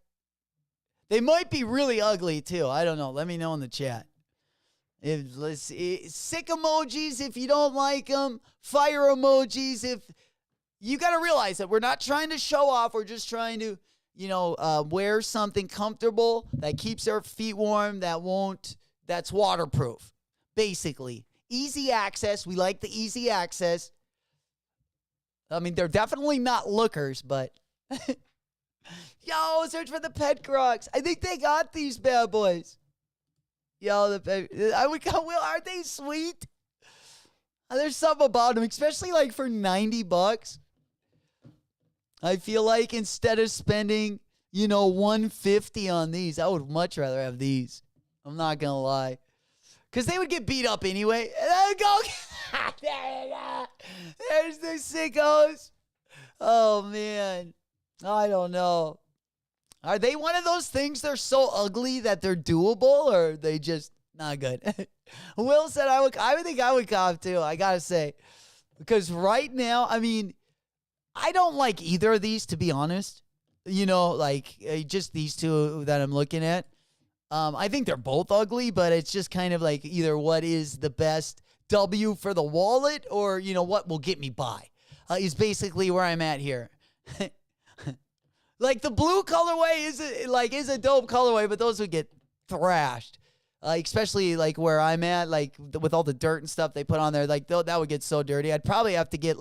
Speaker 4: They might be really ugly too. I don't know. Let me know in the chat. Let's see. Sick emojis if you don't like them. Fire emojis if you got to realize that we're not trying to show off. We're just trying to, wear something comfortable that keeps our feet warm. That's waterproof. Basically, easy access. We like the easy access. I mean, they're definitely not lookers, but yo, search for the pet crocs. I think they got these bad boys. Yo, aren't they sweet? There's something about them, especially like for $90. I feel like instead of spending, $150 on these, I would much rather have these. I'm not gonna lie, because they would get beat up anyway. There you go. There's the sickos. Oh man, I don't know. Are they one of those things they're so ugly that they're doable, or are they just not good? Will said I would think I would cop too, I gotta say. Because right now, I mean, I don't like either of these, to be honest. Just these two that I'm looking at. I think they're both ugly, but it's just kind of like either what is the best W for the wallet or, what will get me by is basically where I'm at here. Like the blue colorway is a dope colorway, but those would get thrashed. Especially like where I'm at, like with all the dirt and stuff they put on there, like that would get so dirty. I'd probably have to get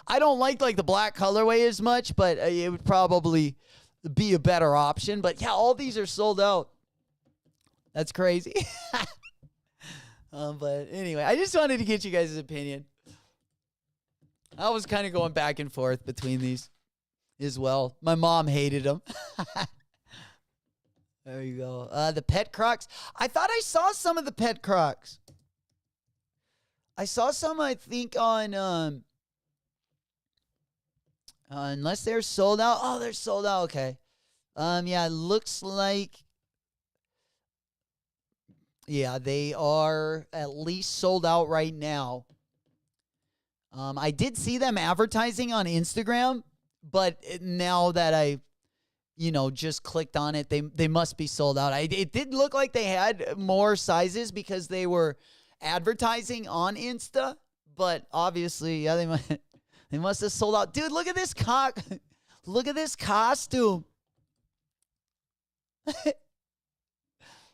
Speaker 4: I don't like the black colorway as much, but it would probably be a better option. But yeah, all these are sold out. That's crazy. But anyway, I just wanted to get you guys' opinion. I was kind of going back and forth between these as well. My mom hated them. There you go. The pet crocs. I thought I saw some of the pet crocs. I saw some, I think, on unless they're sold out. Oh, they're sold out. Okay. Yeah, it looks like. Yeah, they are at least sold out right now. I did see them advertising on Instagram, but now that I just clicked on it, they must be sold out. It did look like they had more sizes because they were advertising on Insta, but obviously, yeah, they must have sold out. Dude, look at this look at this costume.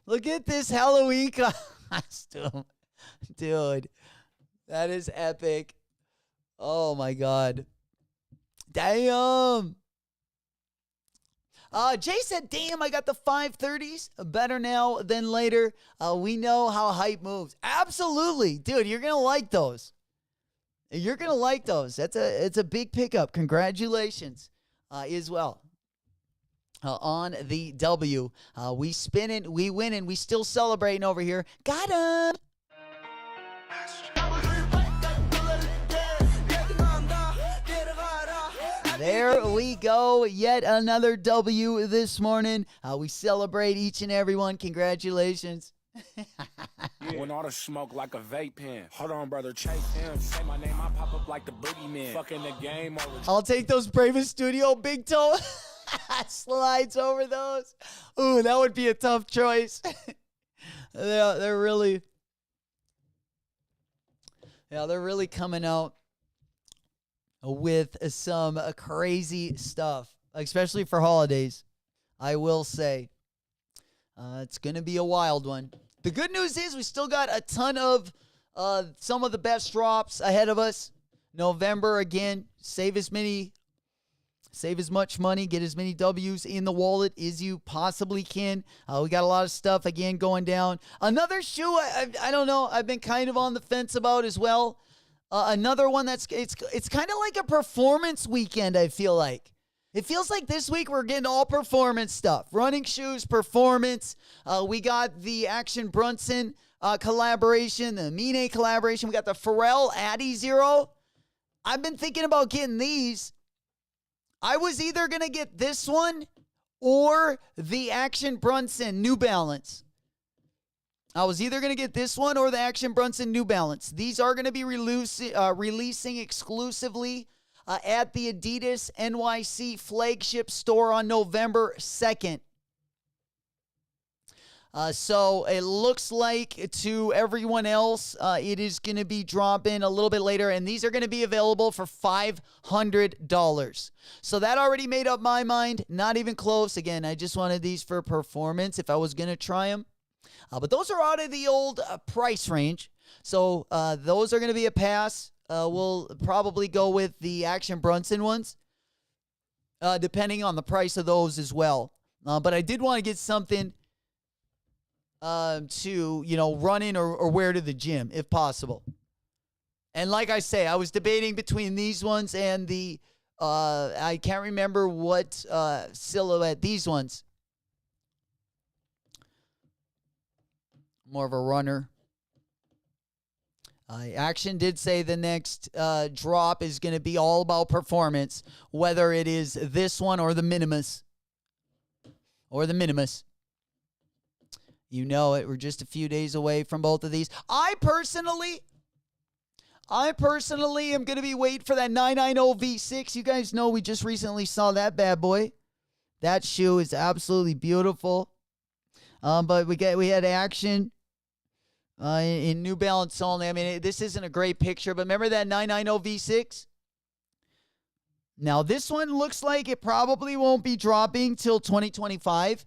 Speaker 4: Look at this Halloween costume. Dude, that is epic. Oh my God. Damn. Jay said, damn, I got the 530s. Better now than later. We know how hype moves. Absolutely. Dude, you're going to like those. You're going to like those. It's a big pickup. Congratulations as well. On the W. We spinning, we winning, we still celebrating over here. Got him. There we go. Yet another W this morning. We celebrate each and every one. Congratulations.
Speaker 6: When all the smoke like a vape pen. Hold on, brother, chase him. Say my name, I pop up like the boogeyman. Fucking the game over.
Speaker 4: I'll take those Bravest Studio big toe slides over those. Ooh, that would be a tough choice. They're really coming out with some crazy stuff, especially for holidays. I will say it's going to be a wild one. The good news is we still got a ton of some of the best drops ahead of us. November, again, save as much money, get as many W's in the wallet as you possibly can. We got a lot of stuff, again, going down. Another shoe, I don't know, I've been kind of on the fence about as well. Another one it's kind of like a performance weekend, I feel like. It feels like this week we're getting all performance stuff. Running shoes, performance. We got the Action Brunson collaboration, the Mine collaboration. We got the Pharrell Addy Zero. I've been thinking about getting these. I was either going to get this one or the Action Brunson New Balance. I was either going to get this one or the Action Brunson New Balance. These are going to be releasing exclusively at the Adidas NYC flagship store on November 2nd. So it looks like to everyone else, it is going to be dropping a little bit later, and these are going to be available for $500. So that already made up my mind. Not even close. Again, I just wanted these for performance if I was going to try them. But those are out of the old price range. So those are going to be a pass. We'll probably go with the Action Bronson ones, depending on the price of those as well. But I did want to get something to, run in or wear to the gym if possible. And like I say, I was debating between these ones and the, I can't remember what silhouette, these ones. More of a runner. Action did say the next drop is going to be all about performance, whether it is this one or the Minimus. You know it. We're just a few days away from both of these. I personally am going to be waiting for that 990 V6. You guys know we just recently saw that bad boy. That shoe is absolutely beautiful. But we had Action in New Balance only. I mean, this isn't a great picture, but remember that 990 V6? Now, this one looks like it probably won't be dropping till 2025.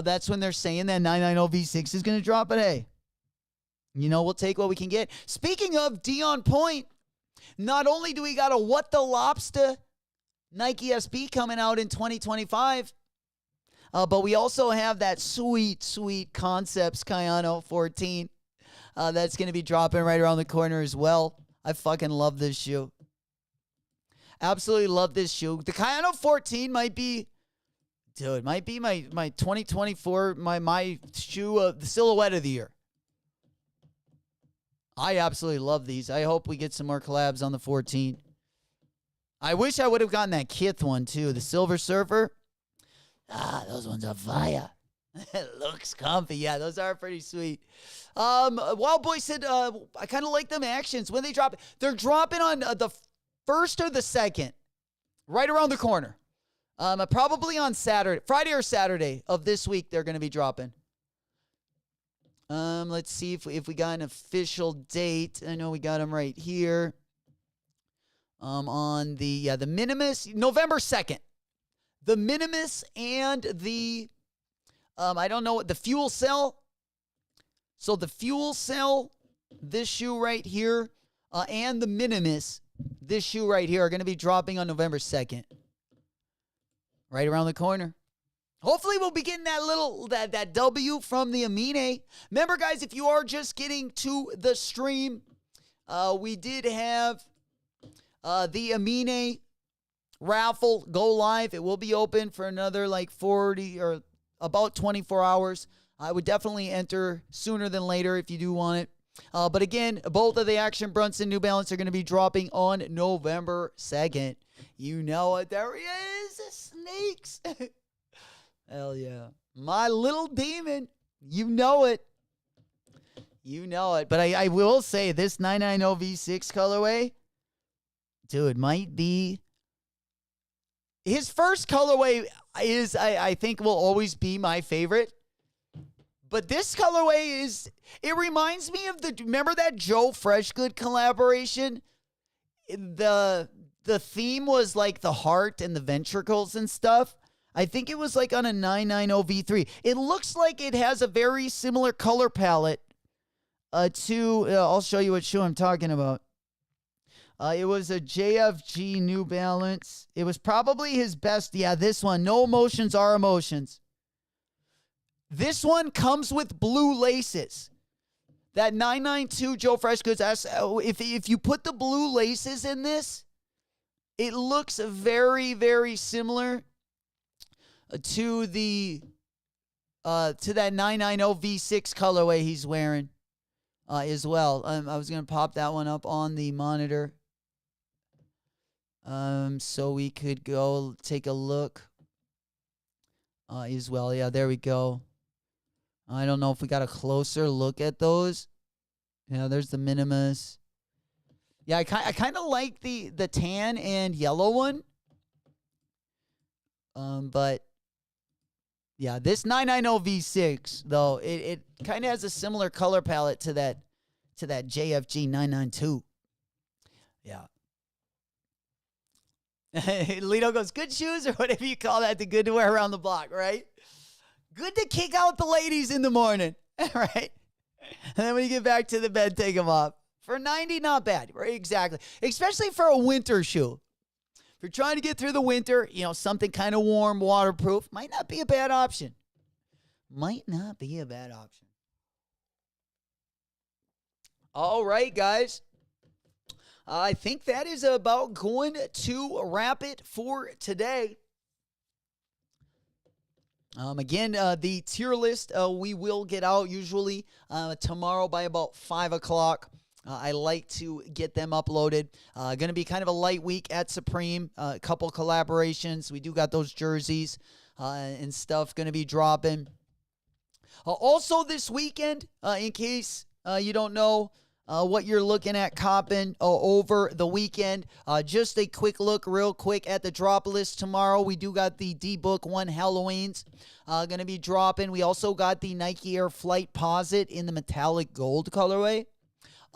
Speaker 4: That's when they're saying that 990 V6 is going to drop. But hey, we'll take what we can get. Speaking of Dion Point, not only do we got a What the Lobster Nike SB coming out in 2025, but we also have that sweet, sweet Concepts Kayano 14 that's going to be dropping right around the corner as well. I fucking love this shoe. Absolutely love this shoe. The Kayano 14 might be my 2024, my shoe of the silhouette of the year. I absolutely love these. I hope we get some more collabs on the 14. I wish I would have gotten that Kith one too, the Silver Surfer. Those ones are fire. It looks comfy. Yeah, those are pretty sweet. Wild Boy said, I kind of like them Actions. When they drop, they're dropping on the first or the second, right around the corner. Probably on Friday or Saturday of this week, they're going to be dropping. Let's see if we got an official date. I know we got them right here. On the Minimus, November 2nd. The Minimus and the, I don't know what, the Fuel Cell. So the Fuel Cell, this shoe right here, and the Minimus, this shoe right here, are going to be dropping on November 2nd. Right around the corner. Hopefully we'll be getting that W from the Amine. Remember, guys, if you are just getting to the stream, we did have the Amine raffle go live. It will be open for another 40 or about 24 hours. I would definitely enter sooner than later if you do want it. But again, both of the Action Bronson New Balance are going to be dropping on November 2nd. You know it. There he is. Snakes. Hell yeah. My little demon. You know it. But I will say this 990 V6 colorway, dude, might be his first colorway is, I think, will always be my favorite. But this colorway it reminds me of remember that Joe Freshgood collaboration? The theme was like the heart and the ventricles and stuff. I think it was on a 990 V3. It looks like it has a very similar color palette to, I'll show you what shoe I'm talking about. It was a JFG New Balance. It was probably his best. Yeah, this one. No emotions are emotions. This one comes with blue laces. That 992 Joe Freshgoods, if you put the blue laces in this, it looks very, very similar to that 990 V6 colorway he's wearing as well. I was going to pop that one up on the monitor so we could go take a look as well. Yeah, there we go. I don't know if we got a closer look at those. Yeah, there's the Minimus. Yeah, I kind of like the tan and yellow one. But Yeah, this 990 V6, though, it kind of has a similar color palette to that JFG 992. Yeah. Lito goes, good shoes or whatever you call that, the good to wear around the block, right? Good to kick out the ladies in the morning, right? And then when you get back to the bed, take them off. For 90, not bad, right? Exactly. Especially for a winter shoe. If you're trying to get through the winter, something kind of warm, waterproof, might not be a bad option. Might not be a bad option. All right, guys. I think that is about going to wrap it for today. Again, the tier list we will get out usually tomorrow by about 5 o'clock. I like to get them uploaded. Going to be kind of a light week at Supreme. A couple collaborations. We do got those jerseys and stuff going to be dropping. Also this weekend, in case you don't know, what you're looking at copping over the weekend. Just a quick look real quick at the drop list tomorrow. We do got the D-Book 1 Halloweens going to be dropping. We also got the Nike Air Flight Posit in the metallic gold colorway.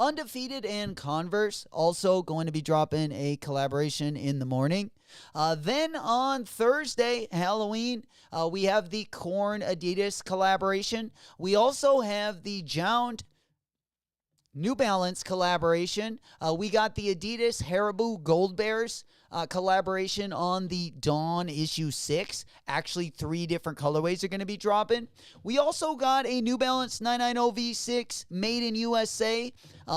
Speaker 4: Undefeated and Converse also going to be dropping a collaboration in the morning. Then on Thursday, Halloween, we have the Korn Adidas collaboration. We also have the Jound New Balance collaboration. We got the Adidas Haribo Gold Bears collaboration on the Dawn issue 6. Actually, 3 different colorways are going to be dropping. We also got a New Balance 990 V6 made in USA.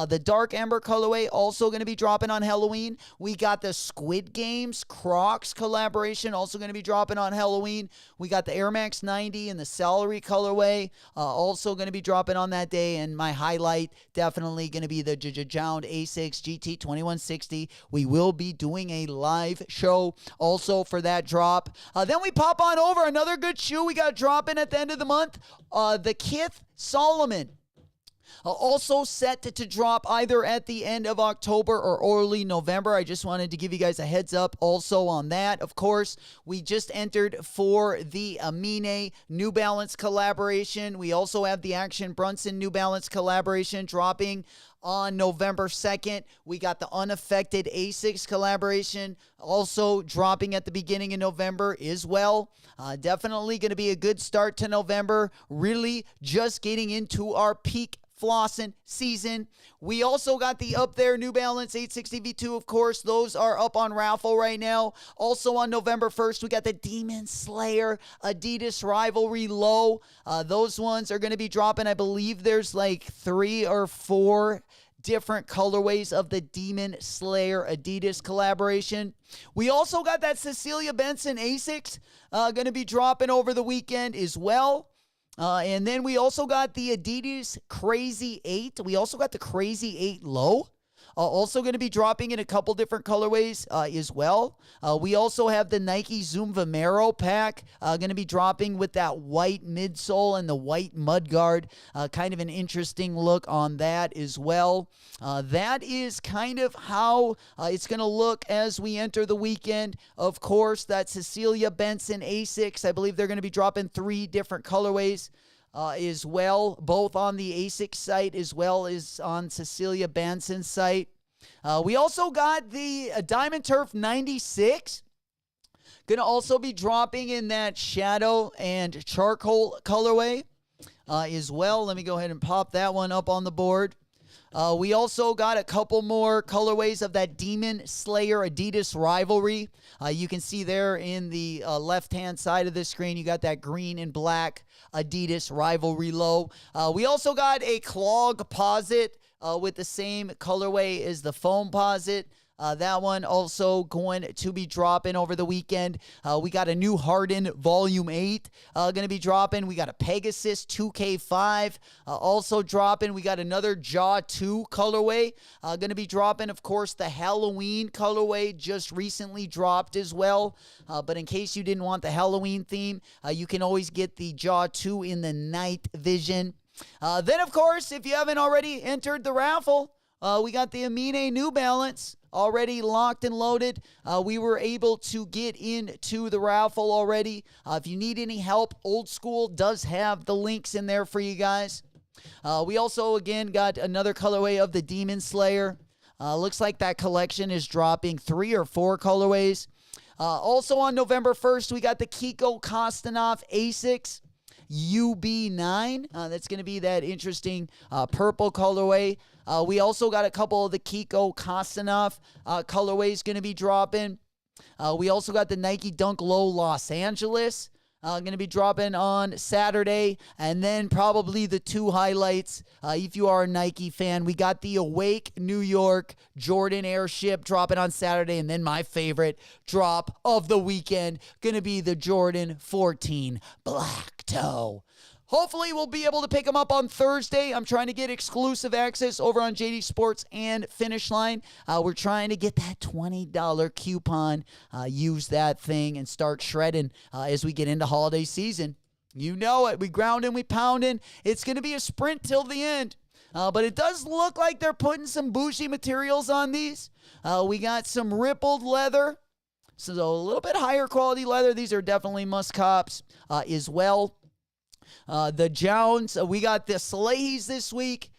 Speaker 4: The Dark Amber colorway also going to be dropping on Halloween. We got the Squid Games Crocs collaboration also going to be dropping on Halloween. We got the Air Max 90 and the Celery colorway also going to be dropping on that day. And my highlight definitely going to be the Jound A6 GT 2160. We will be doing a live show also for that drop. Then we pop on over another good shoe we got dropping at the end of the month. The Kith Solomon. Also set to drop either at the end of October or early November. I just wanted to give you guys a heads up also on that. Of course, we just entered for the Amine New Balance collaboration. We also have the Action Brunson New Balance collaboration dropping on November 2nd. We got the Unaffected A6 collaboration also dropping at the beginning of November as well. Definitely going to be a good start to November. Really just getting into our peak flossing season. We also got the Up There New Balance 860 V2, of course. Those are up on raffle right now. Also on November 1st, we got the Demon Slayer Adidas Rivalry Low. Those ones are going to be dropping. I believe there's like 3 or 4 different colorways of the Demon Slayer Adidas collaboration. We also got that Cecilia Benson Asics going to be dropping over the weekend as well. And then we also got the Adidas Crazy 8. We also got the Crazy 8 Low. Also going to be dropping in a couple different colorways as well. We also have the Nike Zoom Vomero pack going to be dropping with that white midsole and the white mudguard. Kind of an interesting look on that as well. That is kind of how it's going to look as we enter the weekend. Of course, that Cecilia Benson A6. I believe they're going to be dropping 3 different colorways. As well, both on the ASIC site as well as on Cecilia Banson's site. We also got the Diamond Turf 96. Going to also be dropping in that shadow and charcoal colorway as well. Let me go ahead and pop that one up on the board. We also got a couple more colorways of that Demon Slayer Adidas Rivalry. You can see there in the left-hand side of the screen, you got that green and black Adidas Rivalry Low. We also got a Clog Posit with the same colorway as the Foam Posit. That one also going to be dropping over the weekend. We got a new Harden Volume 8 going to be dropping. We got a Pegasus 2K5 also dropping. We got another Jaw 2 colorway going to be dropping. Of course, the Halloween colorway just recently dropped as well. But in case you didn't want the Halloween theme, you can always get the Jaw 2 in the night vision. Then, of course, if you haven't already entered the raffle, We got the Amine New Balance already locked and loaded. We were able to get into the raffle already. If you need any help, Old School does have the links in there for you guys. We also, again, got another colorway of the Demon Slayer. Looks like that collection is dropping 3 or 4 colorways. Also on November 1st, we got the Kiko Kostanov Asics UB9. That's going to be that interesting purple colorway. We also got a couple of the Kiko Kostanov colorways going to be dropping. We also got the Nike Dunk Low Los Angeles going to be dropping on Saturday. And then probably the 2 highlights, if you are a Nike fan, we got the Awake New York Jordan Airship dropping on Saturday. And then my favorite drop of the weekend, going to be the Jordan 14 Black Toe. Hopefully, we'll be able to pick them up on Thursday. I'm trying to get exclusive access over on JD Sports and Finish Line. We're trying to get that $20 coupon. Use that thing and start shredding as we get into holiday season. You know it. We grounding, we pounding. It's going to be a sprint till the end. But it does look like they're putting some bougie materials on these. We got some rippled leather. So a little bit higher quality leather. These are definitely must-cops as well. The Jounds, we got the Salehes this week.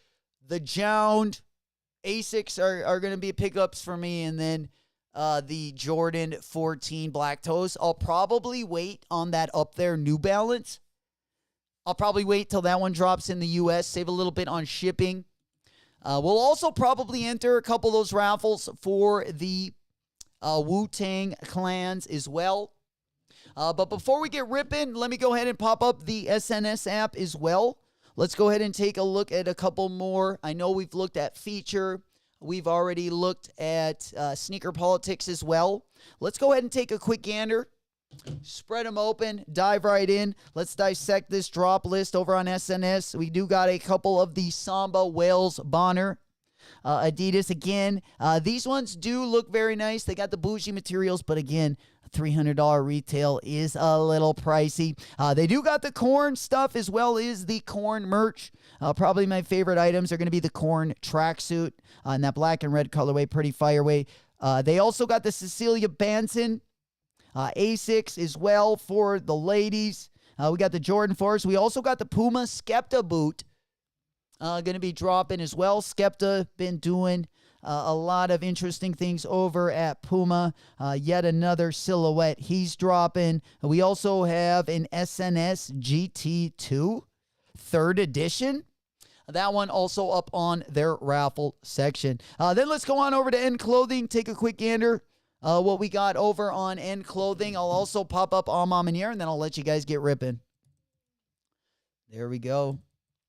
Speaker 4: The Jound Asics are going to be pickups for me. And then the Jordan 14 Black Toes. I'll probably wait on that up there New Balance. I'll probably wait till that one drops in the U.S. Save a little bit on shipping. We'll also probably enter a couple of those raffles for the Wu-Tang clans as well. But before we get ripping, let me go ahead and pop up the SNS app as well. Let's go ahead and take a look at a couple more. I know we've looked at feature. We've already looked at sneaker politics as well. Let's go ahead and take a quick gander. Spread them open. Dive right in. Let's dissect this drop list over on SNS. We do got a couple of the Samba Wales Bonner. Adidas again. These ones do look very nice. They got the bougie materials, but again, $300 retail is a little pricey. They do got the corn stuff as well as the corn merch. Probably my favorite items are going to be the corn tracksuit in that black and red colorway, pretty fireway. They also got the Cecilia Banson Asics as well for the ladies. We got the Jordan 4s. We also got the Puma Skepta boot going to be dropping as well. Skepta been doing a lot of interesting things over at Puma. Yet another silhouette he's dropping. We also have an SNS GT2 3rd edition. That one also up on their raffle section. Then let's go on over to End Clothing. Take a quick gander. What we got over on End Clothing. I'll also pop up en Mamanier, and then I'll let you guys get ripping. There we go.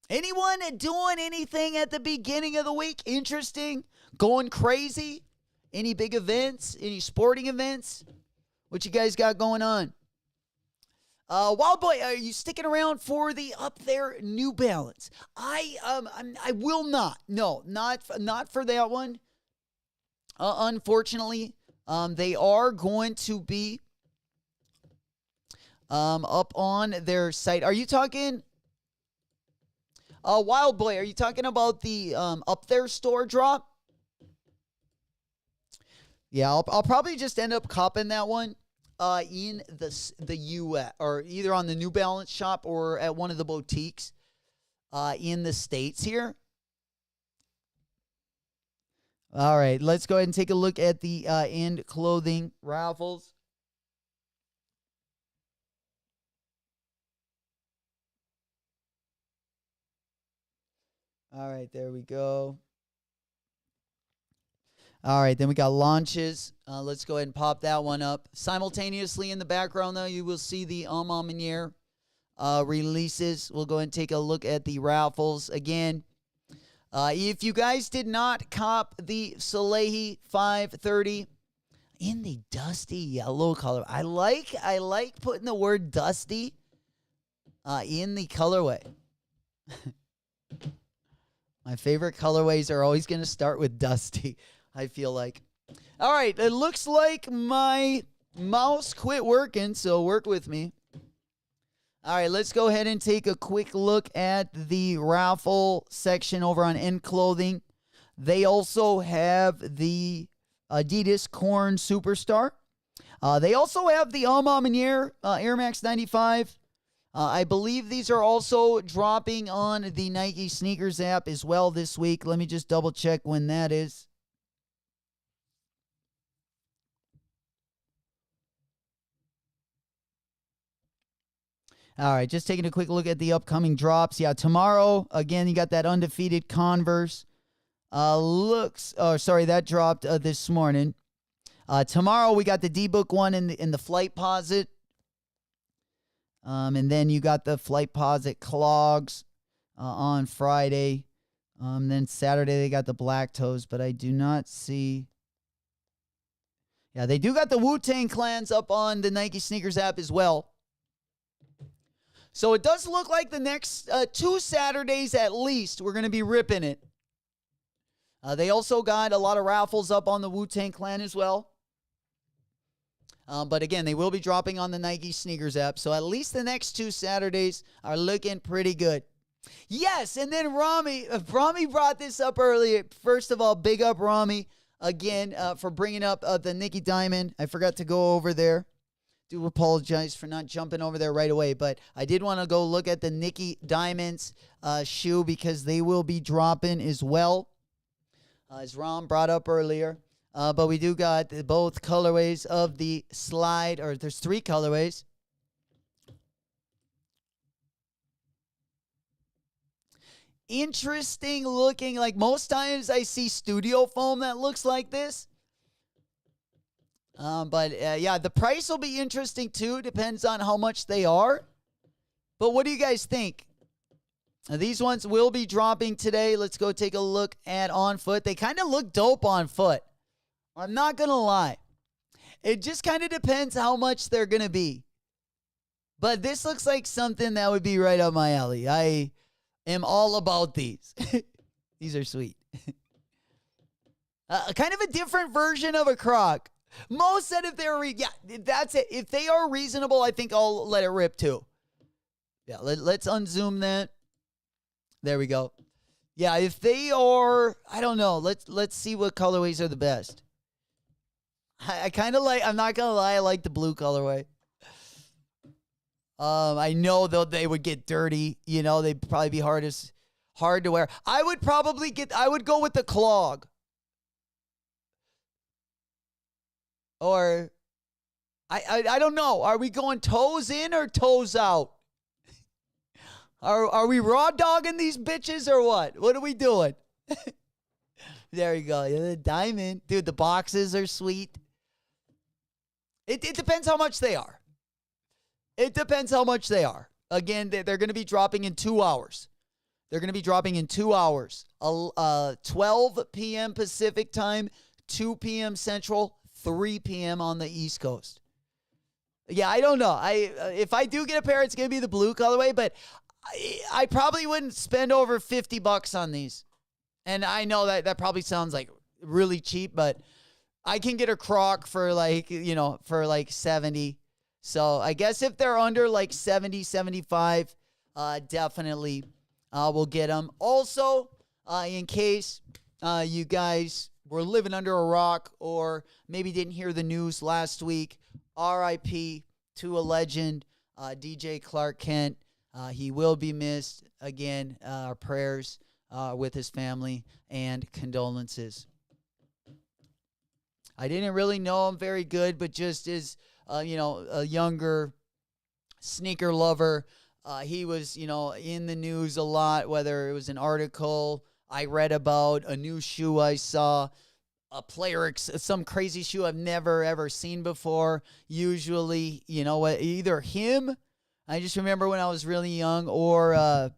Speaker 4: Anyone doing anything at the beginning of the week interesting? Going crazy? Any big events? Any sporting events? What you guys got going on? Wild Boy, are you sticking around for the up there New Balance? I will not. No, not for that one. Unfortunately, they are going to be up on their site. Are you talking? Wild Boy, are you talking about the up there store drop? Yeah, I'll probably just end up copping that one in the U.S. or either on the New Balance shop or at one of the boutiques in the States here. All right, let's go ahead and take a look at the End Clothing raffles. All right, there we go. All right, then we got launches. Let's go ahead and pop that one up. Simultaneously in the background, though, you will see the Amamanier releases. We'll go ahead and take a look at the raffles. Again, if you guys did not cop the Salehe 530 in the dusty yellow color, I like putting the word dusty in the colorway. My favorite colorways are always going to start with dusty, I feel like. All right, it looks like my mouse quit working, so work with me. All right, let's go ahead and take a quick look at the raffle section over on End Clothing. They also have the Adidas Corn Superstar. They also have the Air Air Max 95. I believe these are also dropping on the Nike Sneakers app as well this week. Let me just double check when that is. All right, just taking a quick look at the upcoming drops. Yeah, tomorrow, again, you got that undefeated Converse. That dropped this morning. Tomorrow, we got the D-Book one in the Flight Posit. And then you got the Flight Posit clogs on Friday. Then Saturday, they got the Black Toes, but I do not see. Yeah, they do got the Wu-Tang Clans up on the Nike Sneakers app as well. So it does look like the next 2 Saturdays at least, we're going to be ripping it. They also got a lot of raffles up on the Wu-Tang Clan as well. But again, they will be dropping on the Nike Sneakers app. So at least the next 2 Saturdays are looking pretty good. Yes, and then Rami brought this up earlier. First of all, big up Rami again for bringing up the Nicky Diamond. I forgot to go over there. Do apologize for not jumping over there right away, but I did want to go look at the Nicky Diamonds shoe because they will be dropping as well, as Ron brought up earlier. But we do got both colorways of the slide, or there's 3 colorways. Interesting looking. Like most times I see studio foam that looks like this. Yeah, the price will be interesting too. Depends on how much they are. But what do you guys think? These ones will be dropping today. Let's go take a look at on foot. They kind of look dope on foot. I'm not going to lie. It just kind of depends how much they're going to be. But this looks like something that would be right up my alley. I am all about these. These are sweet. Kind of a different version of a Croc. Most said if they're, that's it. If they are reasonable, I think I'll let it rip too. Yeah, let's unzoom that. There we go. Yeah, if they are, I don't know. Let's see what colorways are the best. I kind of like, I'm not going to lie, I like the blue colorway. I know though they would get dirty. You know, they'd probably be hard to wear. I would go with the clog. Or, I don't know. Are we going toes in or toes out? Are we raw dogging these bitches or what? What are we doing? There you go. Yeah, the diamond. Dude, the boxes are sweet. It depends how much they are. It depends how much they are. Again, they're going to be dropping in 2 hours. They're going to be dropping in 2 hours. 12 p.m. Pacific time, 2 p.m. Central, 3 p.m. on the East Coast. Yeah, I don't know. If I do get a pair, it's going to be the blue colorway, but I probably wouldn't spend over $50 on these. And I know that probably sounds like really cheap, but I can get a Croc for like 70. So I guess if they're under like 70, 75, definitely we'll get them. Also, in case you guys were living under a rock or maybe didn't hear the news last week, RIP to a legend, DJ Clark Kent. He will be missed. Again, our prayers with his family and condolences. I didn't really know him very good, but just as, a younger sneaker lover, he was, in the news a lot, whether it was an article I read about, a new shoe I saw, a player, some crazy shoe I've never, ever seen before. Usually, either him, I just remember when I was really young, or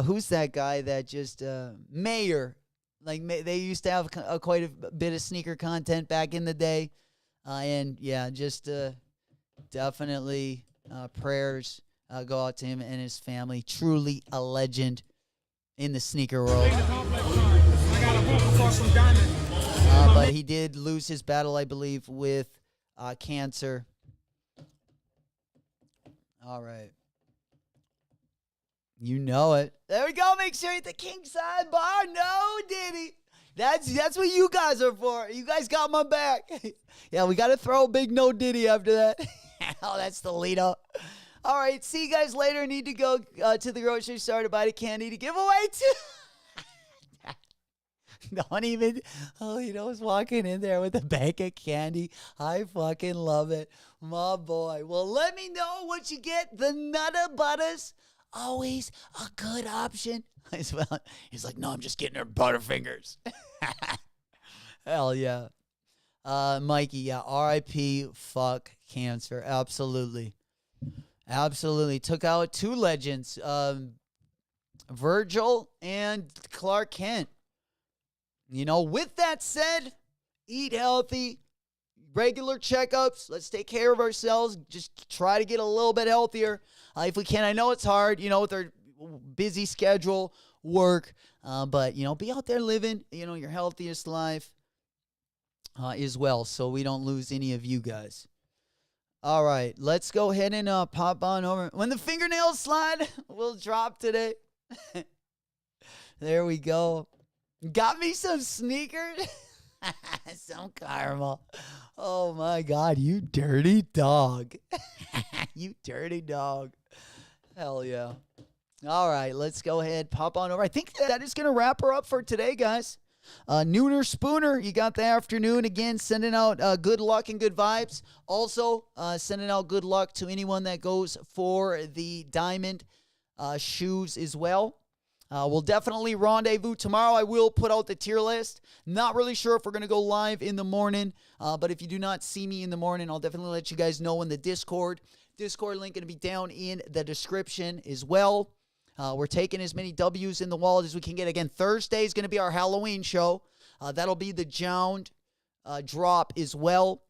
Speaker 4: who's that guy that just, Mayer. Like, they used to have quite a bit of sneaker content back in the day. And, yeah, just definitely prayers go out to him and his family. Truly a legend in the sneaker world. But he did lose his battle, I believe, with cancer. All right. You know it. There we go. Make sure you hit the king side bar. No, Diddy. That's what you guys are for. You guys got my back. Yeah, we got to throw a big no Diddy after that. Oh, that's the lead up. All right, see you guys later. Need to go to the grocery store to buy the candy to give away to. Don't even, was walking in there with a bag of candy. I fucking love it. My boy. Well, let me know what you get. The Nutter Butters, always a good option. He's like, no, I'm just getting her Butterfingers. Hell yeah. Mikey, yeah, R.I.P. fuck cancer. Absolutely. Absolutely. Took out two legends, Virgil and Clark Kent. With that said, eat healthy, regular checkups. Let's take care of ourselves. Just try to get a little bit healthier if we can. I know it's hard, with our busy schedule, work, but, be out there living, your healthiest life as well, so we don't lose any of you guys. All right, let's go ahead and pop on over. When the fingernail slide will drop today. There we go. Got me some sneakers. Some caramel. Oh, my God. You dirty dog. You dirty dog. Hell yeah. All right. Let's go ahead. Pop on over. I think that is going to wrap her up for today, guys. Nooner Spooner, you got the afternoon. Again, sending out good luck and good vibes. Also, sending out good luck to anyone that goes for the diamond shoes as well. We'll definitely rendezvous tomorrow. I will put out the tier list. Not really sure if we're going to go live in the morning, but if you do not see me in the morning, I'll definitely let you guys know in the Discord. Discord link going to be down in the description as well. We're taking as many W's in the wallet as we can get. Again, Thursday is going to be our Halloween show. That'll be the Jound drop as well.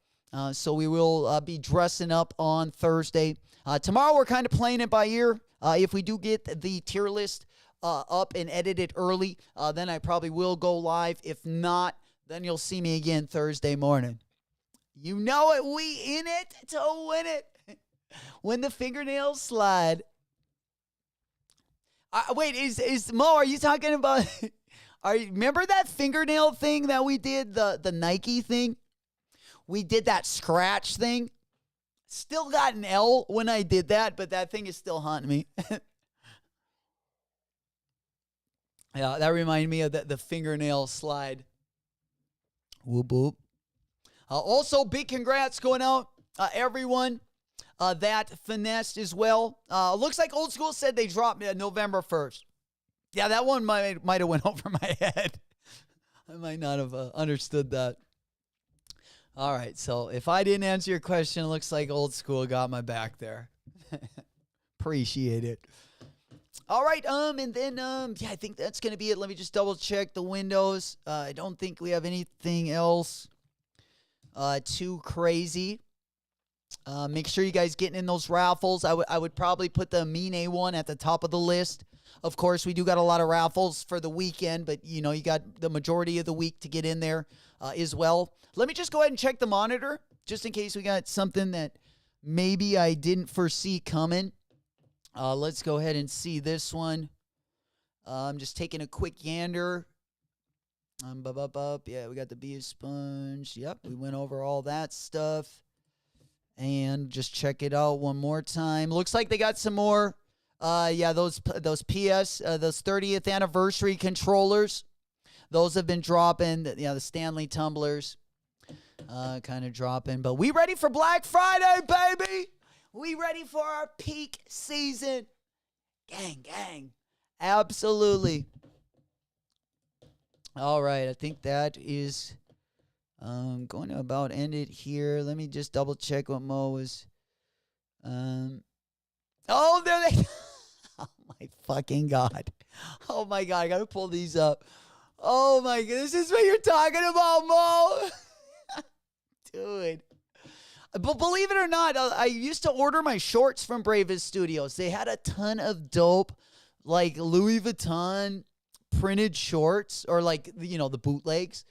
Speaker 4: So we will be dressing up on Thursday. Tomorrow we're kind of playing it by ear. If we do get the tier list up and edited early, then I probably will go live. If not, then you'll see me again Thursday morning. You know it. We in it to win it. When the fingernails slide. Wait, is Mo, are you talking about, remember that fingernail thing that we did, the Nike thing? We did that scratch thing. Still got an L when I did that, but that thing is still haunting me. Yeah, that reminded me of the fingernail slide. Whoop, whoop. Also, big congrats going out, everyone. That finessed as well. Looks like Old School said they dropped November 1st. Yeah, that one might have went over my head. I might not have understood that. All right, so if I didn't answer your question, it looks like Old School got my back there. Appreciate it. All right, and then, yeah, I think that's going to be it. Let me just double check the windows. I don't think we have anything else too crazy. Make sure you guys getting in those raffles. I would probably put the Mine one at the top of the list. Of course, we do got a lot of raffles for the weekend, but, you got the majority of the week to get in there as well. Let me just go ahead and check the monitor, just in case we got something that maybe I didn't foresee coming. Let's go ahead and see this one. I'm just taking a quick gander. Yeah, we got the beaspunge. Yep, we went over all that stuff. And just check it out one more time. Looks like they got some more. Yeah, those PS, those 30th anniversary controllers. Those have been dropping. The Stanley tumblers kind of dropping. But we ready for Black Friday, baby. We ready for our peak season. Gang, gang. Absolutely. All right, I think that is going to about end it here. Let me just double check what Mo was. Oh, there they. Oh my fucking God. Oh my God, I gotta pull these up. Oh my God, this is what you're talking about, Mo. Dude. But believe it or not, I used to order my shorts from Bravest Studios. They had a ton of dope, like Louis Vuitton printed shorts, or like, the bootlegs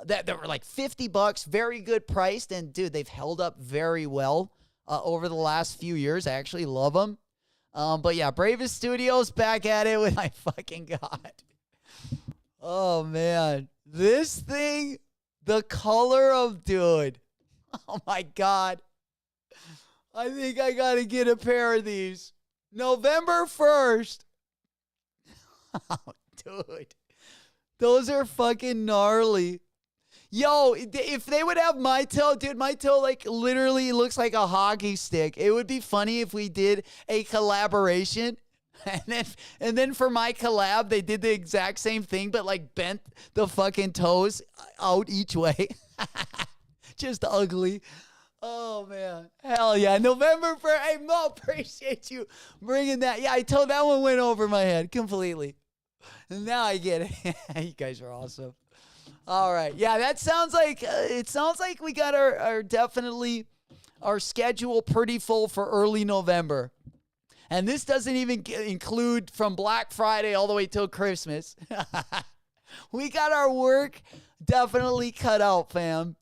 Speaker 4: that were like $50, very good priced. And dude, they've held up very well over the last few years. I actually love them. But yeah, Bravest Studios back at it with my fucking God. Oh, man. This thing, the color of, dude. Oh, my God. I think I got to get a pair of these. November 1st. Oh, dude. Those are fucking gnarly. Yo, if they would have my toe, dude, my toe like literally looks like a hockey stick. It would be funny if we did a collaboration. And then for my collab, they did the exact same thing, but like bent the fucking toes out each way. Just ugly. Oh, man. Hell yeah. November 1st. Hey, Mo, appreciate you bringing that. Yeah, I told that one went over my head completely. And now I get it. You guys are awesome. All right. Yeah, that sounds like, it sounds like we got our definitely our schedule pretty full for early November. And this doesn't even include from Black Friday all the way till Christmas. We got our work definitely cut out, fam.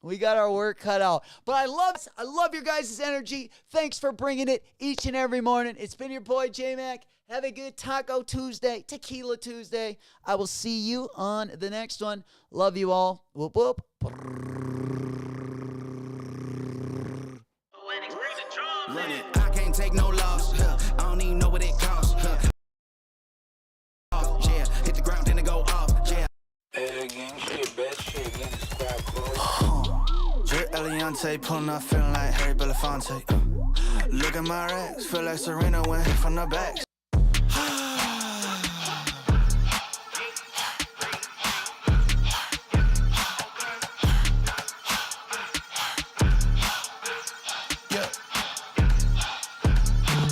Speaker 4: We got our work cut out. But I love your guys' energy. Thanks for bringing it each and every morning. It's been your boy, J-Mac. Have a good Taco Tuesday, Tequila Tuesday. I will see you on the next one. Love you all. Whoop, whoop.
Speaker 8: Run it. I can't take no loss. I don't even know what it costs. Yeah, hit the ground, then it go off. Yeah. Drip Eliante, pulling up, feeling like Harry Belafonte. Look at my racks, feel like Serena went hit from the back.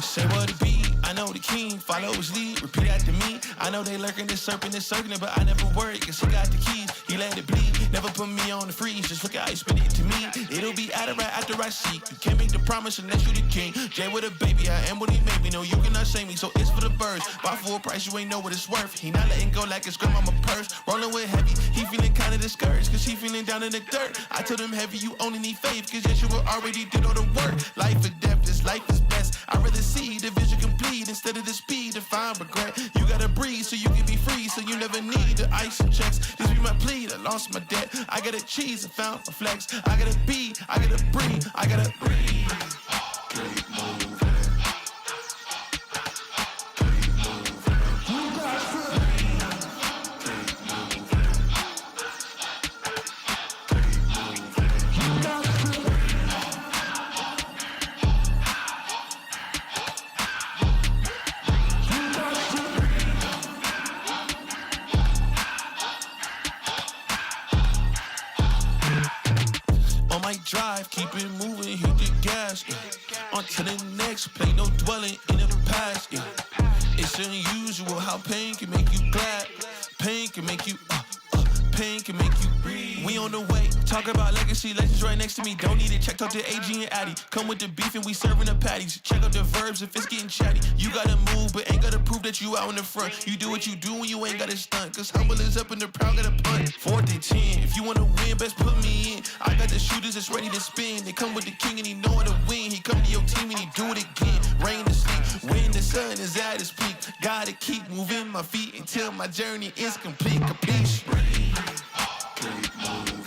Speaker 3: Say what it be, I know the king, follow his lead, repeat after me. I know they lurking, this serpent is circling, but I never worry, cause he got the keys, he let it bleed. Never put me on the freeze, just look how he spit it to me. It'll be out of right after I seek. You can't make the promise unless you the king. Jay with a baby, I am what he made me. No, you cannot shame me, so it's for the birds. Buy full price, you ain't know what it's worth. He not letting go like it's grandmama purse. Rolling with heavy, he feeling kinda discouraged, cause he feeling down in the dirt. I told him heavy, you only need faith, cause yes, you already did all the work. Life or death, this life is best. I'd rather see the vision complete instead of the speed to find regret. You gotta breathe so you can be free, so you never need the ice and checks. This be my plea, I lost my debt. I gotta cheese, I found a flex. I gotta be, I gotta breathe, I gotta breathe. Keep moving. Drive, keep it moving, hit the gas, yeah. On to the next, play no dwelling in the past, yeah. It's unusual how pain can make you glad. Pain can make you, pain can make you breathe. We on the way, talk about legacy, legends right next to me. Don't need it, check out the AG and Addy. Come with the beef and we serving the patties. Check out the verbs if it's getting chatty. You gotta move, but ain't gotta prove that you out in the front. You do what you do when you ain't gotta stunt. Cause humble is up and the proud gotta punt. 4th and 10, if you wanna win, best put me in. I got the shooters that's ready to spin. They come with the king and he know how to win. He come to your team and he do it again. Rain to sleep, when the sun is at its peak. Gotta keep moving my feet until my journey is complete. Completion. Keep moving.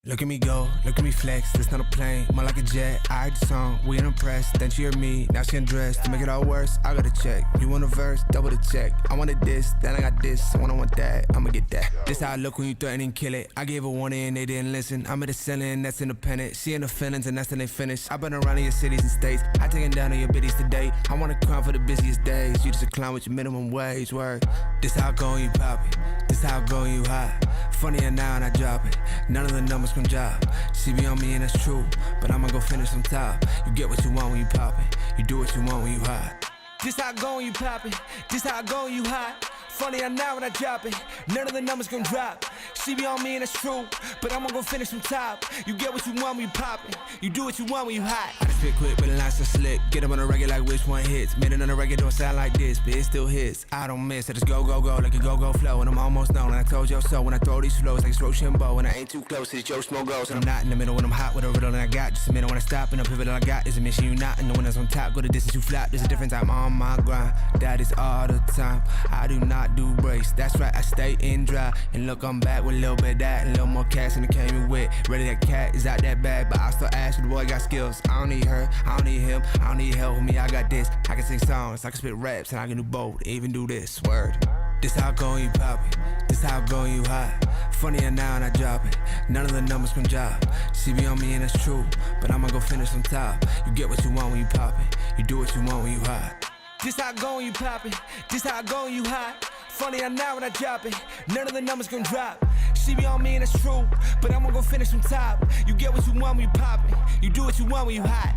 Speaker 1: Look at me go, look at me flex, this not a plane, more like a jet. I heard the song, we unimpressed, then she heard me, now she undressed. To make it all worse, I got a check. You want a verse, double the check. I wanted this, then I got this, I want that, I'ma get that. This how I look when you threaten and kill it. I gave a warning and they didn't listen. I'm at the ceiling, that's independent. She in the feelings and that's when they finish. I've been around in your cities and states, I taking down on your biddies today. I wanna crown for the busiest days, you just a clown with your minimum wage, word. This how I go and you pop it, this how I go and you hot. Funnier now and I drop it, none of the numbers can drop. She be on me and that's true, but I'ma go finish on top. You get what you want when you pop it, you do what you want when you hot. This how I go when you pop it, this how I go when you hot. Funnier now when I drop it, none of the numbers gon' drop. She be on me and that's true, but I'ma go finish on top. You get what you want when you pop it, you do what you want when you hot. I spit quick but the lines so slick, get up on the regular like which one hits. Made it on the regular don't sound like this, but it still hits. I don't miss, I just go like a go flow. And I'm almost known, and I told you so. When I throw these flows like it's Rochambeau, and I ain't too close, it's Joe Smo goes. And I'm not in the middle when I'm hot with a riddle and I got just a minute when I stop. And the pivot all I got is a mission, you not. And the one that's on top, go the distance you flap. There's a difference, I'm on my grind, that is all the time. I do not do breaks, that's right, I stay in dry. And look, I'm back with a little bit of that and a little more cash than it came in with. Ready, that cat is out that bag, but I still ask you, the boy got skills. I don't need her, I don't need him, I don't need help with me, I got this. I can sing songs, I can spit raps, and I can do both, even do this, word. This how I go when you pop it, this how I go when you hot. Funnier now and I drop it, none of the numbers can drop. She be on me and that's true, but I'ma go finish on top. You get what you want when you pop it, you do what you want when you hot. This how I go when you pop it, this how I go when you hot. Funnier now when I drop it, none of the numbers gon' drop. She be on me and that's true, but I'ma go finish on top. You get what you want when you pop it, you do what you want when you hot.